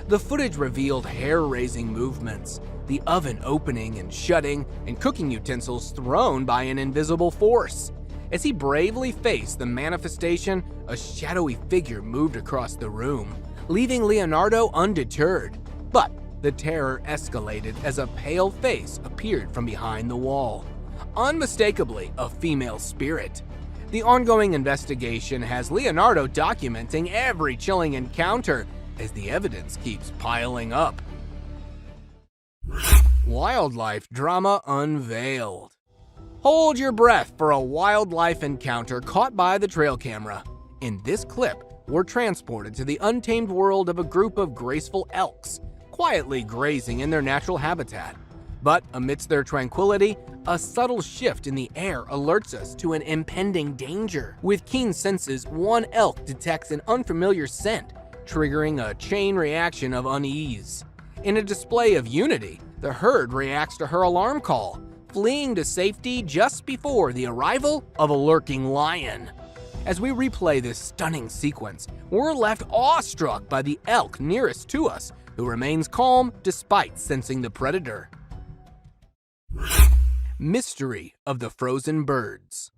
The footage revealed hair-raising movements, the oven opening and shutting, and cooking utensils thrown by an invisible force. As he bravely faced the manifestation, a shadowy figure moved across the room, leaving Leonardo undeterred. But the terror escalated as a pale face appeared from behind the wall. Unmistakably a female spirit. The ongoing investigation has Leonardo documenting every chilling encounter as the evidence keeps piling up. Wildlife drama unveiled. Hold your breath for a wildlife encounter caught by the trail camera. In this clip, we're transported to the untamed world of a group of graceful elks, quietly grazing in their natural habitat. But amidst their tranquility, a subtle shift in the air alerts us to an impending danger. With keen senses, one elk detects an unfamiliar scent, triggering a chain reaction of unease. In a display of unity, the herd reacts to her alarm call, fleeing to safety just before the arrival of a lurking lion. As we replay this stunning sequence, we're left awestruck by the elk nearest to us, who remains calm despite sensing the predator. Mystery of the frozen birds.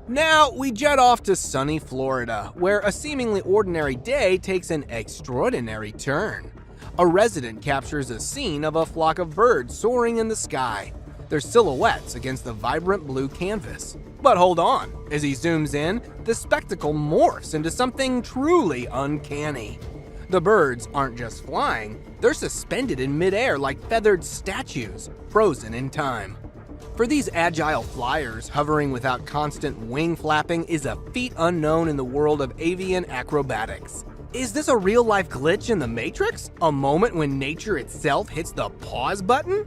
Now we jet off to sunny Florida, where a seemingly ordinary day takes an extraordinary turn. A resident captures a scene of a flock of birds soaring in the sky, their silhouettes against the vibrant blue canvas. But hold on, as he zooms in, the spectacle morphs into something truly uncanny. The birds aren't just flying, they're suspended in midair like feathered statues, frozen in time. For these agile flyers, hovering without constant wing flapping is a feat unknown in the world of avian acrobatics. Is this a real-life glitch in the Matrix? A moment when nature itself hits the pause button?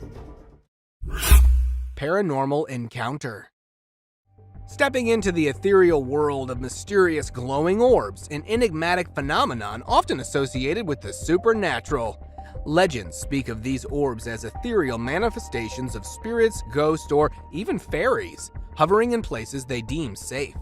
Paranormal encounter. Stepping into the ethereal world of mysterious glowing orbs, an enigmatic phenomenon often associated with the supernatural. Legends speak of these orbs as ethereal manifestations of spirits, ghosts, or even fairies, hovering in places they deem safe.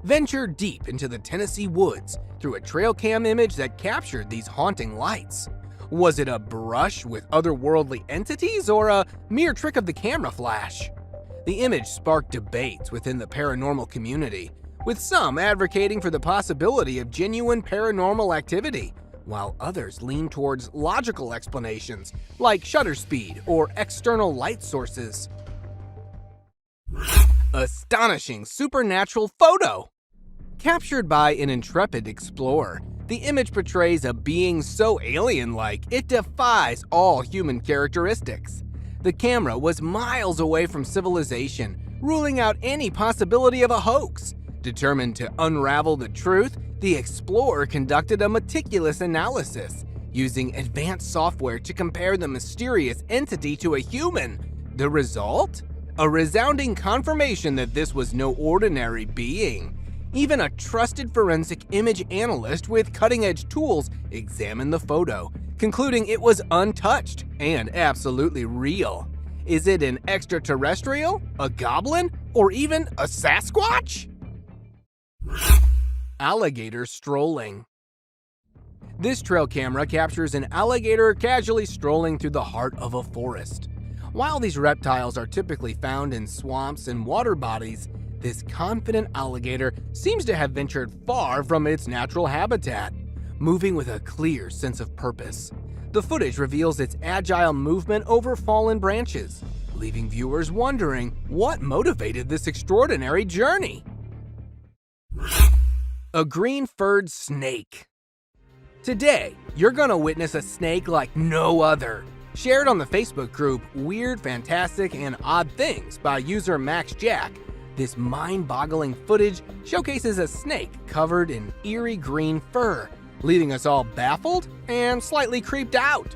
Venture deep into the Tennessee woods through a trail cam image that captured these haunting lights. Was it a brush with otherworldly entities or a mere trick of the camera flash? The image sparked debates within the paranormal community, with some advocating for the possibility of genuine paranormal activity, while others lean towards logical explanations like shutter speed or external light sources. Astonishing supernatural photo! Captured by an intrepid explorer, the image portrays a being so alien-like it defies all human characteristics. The camera was miles away from civilization, ruling out any possibility of a hoax. Determined to unravel the truth, the explorer conducted a meticulous analysis, using advanced software to compare the mysterious entity to a human. The result? A resounding confirmation that this was no ordinary being. Even a trusted forensic image analyst with cutting-edge tools examined the photo, concluding it was untouched and absolutely real. Is it an extraterrestrial, a goblin, or even a Sasquatch? Alligator strolling. This trail camera captures an alligator casually strolling through the heart of a forest. While these reptiles are typically found in swamps and water bodies, this confident alligator seems to have ventured far from its natural habitat, moving with a clear sense of purpose. The footage reveals its agile movement over fallen branches, leaving viewers wondering what motivated this extraordinary journey. A green-furred snake. Today, you're gonna witness a snake like no other. Shared on the Facebook group Weird, Fantastic, and Odd Things by user Max Jack, this mind-boggling footage showcases a snake covered in eerie green fur, leaving us all baffled and slightly creeped out.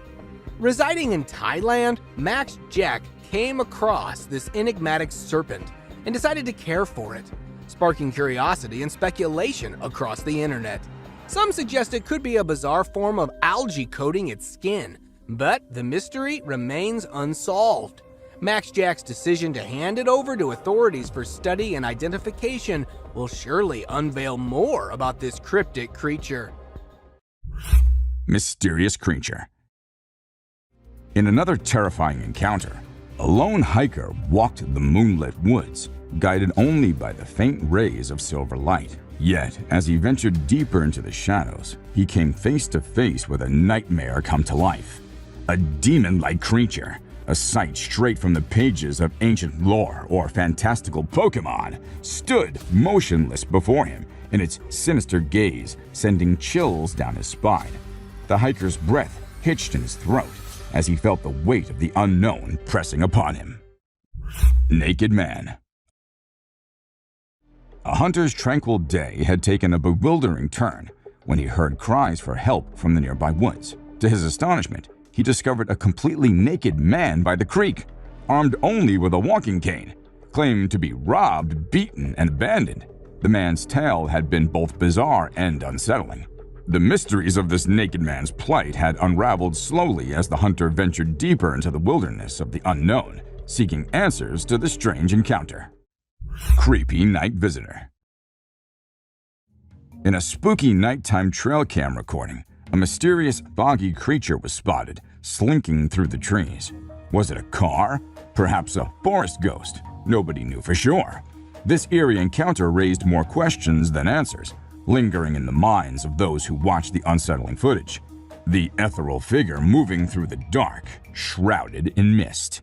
Residing in Thailand, Max Jack came across this enigmatic serpent and decided to care for it, sparking curiosity and speculation across the internet. Some suggest it could be a bizarre form of algae coating its skin, but the mystery remains unsolved. Max Jack's decision to hand it over to authorities for study and identification will surely unveil more about this cryptic creature. Mysterious creature. In another terrifying encounter, a lone hiker walked the moonlit woods, guided only by the faint rays of silver light. Yet, as he ventured deeper into the shadows, he came face to face with a nightmare come to life. A demon-like creature, a sight straight from the pages of ancient lore or fantastical Pokemon, stood motionless before him, in its sinister gaze sending chills down his spine. The hiker's breath hitched in his throat as he felt the weight of the unknown pressing upon him. Naked Man. A hunter's tranquil day had taken a bewildering turn when he heard cries for help from the nearby woods. To his astonishment, he discovered a completely naked man by the creek, armed only with a walking cane, claimed to be robbed, beaten, and abandoned. The man's tale had been both bizarre and unsettling. The mysteries of this naked man's plight had unraveled slowly as the hunter ventured deeper into the wilderness of the unknown, seeking answers to the strange encounter. Creepy night visitor. In a spooky nighttime trail cam recording, a mysterious, foggy creature was spotted, slinking through the trees. Was it a car? Perhaps a forest ghost? Nobody knew for sure. This eerie encounter raised more questions than answers, lingering in the minds of those who watched the unsettling footage. The ethereal figure moving through the dark, shrouded in mist.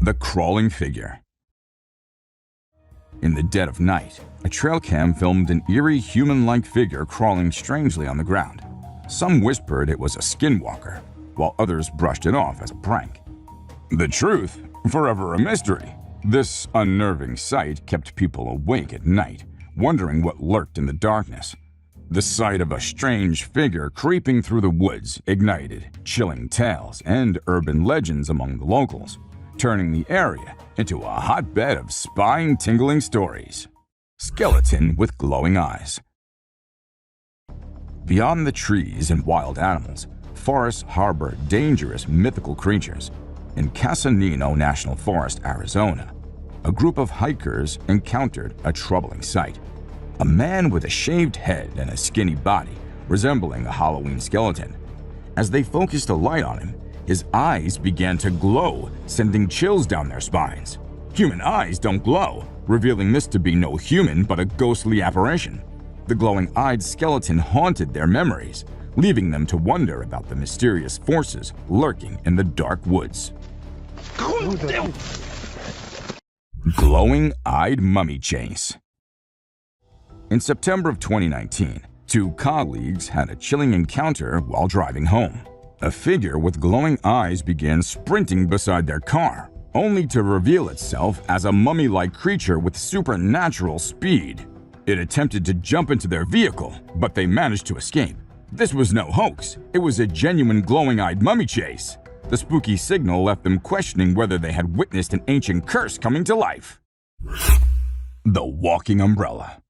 The crawling figure. In the dead of night, a trail cam filmed an eerie human-like figure crawling strangely on the ground. Some whispered it was a skinwalker, while others brushed it off as a prank. The truth, forever a mystery. This unnerving sight kept people awake at night, wondering what lurked in the darkness. The sight of a strange figure creeping through the woods ignited chilling tales and urban legends among the locals, turning the area into a hotbed of spine-tingling stories. Skeleton with glowing eyes. Beyond the trees and wild animals, forests harbor dangerous mythical creatures. In Casanino National Forest, Arizona, a group of hikers encountered a troubling sight. A man with a shaved head and a skinny body, resembling a Halloween skeleton. As they focused a light on him, his eyes began to glow, sending chills down their spines. Human eyes don't glow, revealing this to be no human but a ghostly apparition. The glowing-eyed skeleton haunted their memories, leaving them to wonder about the mysterious forces lurking in the dark woods. Glowing-eyed mummy chase. In September of 2019, two colleagues had a chilling encounter while driving home. A figure with glowing eyes began sprinting beside their car, only to reveal itself as a mummy-like creature with supernatural speed. It attempted to jump into their vehicle, but they managed to escape. This was no hoax. It was a genuine glowing-eyed mummy chase. The spooky signal left them questioning whether they had witnessed an ancient curse coming to life. The walking umbrella.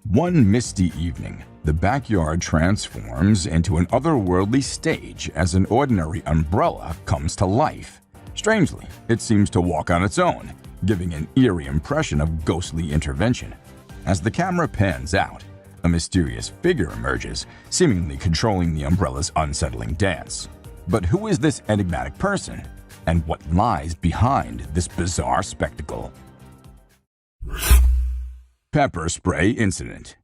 One misty evening, the backyard transforms into an otherworldly stage as an ordinary umbrella comes to life. Strangely, it seems to walk on its own, giving an eerie impression of ghostly intervention. As the camera pans out, a mysterious figure emerges, seemingly controlling the umbrella's unsettling dance. But who is this enigmatic person, and what lies behind this bizarre spectacle? Pepper spray incident.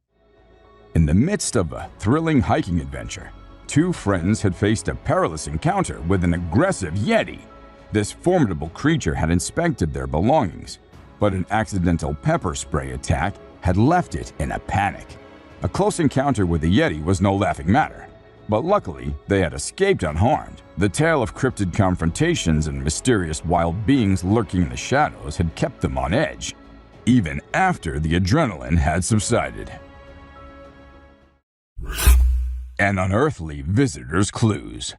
In the midst of a thrilling hiking adventure, two friends had faced a perilous encounter with an aggressive Yeti. This formidable creature had inspected their belongings, but an accidental pepper spray attack had left it in a panic. A close encounter with the Yeti was no laughing matter, but luckily they had escaped unharmed. The tale of cryptid confrontations and mysterious wild beings lurking in the shadows had kept them on edge, even after the adrenaline had subsided. An unearthly visitor's clues.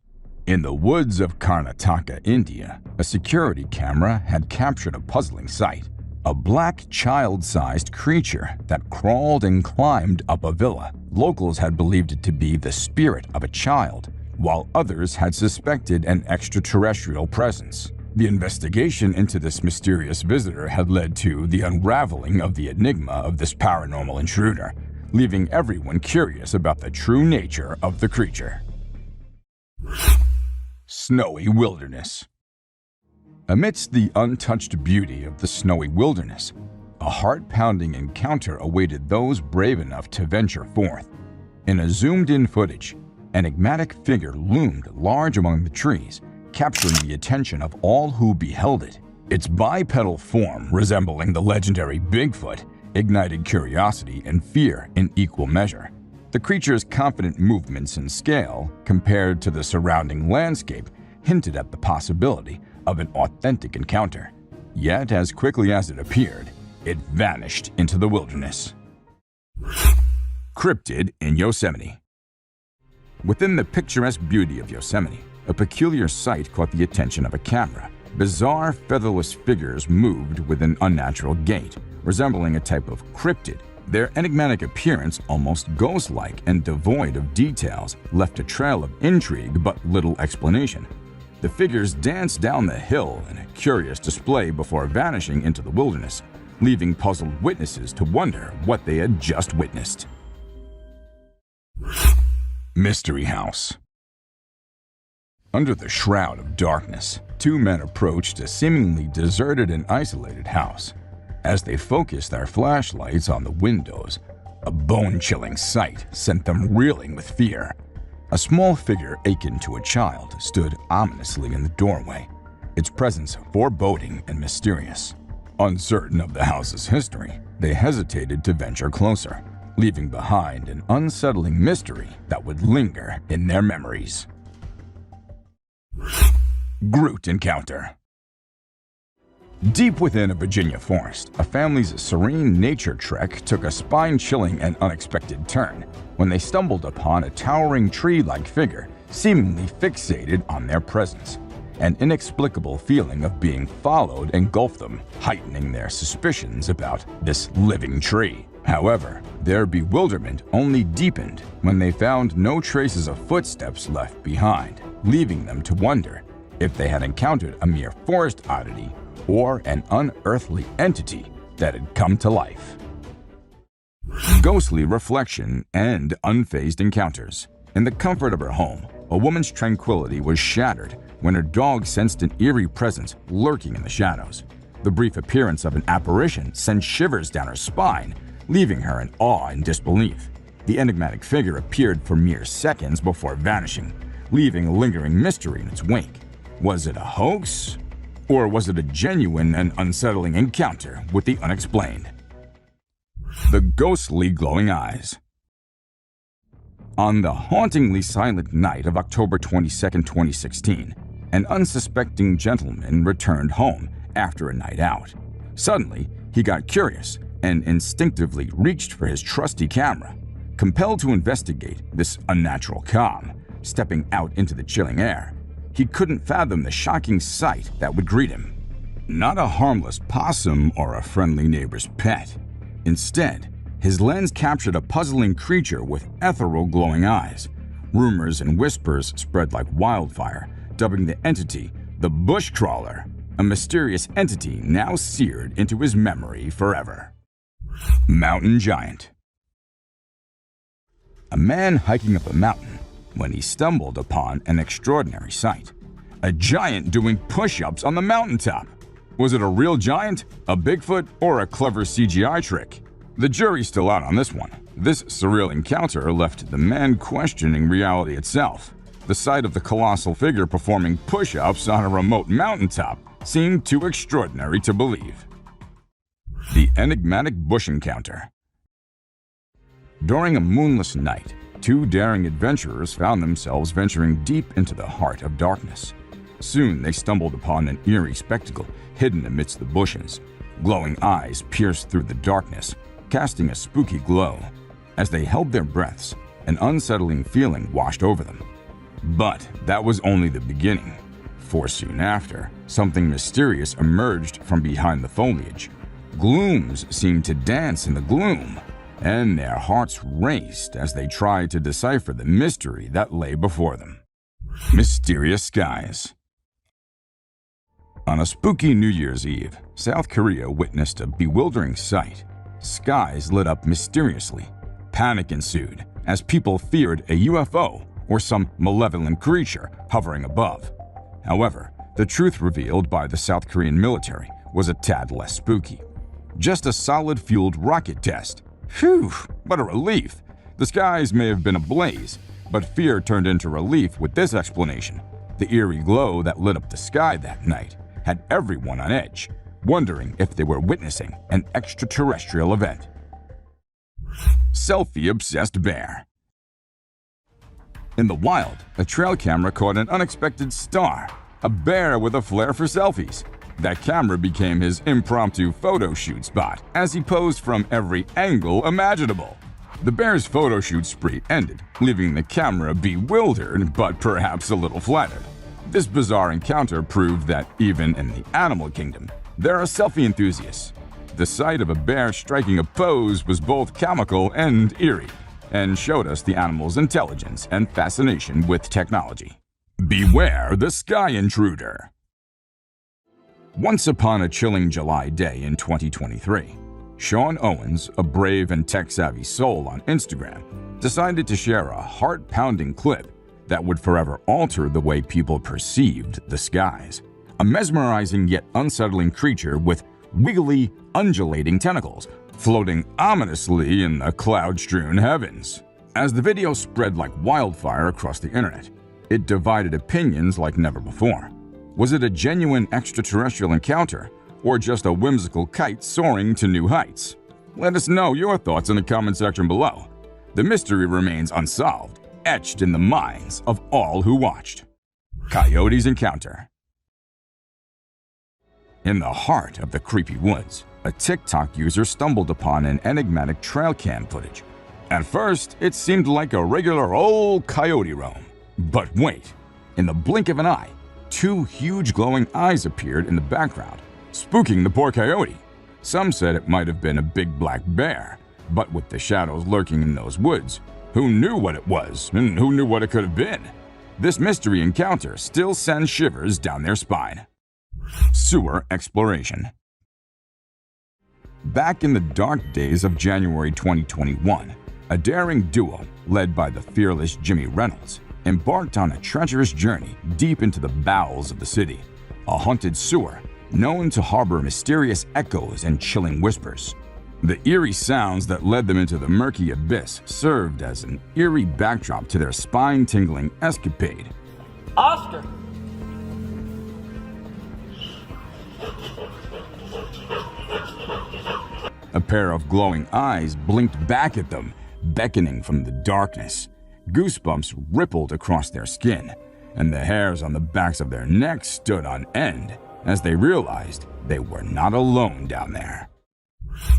In the woods of Karnataka, India, a security camera had captured a puzzling sight. A black child-sized creature that crawled and climbed up a villa. Locals had believed it to be the spirit of a child, while others had suspected an extraterrestrial presence. The investigation into this mysterious visitor had led to the unraveling of the enigma of this paranormal intruder, leaving everyone curious about the true nature of the creature. Snowy wilderness. Amidst the untouched beauty of the snowy wilderness, a heart-pounding encounter awaited those brave enough to venture forth. In a zoomed-in footage, an enigmatic figure loomed large among the trees, capturing the attention of all who beheld it. Its bipedal form, resembling the legendary Bigfoot, ignited curiosity and fear in equal measure. The creature's confident movements and scale, compared to the surrounding landscape, hinted at the possibility of an authentic encounter. Yet, as quickly as it appeared, it vanished into the wilderness. Cryptid in Yosemite. Within the picturesque beauty of Yosemite, a peculiar sight caught the attention of a camera. Bizarre, featherless figures moved with an unnatural gait, resembling a type of cryptid. Their enigmatic appearance, almost ghost-like and devoid of details, left a trail of intrigue but little explanation. The figures danced down the hill in a curious display before vanishing into the wilderness, leaving puzzled witnesses to wonder what they had just witnessed. Mystery House. Under the shroud of darkness, two men approached a seemingly deserted and isolated house. As they focused their flashlights on the windows, a bone-chilling sight sent them reeling with fear. A small figure akin to a child stood ominously in the doorway, its presence foreboding and mysterious. Uncertain of the house's history, they hesitated to venture closer, leaving behind an unsettling mystery that would linger in their memories. Groot encounter. Deep within a Virginia forest, a family's serene nature trek took a spine-chilling and unexpected turn when they stumbled upon a towering tree-like figure seemingly fixated on their presence. An inexplicable feeling of being followed engulfed them, heightening their suspicions about this living tree. However, their bewilderment only deepened when they found no traces of footsteps left behind, leaving them to wonder if they had encountered a mere forest oddity or an unearthly entity that had come to life. Ghostly reflection and unfazed encounters. In the comfort of her home, a woman's tranquility was shattered when her dog sensed an eerie presence lurking in the shadows. The brief appearance of an apparition sent shivers down her spine, leaving her in awe and disbelief. The enigmatic figure appeared for mere seconds before vanishing, leaving a lingering mystery in its wake. Was it a hoax? Or was it a genuine and unsettling encounter with the unexplained? The ghostly glowing eyes. On the hauntingly silent night of October 22, 2016, an unsuspecting gentleman returned home after a night out. Suddenly, he got curious and instinctively reached for his trusty camera. Compelled to investigate this unnatural calm, stepping out into the chilling air, he couldn't fathom the shocking sight that would greet him. Not a harmless possum or a friendly neighbor's pet. Instead, his lens captured a puzzling creature with ethereal glowing eyes. Rumors and whispers spread like wildfire, dubbing the entity the Bushcrawler, a mysterious entity now seared into his memory forever. Mountain Giant. A man hiking up a mountain when he stumbled upon an extraordinary sight. A giant doing push-ups on the mountaintop. Was it a real giant, a Bigfoot, or a clever CGI trick? The jury's still out on this one. This surreal encounter left the man questioning reality itself. The sight of the colossal figure performing push-ups on a remote mountaintop seemed too extraordinary to believe. The enigmatic bush encounter. During a moonless night, two daring adventurers found themselves venturing deep into the heart of darkness. Soon they stumbled upon an eerie spectacle hidden amidst the bushes. Glowing eyes pierced through the darkness, casting a spooky glow. As they held their breaths, an unsettling feeling washed over them. But that was only the beginning, for soon after, something mysterious emerged from behind the foliage. Glooms seemed to dance in the gloom, and their hearts raced as they tried to decipher the mystery that lay before them. Mysterious skies. On a spooky New Year's Eve, South Korea witnessed a bewildering sight. Skies lit up mysteriously. Panic ensued as people feared a UFO or some malevolent creature hovering above. However, the truth revealed by the South Korean military was a tad less spooky. Just a solid-fueled rocket test. Phew, what a relief. The skies may have been ablaze, but fear turned into relief with this explanation. The eerie glow that lit up the sky that night had everyone on edge, wondering if they were witnessing an extraterrestrial event. Selfie-obsessed bear. In the wild, a trail camera caught an unexpected star, a bear with a flair for selfies. That camera became his impromptu photo shoot spot as he posed from every angle imaginable. The bear's photo shoot spree ended, leaving the camera bewildered but perhaps a little flattered. This bizarre encounter proved that even in the animal kingdom, there are selfie enthusiasts. The sight of a bear striking a pose was both comical and eerie, and showed us the animal's intelligence and fascination with technology. Beware the sky intruder. Once upon a chilling July day in 2023, Sean Owens, a brave and tech-savvy soul on Instagram, decided to share a heart-pounding clip that would forever alter the way people perceived the skies. A mesmerizing yet unsettling creature with wiggly, undulating tentacles floating ominously in the cloud-strewn heavens. As the video spread like wildfire across the internet, it divided opinions like never before. Was it a genuine extraterrestrial encounter, or just a whimsical kite soaring to new heights? Let us know your thoughts in the comment section below. The mystery remains unsolved, etched in the minds of all who watched. Coyote's encounter. In the heart of the creepy woods, a TikTok user stumbled upon an enigmatic trail cam footage. At first, it seemed like a regular old coyote roam. But wait, in the blink of an eye, two huge glowing eyes appeared in the background, spooking the poor coyote. Some said it might have been a big black bear, but with the shadows lurking in those woods, who knew what it was and who knew what it could have been? This mystery encounter still sends shivers down their spine. Sewer exploration. Back in the dark days of January 2021, a daring duo, led by the fearless Jimmy Reynolds, embarked on a treacherous journey deep into the bowels of the city, a haunted sewer known to harbor mysterious echoes and chilling whispers. The eerie sounds that led them into the murky abyss served as an eerie backdrop to their spine-tingling escapade. Oscar! A pair of glowing eyes blinked back at them, beckoning from the darkness. Goosebumps rippled across their skin, and the hairs on the backs of their necks stood on end as they realized they were not alone down there.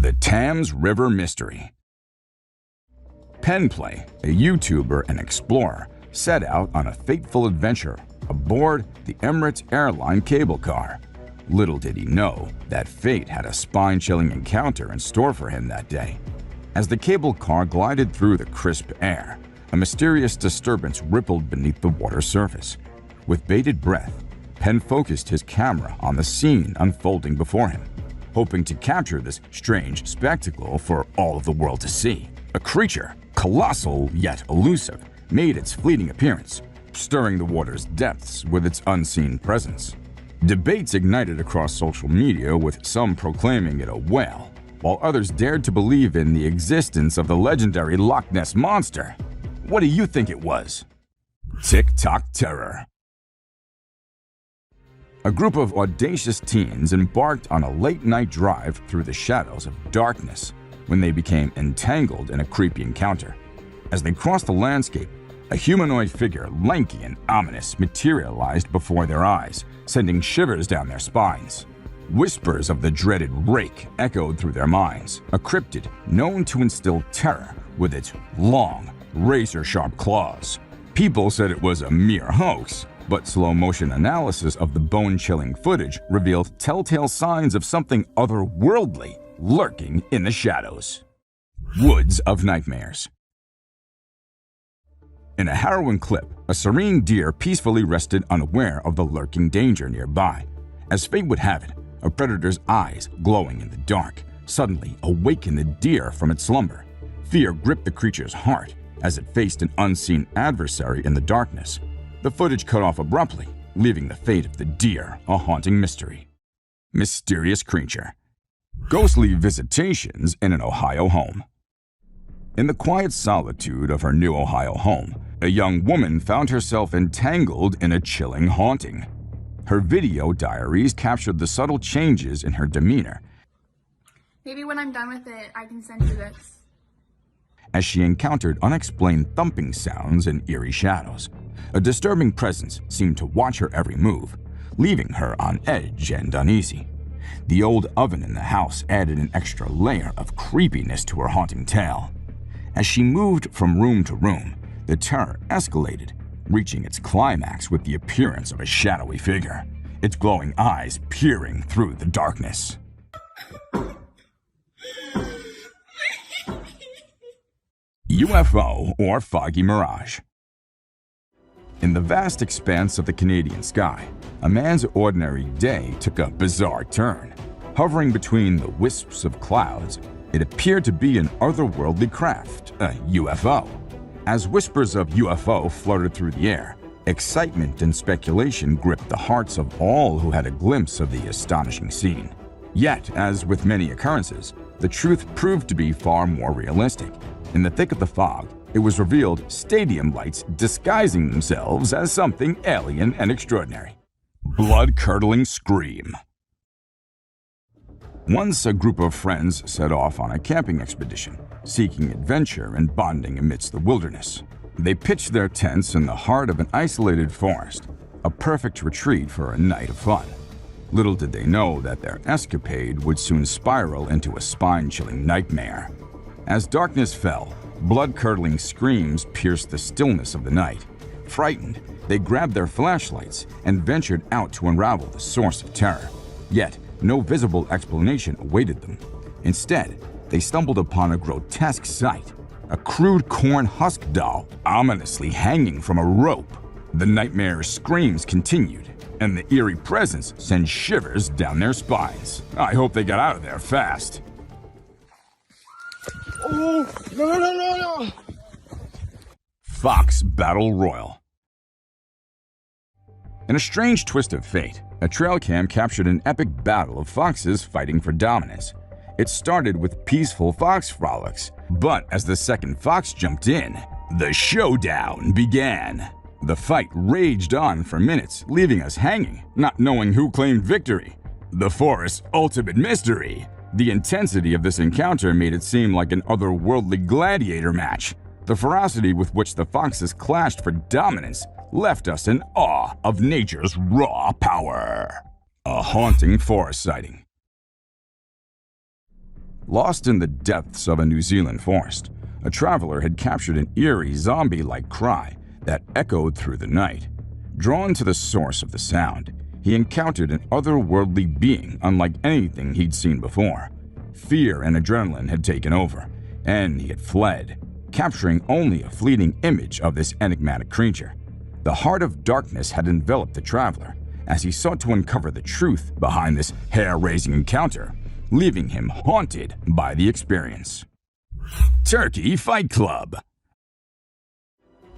The Thames River Mystery. Penplay, a YouTuber and explorer, set out on a fateful adventure aboard the Emirates airline cable car. Little did he know that fate had a spine-chilling encounter in store for him that day. As the cable car glided through the crisp air, a mysterious disturbance rippled beneath the water's surface. With bated breath, Penn focused his camera on the scene unfolding before him, hoping to capture this strange spectacle for all of the world to see. A creature, colossal yet elusive, made its fleeting appearance, stirring the water's depths with its unseen presence. Debates ignited across social media, with some proclaiming it a whale, while others dared to believe in the existence of the legendary Loch Ness Monster. What do you think it was? TikTok Terror. A group of audacious teens embarked on a late-night drive through the shadows of darkness when they became entangled in a creepy encounter. As they crossed the landscape, a humanoid figure, lanky and ominous, materialized before their eyes, sending shivers down their spines. Whispers of the dreaded rake echoed through their minds, a cryptid known to instill terror with its long, razor-sharp claws. People said it was a mere hoax, but slow-motion analysis of the bone-chilling footage revealed telltale signs of something otherworldly lurking in the shadows. Woods of Nightmares. In a harrowing clip, a serene deer peacefully rested unaware of the lurking danger nearby. As fate would have it, a predator's eyes, glowing in the dark, suddenly awakened the deer from its slumber. Fear gripped the creature's heart as it faced an unseen adversary in the darkness. The footage cut off abruptly, leaving the fate of the deer a haunting mystery. Mysterious creature. Ghostly visitations in an Ohio home. In the quiet solitude of her new Ohio home, a young woman found herself entangled in a chilling haunting. Her video diaries captured the subtle changes in her demeanor. Maybe when I'm done with it, I can send you this. As she encountered unexplained thumping sounds and eerie shadows. A disturbing presence seemed to watch her every move, leaving her on edge and uneasy. The old oven in the house added an extra layer of creepiness to her haunting tale. As she moved from room to room, the terror escalated, reaching its climax with the appearance of a shadowy figure, its glowing eyes peering through the darkness. UFO or foggy mirage. In the vast expanse of the Canadian sky, a man's ordinary day took a bizarre turn. Hovering between the wisps of clouds, it appeared to be an otherworldly craft, a UFO. As whispers of UFO fluttered through the air, excitement and speculation gripped the hearts of all who had a glimpse of the astonishing scene. Yet, as with many occurrences, the truth proved to be far more realistic. In the thick of the fog, it was revealed stadium lights disguising themselves as something alien and extraordinary. Blood-curdling scream. Once a group of friends set off on a camping expedition, seeking adventure and bonding amidst the wilderness. They pitched their tents in the heart of an isolated forest, a perfect retreat for a night of fun. Little did they know that their escapade would soon spiral into a spine-chilling nightmare. As darkness fell, blood-curdling screams pierced the stillness of the night. Frightened, they grabbed their flashlights and ventured out to unravel the source of terror. Yet, no visible explanation awaited them. Instead, they stumbled upon a grotesque sight, a crude corn husk doll ominously hanging from a rope. The nightmare screams continued, and the eerie presence sent shivers down their spines. I hope they got out of there fast. Oh, no. Fox Battle Royal. In a strange twist of fate, a trail cam captured an epic battle of foxes fighting for dominance. It started with peaceful fox frolics, but as the second fox jumped in, the showdown began. The fight raged on for minutes, leaving us hanging, not knowing who claimed victory. The forest's ultimate mystery. The intensity of this encounter made it seem like an otherworldly gladiator match. The ferocity with which the foxes clashed for dominance left us in awe of nature's raw power. A haunting forest sighting. Lost in the depths of a New Zealand forest, a traveler had captured an eerie zombie-like cry that echoed through the night. Drawn to the source of the sound, he encountered an otherworldly being unlike anything he'd seen before. Fear and adrenaline had taken over, and he had fled, capturing only a fleeting image of this enigmatic creature. The heart of darkness had enveloped the traveler as he sought to uncover the truth behind this hair-raising encounter, leaving him haunted by the experience. Turkey Fight Club.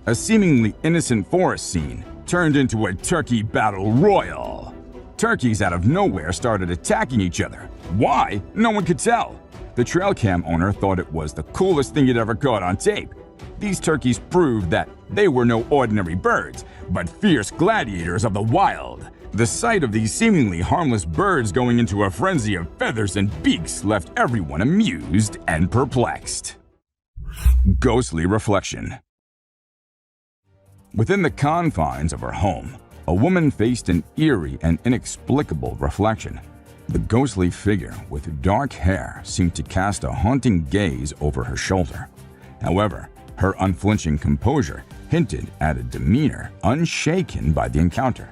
A seemingly innocent forest scene turned into a turkey battle royal. Turkeys out of nowhere started attacking each other. Why? No one could tell. The trail cam owner thought it was the coolest thing he'd ever caught on tape. These turkeys proved that they were no ordinary birds, but fierce gladiators of the wild. The sight of these seemingly harmless birds going into a frenzy of feathers and beaks left everyone amused and perplexed. Ghostly reflection. Within the confines of her home, a woman faced an eerie and inexplicable reflection. The ghostly figure with dark hair seemed to cast a haunting gaze over her shoulder. However, her unflinching composure hinted at a demeanor unshaken by the encounter.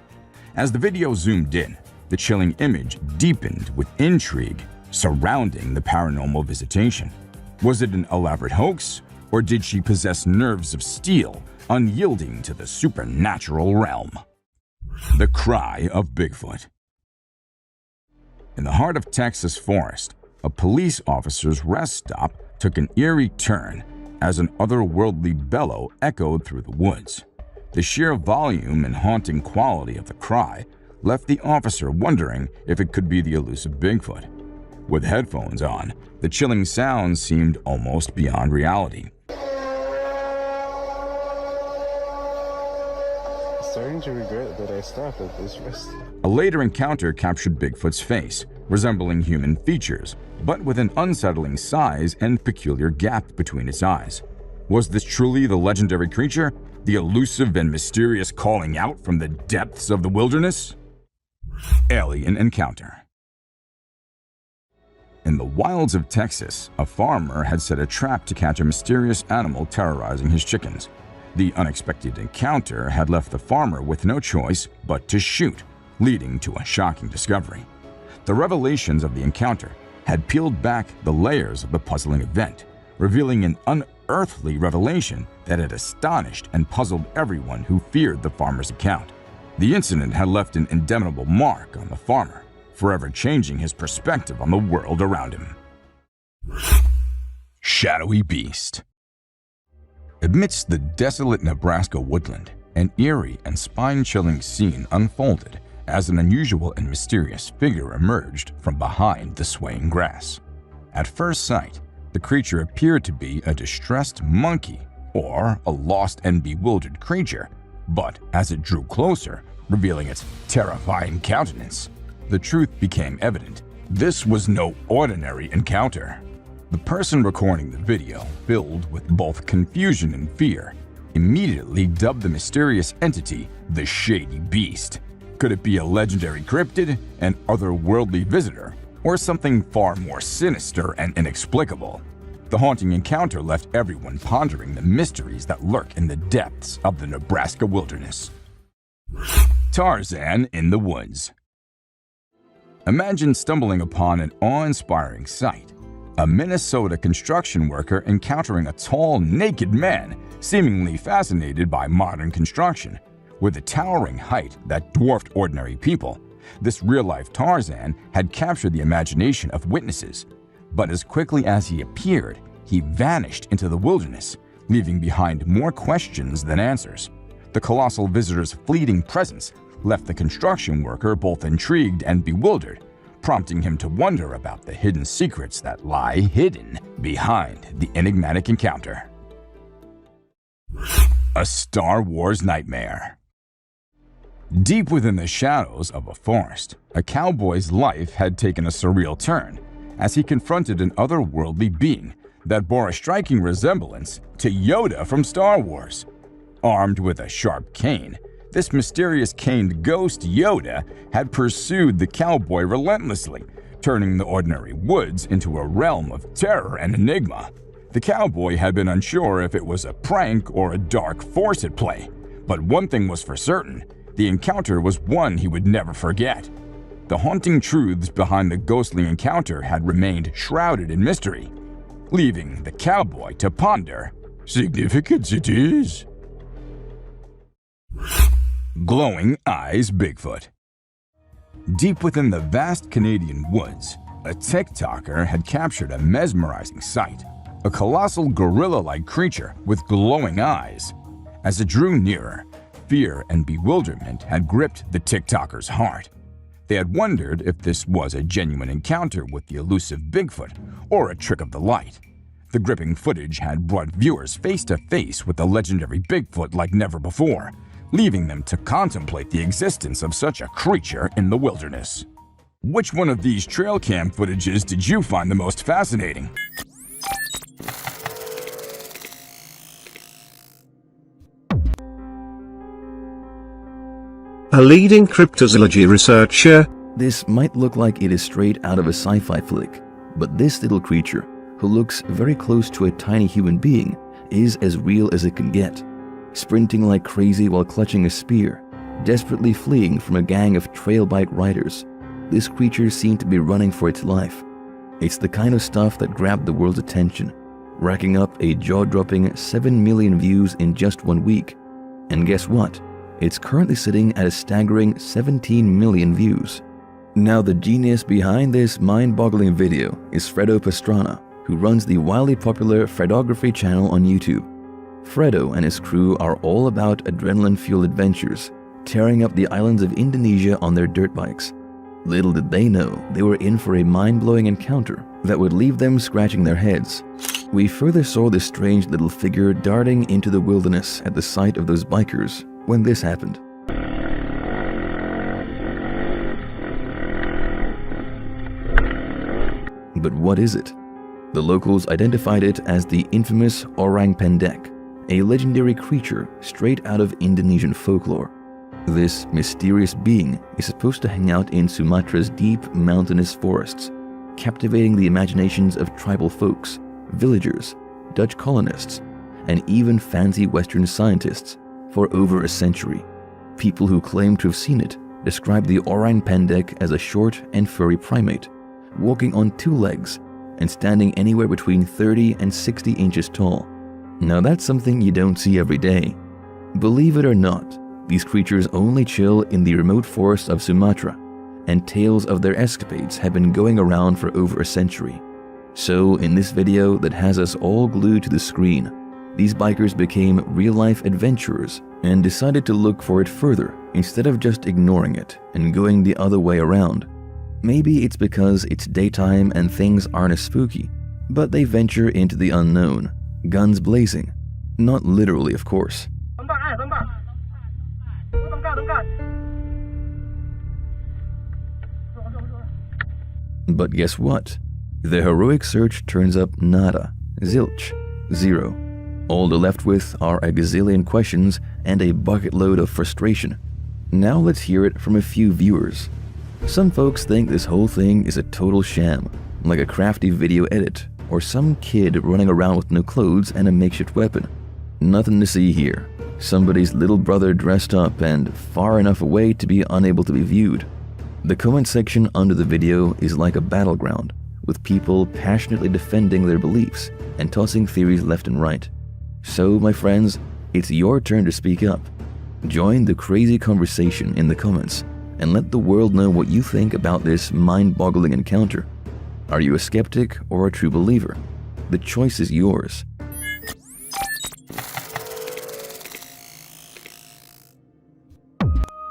As the video zoomed in, the chilling image deepened with intrigue surrounding the paranormal visitation. Was it an elaborate hoax, or did she possess nerves of steel, unyielding to the supernatural realm? The Cry of Bigfoot. In the heart of Texas forest, a police officer's rest stop took an eerie turn as an otherworldly bellow echoed through the woods. The sheer volume and haunting quality of the cry left the officer wondering if it could be the elusive Bigfoot. With headphones on, the chilling sound seemed almost beyond reality. Starting to regret that I stopped at this rest. A later encounter captured Bigfoot's face, resembling human features, but with an unsettling size and peculiar gap between its eyes. Was this truly the legendary creature, the elusive and mysterious calling out from the depths of the wilderness? Alien encounter. In the wilds of Texas, a farmer had set a trap to catch a mysterious animal terrorizing his chickens. The unexpected encounter had left the farmer with no choice but to shoot, leading to a shocking discovery. The revelations of the encounter had peeled back the layers of the puzzling event, revealing an unearthly revelation that had astonished and puzzled everyone who feared the farmer's account. The incident had left an indelible mark on the farmer, forever changing his perspective on the world around him. Shadowy beast. Amidst the desolate Nebraska woodland, an eerie and spine-chilling scene unfolded as an unusual and mysterious figure emerged from behind the swaying grass. At first sight, the creature appeared to be a distressed monkey or a lost and bewildered creature, but as it drew closer, revealing its terrifying countenance, the truth became evident. This was no ordinary encounter. The person recording the video, filled with both confusion and fear, immediately dubbed the mysterious entity the Shady Beast. Could it be a legendary cryptid, an otherworldly visitor, or something far more sinister and inexplicable? The haunting encounter left everyone pondering the mysteries that lurk in the depths of the Nebraska wilderness. Tarzan in the woods. Imagine stumbling upon an awe-inspiring sight. A Minnesota construction worker encountering a tall, naked man seemingly fascinated by modern construction. With a towering height that dwarfed ordinary people, this real-life Tarzan had captured the imagination of witnesses. But as quickly as he appeared, he vanished into the wilderness, leaving behind more questions than answers. The colossal visitor's fleeting presence left the construction worker both intrigued and bewildered, prompting him to wonder about the hidden secrets that lie hidden behind the enigmatic encounter. A Star Wars nightmare. Deep within the shadows of a forest, a cowboy's life had taken a surreal turn as he confronted an otherworldly being that bore a striking resemblance to Yoda from Star Wars. Armed with a sharp cane, this mysterious caned ghost Yoda had pursued the cowboy relentlessly, turning the ordinary woods into a realm of terror and enigma. The cowboy had been unsure if it was a prank or a dark force at play, but one thing was for certain: the encounter was one he would never forget. The haunting truths behind the ghostly encounter had remained shrouded in mystery, leaving the cowboy to ponder. Significance it is. Glowing Eyes Bigfoot. Deep within the vast Canadian woods, a TikToker had captured a mesmerizing sight: a colossal gorilla-like creature with glowing eyes. As it drew nearer, fear and bewilderment had gripped the TikToker's heart. They had wondered if this was a genuine encounter with the elusive Bigfoot or a trick of the light. The gripping footage had brought viewers face to face with the legendary Bigfoot like never before, leaving them to contemplate the existence of such a creature in the wilderness. Which one of these trail cam footages did you find the most fascinating? A leading cryptozoology researcher. This might look like it is straight out of a sci-fi flick, but this little creature, who looks very close to a tiny human being, is as real as it can get. Sprinting like crazy while clutching a spear, desperately fleeing from a gang of trail bike riders, this creature seemed to be running for its life. It's the kind of stuff that grabbed the world's attention, racking up a jaw-dropping 7 million views in just 1 week. And guess what? It's currently sitting at a staggering 17 million views. Now, the genius behind this mind-boggling video is Fredo Pastrana, who runs the wildly popular Fredography channel on YouTube. Fredo and his crew are all about adrenaline-fueled adventures, tearing up the islands of Indonesia on their dirt bikes. Little did they know they were in for a mind-blowing encounter that would leave them scratching their heads. We further saw this strange little figure darting into the wilderness at the sight of those bikers when this happened. But what is it? The locals identified it as the infamous orang pendek, a legendary creature straight out of Indonesian folklore. This mysterious being is supposed to hang out in Sumatra's deep mountainous forests, captivating the imaginations of tribal folks, villagers, Dutch colonists, and even fancy Western scientists for over a century. People who claim to have seen it describe the orang pendek as a short and furry primate, walking on 2 legs and standing anywhere between 30 and 60 inches tall. Now that's something you don't see every day. Believe it or not, these creatures only chill in the remote forests of Sumatra, and tales of their escapades have been going around for over a century. So in this video that has us all glued to the screen, these bikers became real-life adventurers and decided to look for it further instead of just ignoring it and going the other way around. Maybe it's because it's daytime and things aren't as spooky, but they venture into the unknown, guns blazing. Not literally, of course. But guess what? The heroic search turns up nada, zilch, zero. All they're left with are a gazillion questions and a bucket load of frustration. Now let's hear it from a few viewers. Some folks think this whole thing is a total sham, like a crafty video edit, or some kid running around with no clothes and a makeshift weapon. Nothing to see here. Somebody's little brother dressed up and far enough away to be unable to be viewed. The comment section under the video is like a battleground, with people passionately defending their beliefs and tossing theories left and right. So, my friends, it's your turn to speak up. Join the crazy conversation in the comments and let the world know what you think about this mind-boggling encounter. Are you a skeptic or a true believer? The choice is yours.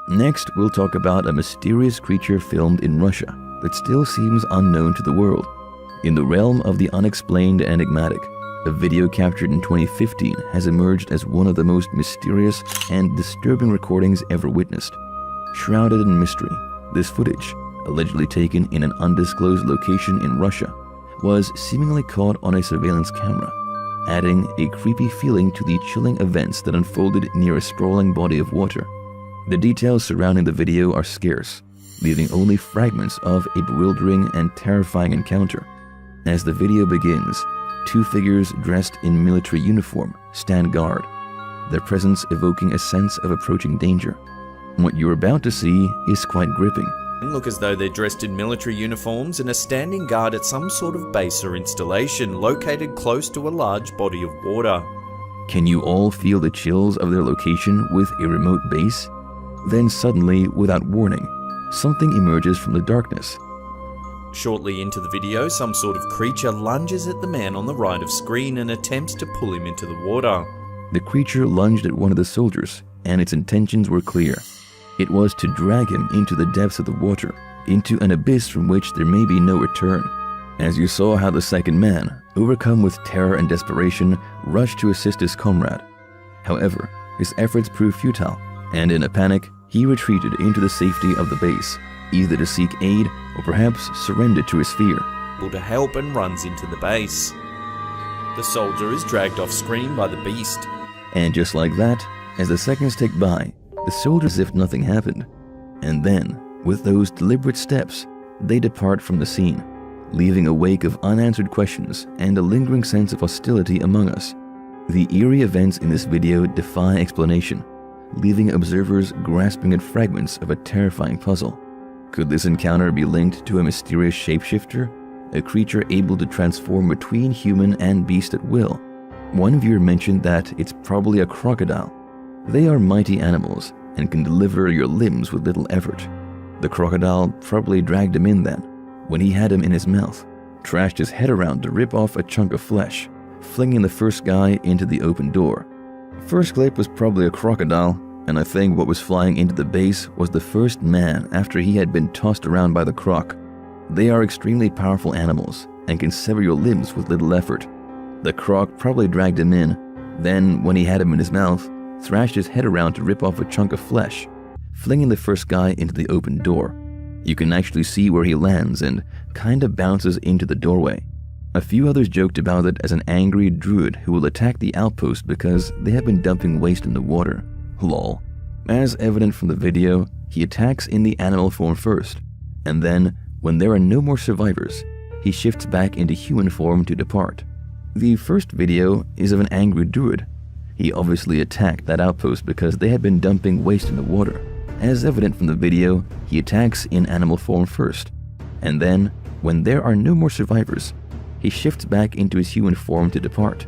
Next, we'll talk about a mysterious creature filmed in Russia that still seems unknown to the world. In the realm of the unexplained and enigmatic, a video captured in 2015 has emerged as one of the most mysterious and disturbing recordings ever witnessed. Shrouded in mystery, this footage, allegedly taken in an undisclosed location in Russia, was seemingly caught on a surveillance camera, adding a creepy feeling to the chilling events that unfolded near a sprawling body of water. The details surrounding the video are scarce, leaving only fragments of a bewildering and terrifying encounter. As the video begins, two figures dressed in military uniform stand guard, their presence evoking a sense of approaching danger. What you're about to see is quite gripping. Look as though they're dressed in military uniforms and are standing guard at some sort of base or installation located close to a large body of water. Can you all feel the chills of their location with a remote base? Then suddenly, without warning, something emerges from the darkness. Shortly into the video, some sort of creature lunges at the man on the right of screen and attempts to pull him into the water. The creature lunged at one of the soldiers, and its intentions were clear. It was to drag him into the depths of the water, into an abyss from which there may be no return. As you saw how the second man, overcome with terror and desperation, rushed to assist his comrade. However, his efforts proved futile, and in a panic, he retreated into the safety of the base, either to seek aid or perhaps surrender to his fear. To help and runs into the base. The soldier is dragged off screen by the beast. And just like that, as the seconds tick by, the soldier as if nothing happened. And then, with those deliberate steps, they depart from the scene, leaving a wake of unanswered questions and a lingering sense of hostility among us. The eerie events in this video defy explanation, leaving observers grasping at fragments of a terrifying puzzle. Could this encounter be linked to a mysterious shapeshifter, a creature able to transform between human and beast at will? One viewer mentioned that it's probably a crocodile. They are mighty animals and can deliver your limbs with little effort. The crocodile probably dragged him in then, when he had him in his mouth, trashed his head around to rip off a chunk of flesh, flinging the first guy into the open door. First clip was probably a crocodile, and I think what was flying into the base was the first man after he had been tossed around by the croc. They are extremely powerful animals and can sever your limbs with little effort. The croc probably dragged him in, then when he had him in his mouth, thrashed his head around to rip off a chunk of flesh, flinging the first guy into the open door. You can actually see where he lands and kinda bounces into the doorway. A few others joked about it as an angry druid who will attack the outpost because they have been dumping waste in the water. Lol. As evident from the video, he attacks in the animal form first, and then, when there are no more survivors, he shifts back into human form to depart. The first video is of an angry druid. He obviously attacked that outpost because they had been dumping waste in the water. As evident from the video, he attacks in animal form first, and then, when there are no more survivors, he shifts back into his human form to depart.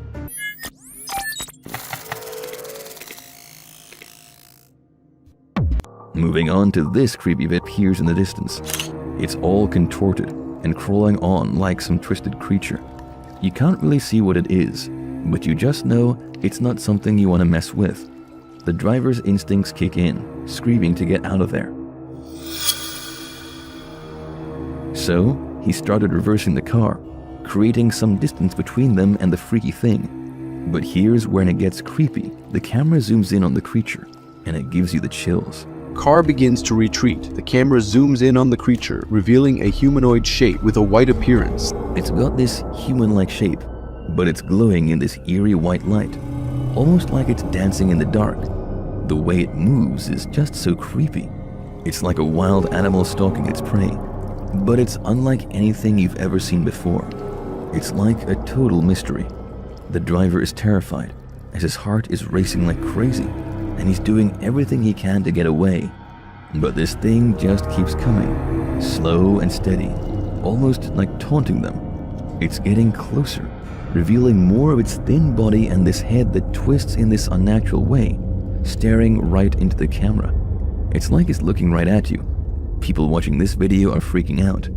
Moving on to this creepy bit appears in the distance. It's all contorted and crawling on like some twisted creature. You can't really see what it is, but you just know it's not something you want to mess with. The driver's instincts kick in, screaming to get out of there. So, he started reversing the car, creating some distance between them and the freaky thing. But here's when it gets creepy. The camera zooms in on the creature, and it gives you the chills. Car begins to retreat. The camera zooms in on the creature, revealing a humanoid shape with a white appearance. It's got this human-like shape, but it's glowing in this eerie white light, almost like it's dancing in the dark. The way it moves is just so creepy. It's like a wild animal stalking its prey, but it's unlike anything you've ever seen before. It's like a total mystery. The driver is terrified, as his heart is racing like crazy, and he's doing everything he can to get away. But this thing just keeps coming, slow and steady, almost like taunting them. It's getting closer, revealing more of its thin body and this head that twists in this unnatural way, staring right into the camera. It's like it's looking right at you. People watching this video are freaking out.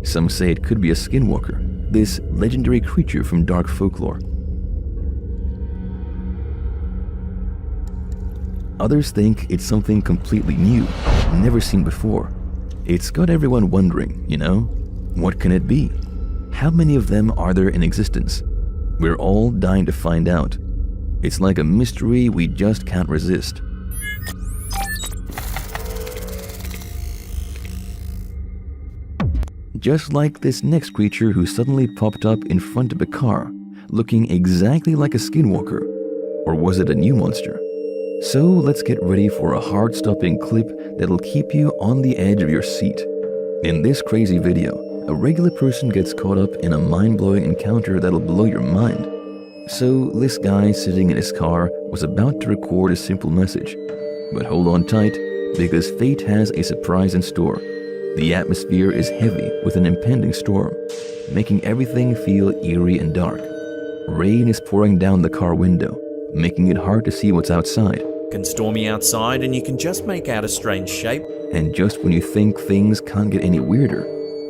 Some say it could be a skinwalker, this legendary creature from dark folklore. Others think it's something completely new, never seen before. It's got everyone wondering, you know? What can it be? How many of them are there in existence? We're all dying to find out. It's like a mystery we just can't resist. Just like this next creature who suddenly popped up in front of a car, looking exactly like a skinwalker. Or was it a new monster? So let's get ready for a heart-stopping clip that'll keep you on the edge of your seat. In this crazy video, a regular person gets caught up in a mind-blowing encounter that'll blow your mind. So this guy sitting in his car was about to record a simple message. But hold on tight, because fate has a surprise in store. The atmosphere is heavy with an impending storm, making everything feel eerie and dark. Rain is pouring down the car window, making it hard to see what's outside. Can stormy outside and you can just make out a strange shape. And just when you think things can't get any weirder,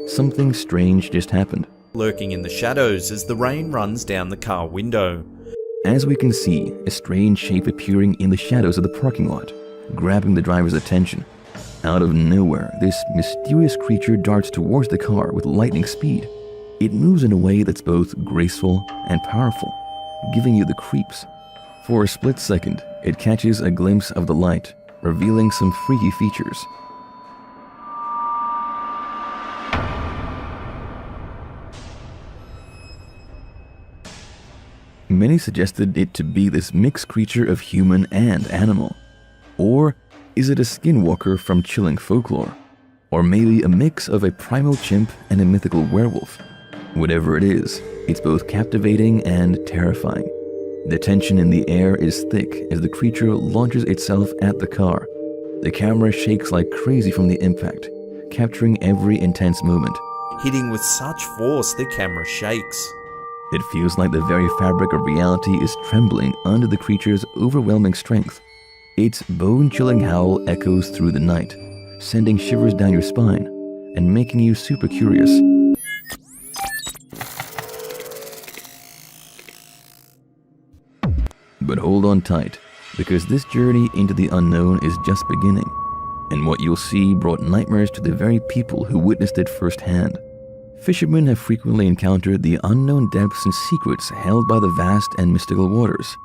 something strange just happened. Lurking in the shadows as the rain runs down the car window. As we can see, a strange shape appearing in the shadows of the parking lot, grabbing the driver's attention. Out of nowhere, this mysterious creature darts towards the car with lightning speed. It moves in a way that's both graceful and powerful, giving you the creeps. For a split second, it catches a glimpse of the light, revealing some freaky features. Many suggested it to be this mixed creature of human and animal. Or is it a skinwalker from chilling folklore? Or maybe a mix of a primal chimp and a mythical werewolf? Whatever it is, it's both captivating and terrifying. The tension in the air is thick as the creature launches itself at the car. The camera shakes like crazy from the impact, capturing every intense moment. Hitting with such force the camera shakes. It feels like the very fabric of reality is trembling under the creature's overwhelming strength. Its bone-chilling howl echoes through the night, sending shivers down your spine and making you super curious. But hold on tight, because this journey into the unknown is just beginning, and what you'll see brought nightmares to the very people who witnessed it firsthand. Fishermen have frequently encountered the unknown depths and secrets held by the vast and mystical waters,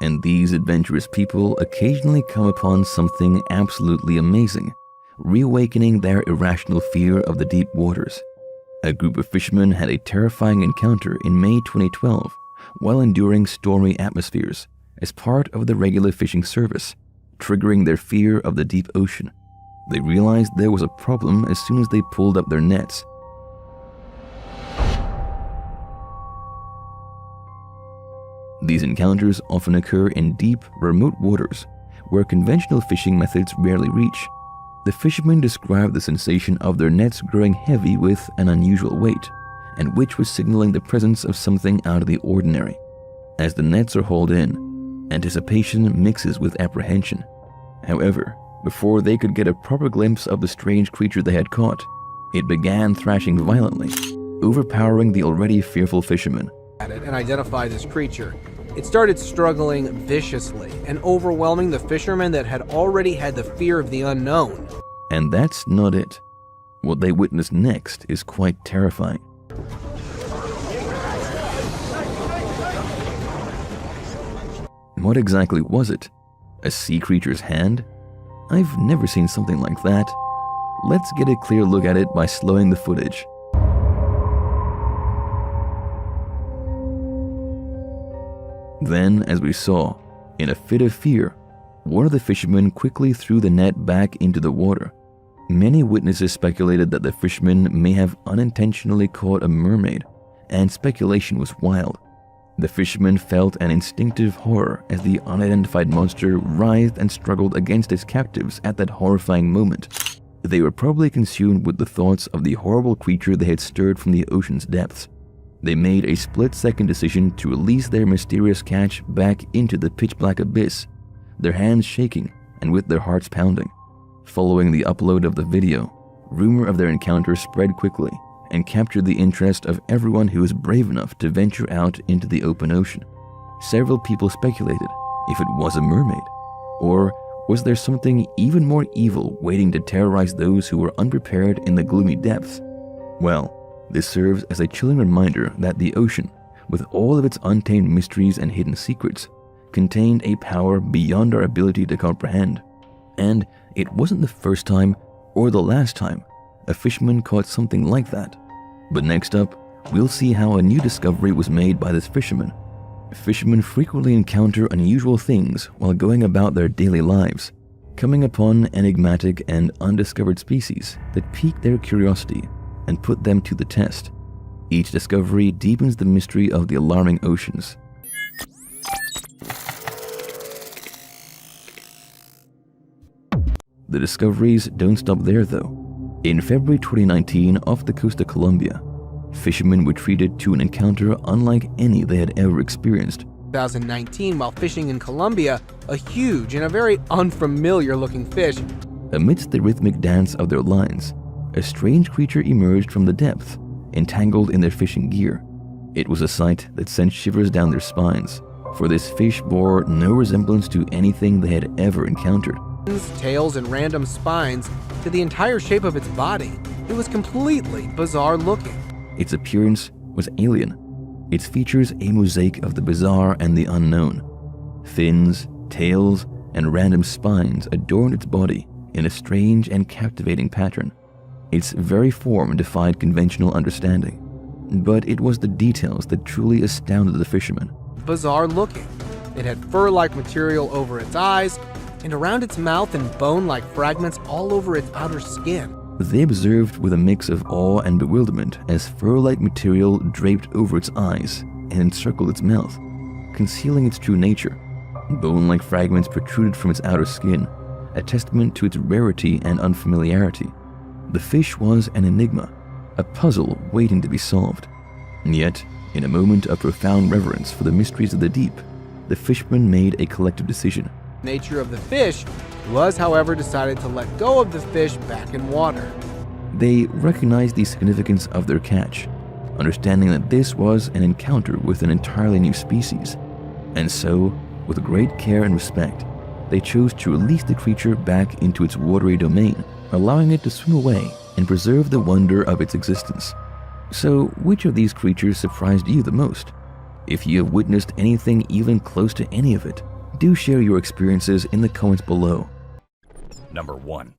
and these adventurous people occasionally come upon something absolutely amazing, reawakening their irrational fear of the deep waters. A group of fishermen had a terrifying encounter in May 2012 while enduring stormy atmospheres as part of the regular fishing service, triggering their fear of the deep ocean. They realized there was a problem as soon as they pulled up their nets. These encounters often occur in deep, remote waters where conventional fishing methods rarely reach. The fishermen described the sensation of their nets growing heavy with an unusual weight, and which was signaling the presence of something out of the ordinary. As the nets are hauled in, anticipation mixes with apprehension. However, before they could get a proper glimpse of the strange creature they had caught, it began thrashing violently, overpowering the already fearful fishermen. At it and identify this creature. It started struggling viciously and overwhelming the fishermen that had already had the fear of the unknown. And that's not it. What they witnessed next is quite terrifying. What exactly was it? A sea creature's hand? I've never seen something like that. Let's get a clear look at it by slowing the footage. Then, as we saw, in a fit of fear, one of the fishermen quickly threw the net back into the water. Many witnesses speculated that the fisherman may have unintentionally caught a mermaid, and speculation was wild. The fisherman felt an instinctive horror as the unidentified monster writhed and struggled against its captives at that horrifying moment. They were probably consumed with the thoughts of the horrible creature they had stirred from the ocean's depths. They made a split-second decision to release their mysterious catch back into the pitch-black abyss, their hands shaking and with their hearts pounding. Following the upload of the video, rumor of their encounter spread quickly and captured the interest of everyone who was brave enough to venture out into the open ocean. Several people speculated if it was a mermaid, or was there something even more evil waiting to terrorize those who were unprepared in the gloomy depths? Well, this serves as a chilling reminder that the ocean, with all of its untamed mysteries and hidden secrets, contained a power beyond our ability to comprehend. And it wasn't the first time or the last time a fisherman caught something like that. But next up, we'll see how a new discovery was made by this fisherman. Fishermen frequently encounter unusual things while going about their daily lives, coming upon enigmatic and undiscovered species that pique their curiosity and put them to the test. Each discovery deepens the mystery of the alarming oceans. The discoveries don't stop there though. In February 2019, off the coast of Colombia, fishermen were treated to an encounter unlike any they had ever experienced. 2019, while fishing in Colombia, a huge and a very unfamiliar looking fish. Amidst the rhythmic dance of their lines, a strange creature emerged from the depth, entangled in their fishing gear. It was a sight that sent shivers down their spines, for this fish bore no resemblance to anything they had ever encountered. Tails and random spines to the entire shape of its body. It was completely bizarre looking. Its appearance was alien. Its features a mosaic of the bizarre and the unknown. Fins, tails, and random spines adorned its body in a strange and captivating pattern. Its very form defied conventional understanding, but it was the details that truly astounded the fishermen. Bizarre looking. It had fur-like material over its eyes and around its mouth and bone-like fragments all over its outer skin. They observed with a mix of awe and bewilderment as fur-like material draped over its eyes and encircled its mouth, concealing its true nature. Bone-like fragments protruded from its outer skin, a testament to its rarity and unfamiliarity. The fish was an enigma, a puzzle waiting to be solved. And yet, in a moment of profound reverence for the mysteries of the deep, the fishermen made a collective decision. The nature of the fish was, however, decided to let go of the fish back in water. They recognized the significance of their catch, understanding that this was an encounter with an entirely new species. And so, with great care and respect, they chose to release the creature back into its watery domain, allowing it to swim away and preserve the wonder of its existence. So, which of these creatures surprised you the most? If you have witnessed anything even close to any of it, do share your experiences in the comments below. Number 1.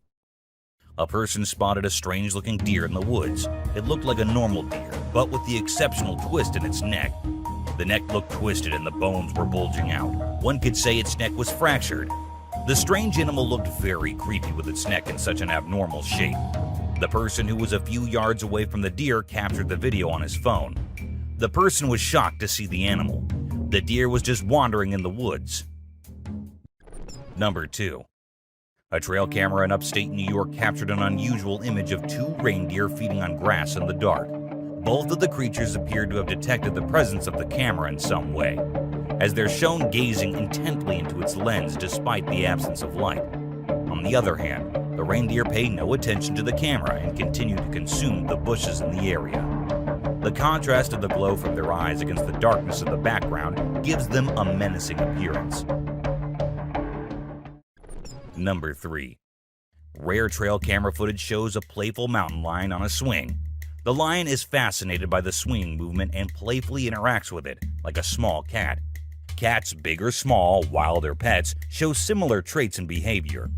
A person spotted a strange-looking deer in the woods. It looked like a normal deer, but with the exceptional twist in its neck. The neck looked twisted and the bones were bulging out. One could say its neck was fractured. The strange animal looked very creepy with its neck in such an abnormal shape. The person who was a few yards away from the deer captured the video on his phone. The person was shocked to see the animal. The deer was just wandering in the woods. Number 2. A trail camera in upstate New York captured an unusual image of 2 reindeer feeding on grass in the dark. Both of the creatures appeared to have detected the presence of the camera in some way, as they're shown gazing intently into its lens despite the absence of light. On the other hand, the reindeer pay no attention to the camera and continue to consume the bushes in the area. The contrast of the glow from their eyes against the darkness of the background gives them a menacing appearance. Number 3. Rare trail camera footage shows a playful mountain lion on a swing. The lion is fascinated by the swinging movement and playfully interacts with it, like a small cat. Cats, big or small, wild or pets, show similar traits and behavior.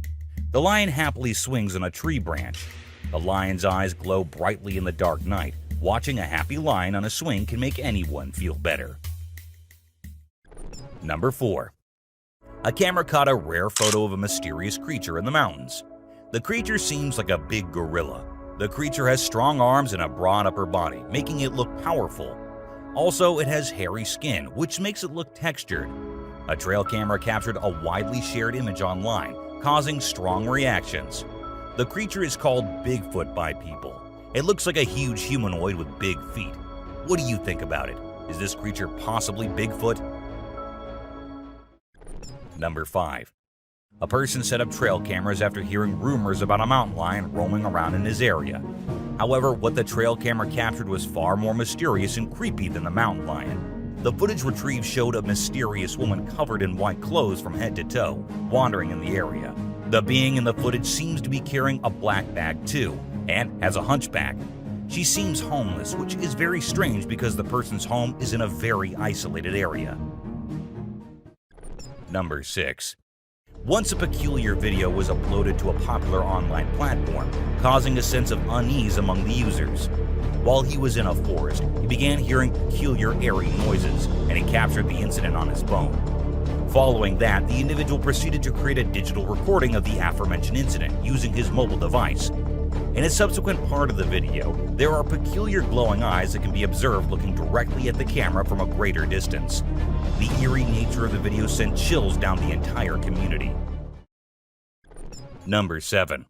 The lion happily swings on a tree branch. The lion's eyes glow brightly in the dark night. Watching a happy lion on a swing can make anyone feel better. Number 4. A camera caught a rare photo of a mysterious creature in the mountains. The creature seems like a big gorilla. The creature has strong arms and a broad upper body, making it look powerful. Also, it has hairy skin, which makes it look textured. A trail camera captured a widely shared image online, causing strong reactions. The creature is called Bigfoot by people. It looks like a huge humanoid with big feet. What do you think about it? Is this creature possibly Bigfoot? Number 5. A person set up trail cameras after hearing rumors about a mountain lion roaming around in his area. However, what the trail camera captured was far more mysterious and creepy than the mountain lion. The footage retrieved showed a mysterious woman covered in white clothes from head to toe, wandering in the area. The being in the footage seems to be carrying a black bag too, and has a hunchback. She seems homeless, which is very strange because the person's home is in a very isolated area. Number 6. Once a peculiar video was uploaded to a popular online platform, causing a sense of unease among the users. While he was in a forest, he began hearing peculiar airy noises, and he captured the incident on his phone. Following that, the individual proceeded to create a digital recording of the aforementioned incident using his mobile device. In a subsequent part of the video, there are peculiar glowing eyes that can be observed looking directly at the camera from a greater distance. The eerie nature of the video sent chills down the entire community. Number 7.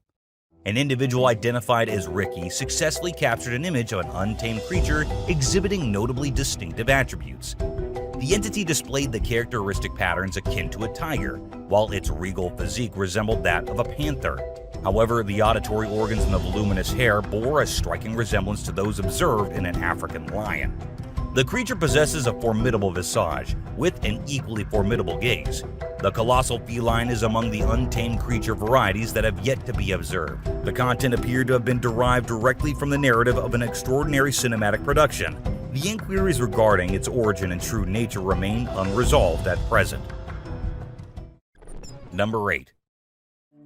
An individual identified as Ricky successfully captured an image of an untamed creature exhibiting notably distinctive attributes. The entity displayed the characteristic patterns akin to a tiger, while its regal physique resembled that of a panther. However, the auditory organs and the voluminous hair bore a striking resemblance to those observed in an African lion. The creature possesses a formidable visage, with an equally formidable gaze. The colossal feline is among the untamed creature varieties that have yet to be observed. The content appeared to have been derived directly from the narrative of an extraordinary cinematic production. The inquiries regarding its origin and true nature remain unresolved at present. Number 8.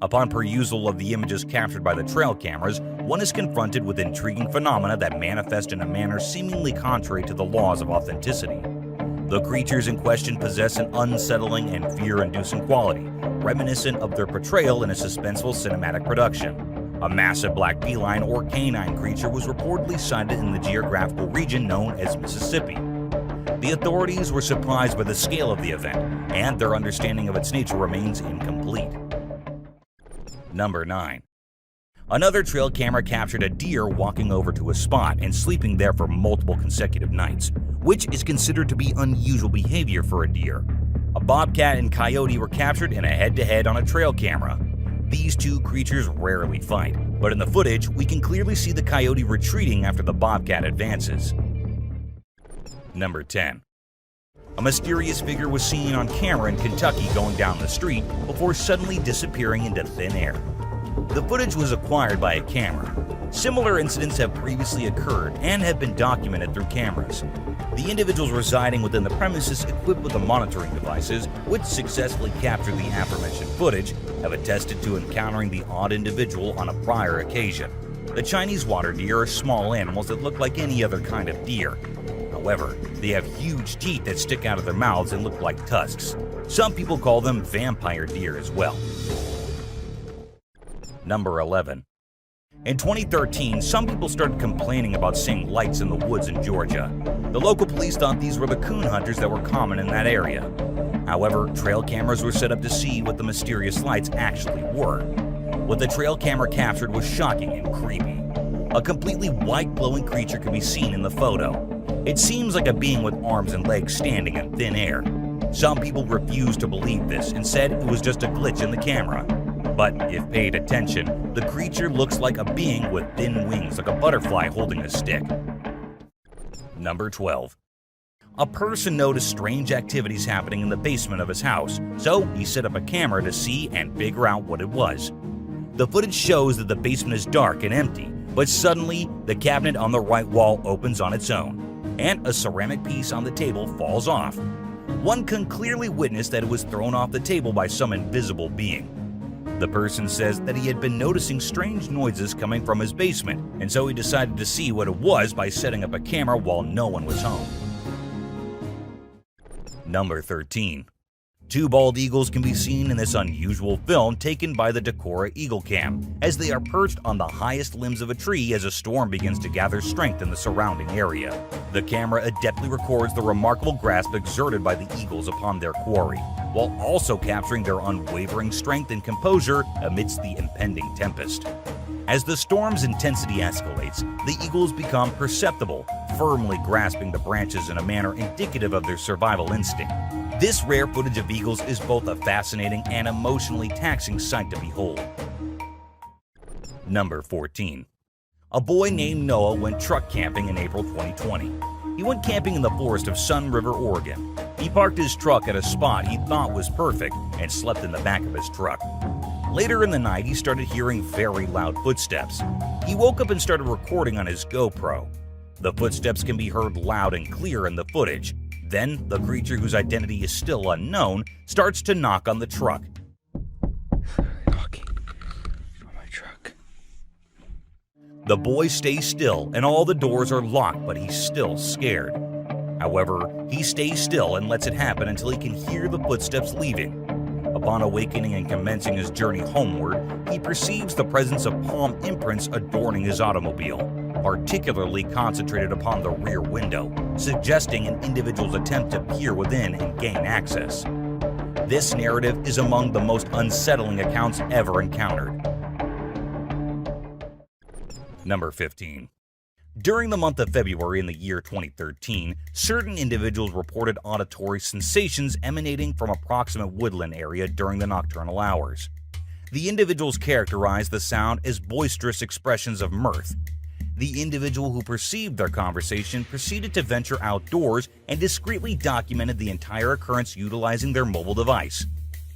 Upon perusal of the images captured by the trail cameras, one is confronted with intriguing phenomena that manifest in a manner seemingly contrary to the laws of authenticity. The creatures in question possess an unsettling and fear-inducing quality, reminiscent of their portrayal in a suspenseful cinematic production. A massive black feline or canine creature was reportedly sighted in the geographical region known as Mississippi. The authorities were surprised by the scale of the event, and their understanding of its nature remains incomplete. Number 9. Another trail camera captured a deer walking over to a spot and sleeping there for multiple consecutive nights, which is considered to be unusual behavior for a deer. A bobcat and coyote were captured in a head-to-head on a trail camera. These two creatures rarely fight, but in the footage, we can clearly see the coyote retreating after the bobcat advances. Number 10. A mysterious figure was seen on camera in Kentucky going down the street before suddenly disappearing into thin air. The footage was acquired by a camera. Similar incidents have previously occurred and have been documented through cameras. The individuals residing within the premises equipped with the monitoring devices, which successfully captured the aforementioned footage, have attested to encountering the odd individual on a prior occasion. The Chinese water deer are small animals that look like any other kind of deer. However, they have huge teeth that stick out of their mouths and look like tusks. Some people call them vampire deer as well. Number 11. In 2013, some people started complaining about seeing lights in the woods in Georgia. The local police thought these were the coon hunters that were common in that area. However, trail cameras were set up to see what the mysterious lights actually were. What the trail camera captured was shocking and creepy. A completely white glowing creature could be seen in the photo. It seems like a being with arms and legs standing in thin air. Some people refused to believe this and said it was just a glitch in the camera. But if paid attention, the creature looks like a being with thin wings like a butterfly holding a stick. Number 12. A person noticed strange activities happening in the basement of his house, so he set up a camera to see and figure out what it was. The footage shows that the basement is dark and empty, but suddenly the cabinet on the right wall opens on its own, and a ceramic piece on the table falls off. One can clearly witness that it was thrown off the table by some invisible being. The person says that he had been noticing strange noises coming from his basement, and so he decided to see what it was by setting up a camera while no one was home. Number 13. Two bald eagles can be seen in this unusual film taken by the Decorah Eagle Cam, as they are perched on the highest limbs of a tree as a storm begins to gather strength in the surrounding area. The camera adeptly records the remarkable grasp exerted by the eagles upon their quarry, while also capturing their unwavering strength and composure amidst the impending tempest. As the storm's intensity escalates, the eagles become perceptible, firmly grasping the branches in a manner indicative of their survival instinct. This rare footage of eagles is both a fascinating and emotionally taxing sight to behold. Number 14. A boy named Noah went truck camping in April 2020. He went camping in the forest of Sun River, Oregon. He parked his truck at a spot he thought was perfect and slept in the back of his truck. Later in the night, he started hearing very loud footsteps. He woke up and started recording on his GoPro. The footsteps can be heard loud and clear in the footage. Then, the creature, whose identity is still unknown, starts to knock on the truck. Knocking on my truck. The boy stays still and all the doors are locked, but he's still scared. However, he stays still and lets it happen until he can hear the footsteps leaving. Upon awakening and commencing his journey homeward, he perceives the presence of palm imprints adorning his automobile, particularly concentrated upon the rear window, suggesting an individual's attempt to peer within and gain access. This narrative is among the most unsettling accounts ever encountered. Number 15. During the month of February in the year 2013, certain individuals reported auditory sensations emanating from a proximate woodland area during the nocturnal hours. The individuals characterized the sound as boisterous expressions of mirth. The individual who perceived their conversation proceeded to venture outdoors and discreetly documented the entire occurrence utilizing their mobile device.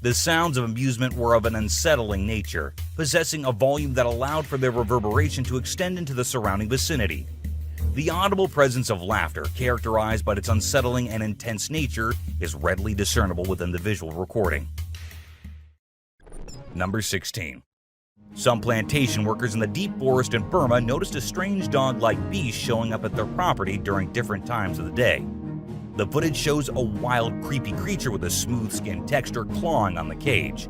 The sounds of amusement were of an unsettling nature, possessing a volume that allowed for their reverberation to extend into the surrounding vicinity. The audible presence of laughter, characterized by its unsettling and intense nature, is readily discernible within the visual recording. Number 16. Some plantation workers in the deep forest in Burma noticed a strange dog-like beast showing up at their property during different times of the day. The footage shows a wild, creepy creature with a smooth skin texture clawing on the cage.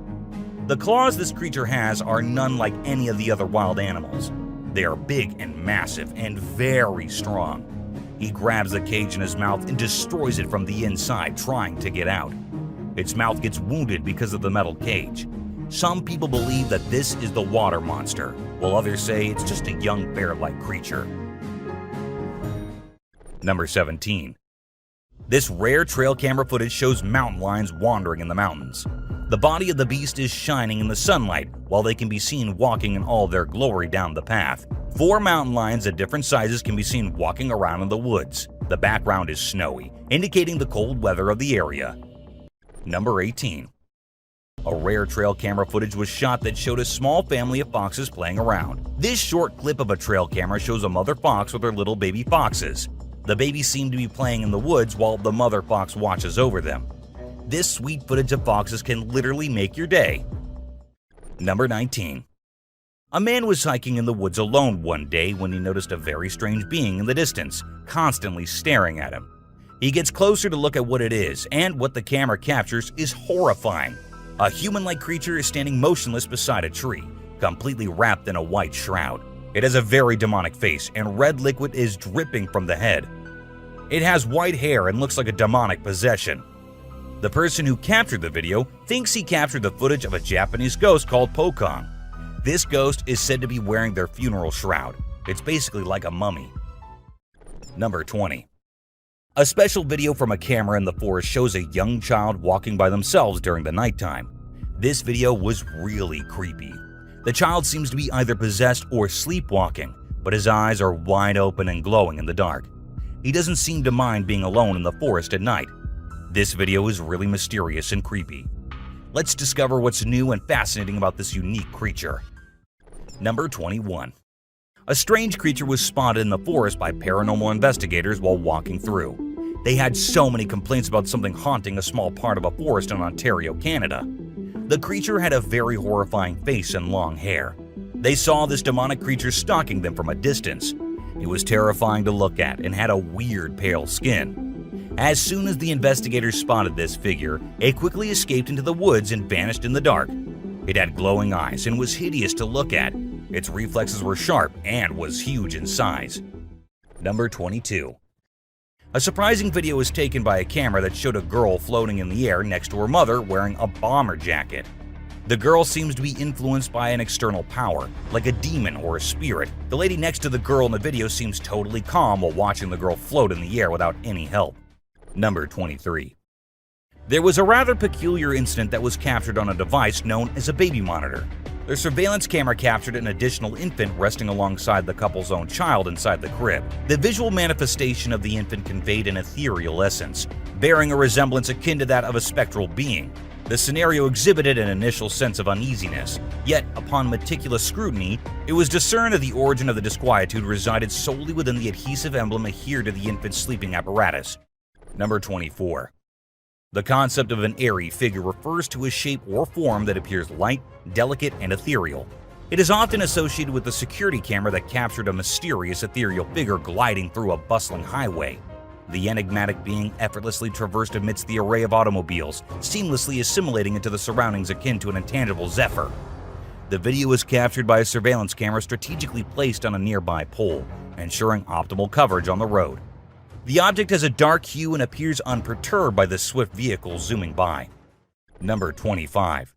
The claws this creature has are none like any of the other wild animals. They are big and massive and very strong. He grabs the cage in his mouth and destroys it from the inside, trying to get out. Its mouth gets wounded because of the metal cage. Some people believe that this is the water monster, while others say it's just a young bear-like creature. Number 17. This rare trail camera footage shows mountain lions wandering in the mountains. The body of the beast is shining in the sunlight, while they can be seen walking in all their glory down the path. 4 mountain lions at different sizes can be seen walking around in the woods. The background is snowy, indicating the cold weather of the area. Number 18. A rare trail camera footage was shot that showed a small family of foxes playing around. This short clip of a trail camera shows a mother fox with her little baby foxes. The babies seem to be playing in the woods while the mother fox watches over them. This sweet footage of foxes can literally make your day. Number 19. A man was hiking in the woods alone one day when he noticed a very strange being in the distance, constantly staring at him. He gets closer to look at what it is, and what the camera captures is horrifying. A human-like creature is standing motionless beside a tree, completely wrapped in a white shroud. It has a very demonic face, and red liquid is dripping from the head. It has white hair and looks like a demonic possession. The person who captured the video thinks he captured the footage of a Japanese ghost called Pokong. This ghost is said to be wearing their funeral shroud. It's basically like a mummy. Number 20. A special video from a camera in the forest shows a young child walking by themselves during the nighttime. This video was really creepy. The child seems to be either possessed or sleepwalking, but his eyes are wide open and glowing in the dark. He doesn't seem to mind being alone in the forest at night. This video is really mysterious and creepy. Let's discover what's new and fascinating about this unique creature. Number 21. A strange creature was spotted in the forest by paranormal investigators while walking through. They had so many complaints about something haunting a small part of a forest in Ontario, Canada. The creature had a very horrifying face and long hair. They saw this demonic creature stalking them from a distance. It was terrifying to look at and had a weird pale skin. As soon as the investigators spotted this figure, it quickly escaped into the woods and vanished in the dark. It had glowing eyes and was hideous to look at. Its reflexes were sharp and was huge in size. Number 22. A surprising video was taken by a camera that showed a girl floating in the air next to her mother wearing a bomber jacket. The girl seems to be influenced by an external power, like a demon or a spirit. The lady next to the girl in the video seems totally calm while watching the girl float in the air without any help. Number 23. There was a rather peculiar incident that was captured on a device known as a baby monitor. The surveillance camera captured an additional infant resting alongside the couple's own child inside the crib. The visual manifestation of the infant conveyed an ethereal essence, bearing a resemblance akin to that of a spectral being. The scenario exhibited an initial sense of uneasiness, yet upon meticulous scrutiny, it was discerned that the origin of the disquietude resided solely within the adhesive emblem adhered to the infant's sleeping apparatus. Number 24. The concept of an Eerie figure refers to a shape or form that appears light, delicate, and ethereal. It is often associated with the security camera that captured a mysterious ethereal figure gliding through a bustling highway. The enigmatic being effortlessly traversed amidst the array of automobiles, seamlessly assimilating into the surroundings akin to an intangible zephyr. The video was captured by a surveillance camera strategically placed on a nearby pole, ensuring optimal coverage on the road. The object has a dark hue and appears unperturbed by the swift vehicle zooming by. Number 25.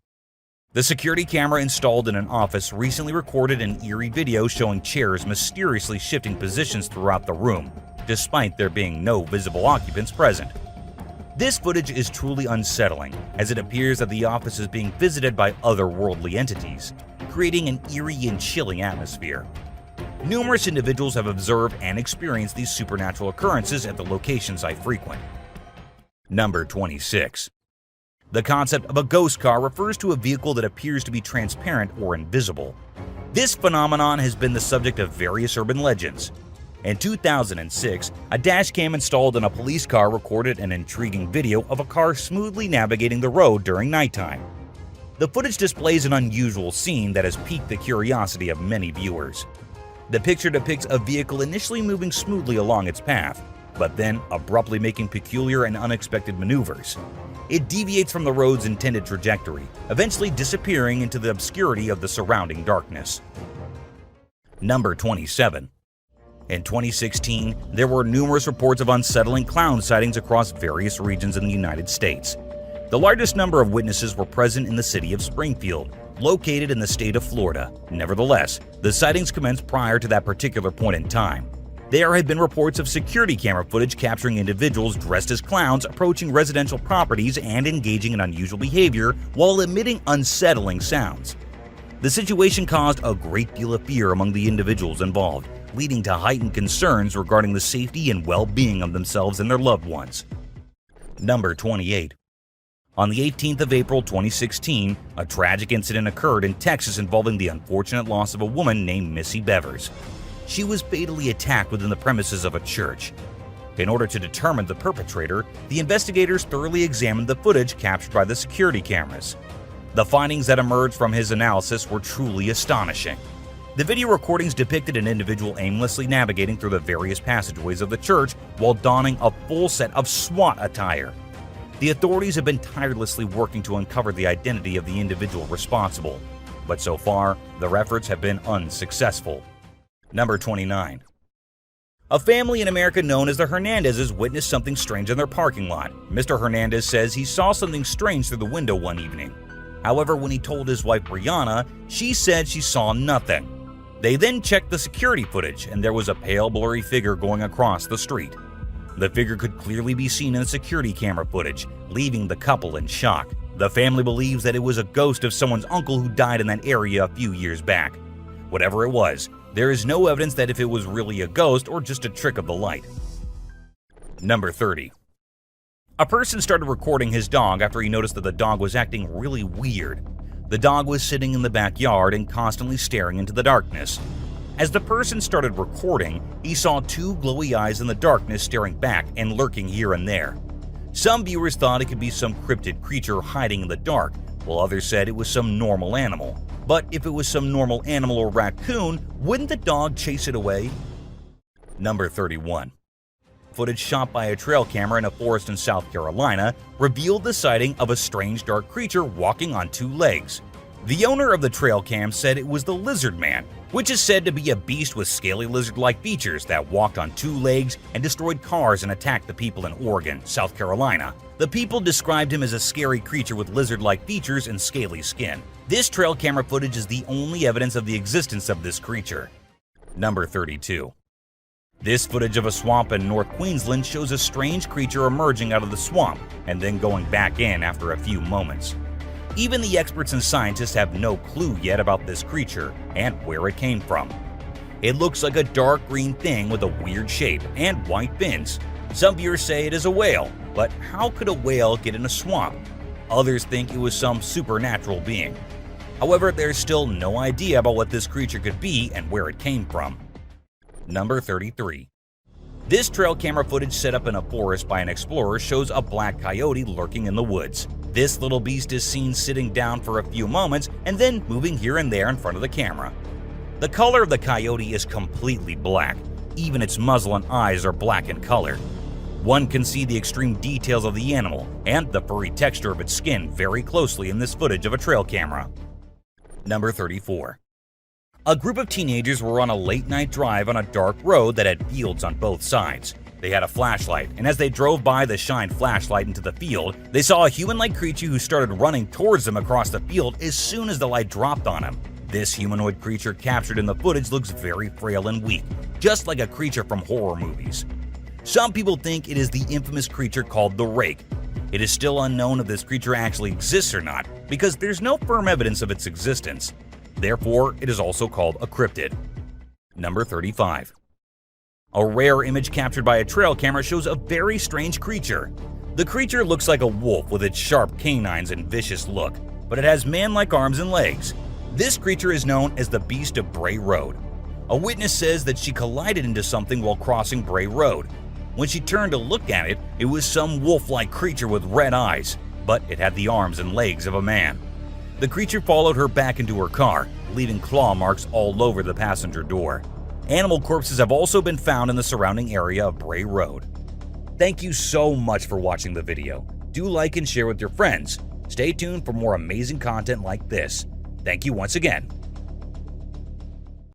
The security camera installed in an office recently recorded an eerie video showing chairs mysteriously shifting positions throughout the room, despite there being no visible occupants present. This footage is truly unsettling, as it appears that the office is being visited by otherworldly entities, creating an eerie and chilling atmosphere. Numerous individuals have observed and experienced these supernatural occurrences at the locations I frequent. Number 26. The concept of a ghost car refers to a vehicle that appears to be transparent or invisible. This phenomenon has been the subject of various urban legends. In 2006, a dashcam installed in a police car recorded an intriguing video of a car smoothly navigating the road during nighttime. The footage displays an unusual scene that has piqued the curiosity of many viewers. The picture depicts a vehicle initially moving smoothly along its path, but then abruptly making peculiar and unexpected maneuvers. It deviates from the road's intended trajectory, eventually disappearing into the obscurity of the surrounding darkness. Number 27. In 2016, there were numerous reports of unsettling clown sightings across various regions in the United States. The largest number of witnesses were present in the city of Springfield, located in the state of Florida. Nevertheless, the sightings commenced prior to that particular point in time. There had been reports of security camera footage capturing individuals dressed as clowns approaching residential properties and engaging in unusual behavior while emitting unsettling sounds. The situation caused a great deal of fear among the individuals involved, leading to heightened concerns regarding the safety and well-being of themselves and their loved ones. Number 28. On the 18th of April 2016, a tragic incident occurred in Texas involving the unfortunate loss of a woman named Missy Bevers. She was fatally attacked within the premises of a church. In order to determine the perpetrator, the investigators thoroughly examined the footage captured by the security cameras. The findings that emerged from his analysis were truly astonishing. The video recordings depicted an individual aimlessly navigating through the various passageways of the church while donning a full set of SWAT attire. The authorities have been tirelessly working to uncover the identity of the individual responsible, but so far, their efforts have been unsuccessful. Number 29. A family in America known as the Hernandezes witnessed something strange in their parking lot. Mr. Hernandez says he saw something strange through the window one evening. However, when he told his wife Brianna, she said she saw nothing. They then checked the security footage, and there was a pale, blurry figure going across the street. The figure could clearly be seen in the security camera footage, leaving the couple in shock. The family believes that it was a ghost of someone's uncle who died in that area a few years back. Whatever it was, there is no evidence that if it was really a ghost or just a trick of the light. Number 30. A person started recording his dog after he noticed that the dog was acting really weird. The dog was sitting in the backyard and constantly staring into the darkness. As the person started recording, he saw two glowy eyes in the darkness staring back and lurking here and there. Some viewers thought it could be some cryptid creature hiding in the dark, while others said it was some normal animal. But if it was some normal animal or raccoon, wouldn't the dog chase it away? Number 31. Footage shot by a trail camera in a forest in South Carolina revealed the sighting of a strange dark creature walking on two legs. The owner of the trail cam said it was the Lizard Man, which is said to be a beast with scaly lizard-like features that walked on two legs and destroyed cars and attacked the people in Oregon, South Carolina. The people described him as a scary creature with lizard-like features and scaly skin. This trail camera footage is the only evidence of the existence of this creature. Number 32. This footage of a swamp in North Queensland shows a strange creature emerging out of the swamp and then going back in after a few moments. Even the experts and scientists have no clue yet about this creature and where it came from. It looks like a dark green thing with a weird shape and white fins. Some viewers say it is a whale, but how could a whale get in a swamp? Others think it was some supernatural being. However, there's still no idea about what this creature could be and where it came from. Number 33. This trail camera footage set up in a forest by an explorer shows a black coyote lurking in the woods. This little beast is seen sitting down for a few moments and then moving here and there in front of the camera. The color of the coyote is completely black. Even its muzzle and eyes are black in color. One can see the extreme details of the animal and the furry texture of its skin very closely in this footage of a trail camera. Number 34. A group of teenagers were on a late-night drive on a dark road that had fields on both sides. They had a flashlight, and as they drove by the shined flashlight into the field, they saw a human-like creature who started running towards them across the field as soon as the light dropped on him. This humanoid creature captured in the footage looks very frail and weak, just like a creature from horror movies. Some people think it is the infamous creature called the Rake. It is still unknown if this creature actually exists or not, because there's no firm evidence of its existence. Therefore, it is also called a cryptid. Number 35. A rare image captured by a trail camera shows a very strange creature. The creature looks like a wolf with its sharp canines and vicious look, but it has man-like arms and legs. This creature is known as the Beast of Bray Road. A witness says that she collided into something while crossing Bray Road. When she turned to look at it, it was some wolf-like creature with red eyes, but it had the arms and legs of a man. The creature followed her back into her car, leaving claw marks all over the passenger door. Animal corpses have also been found in the surrounding area of Bray Road. Thank you so much for watching the video. Do like and share with your friends. Stay tuned for more amazing content like this. Thank you once again.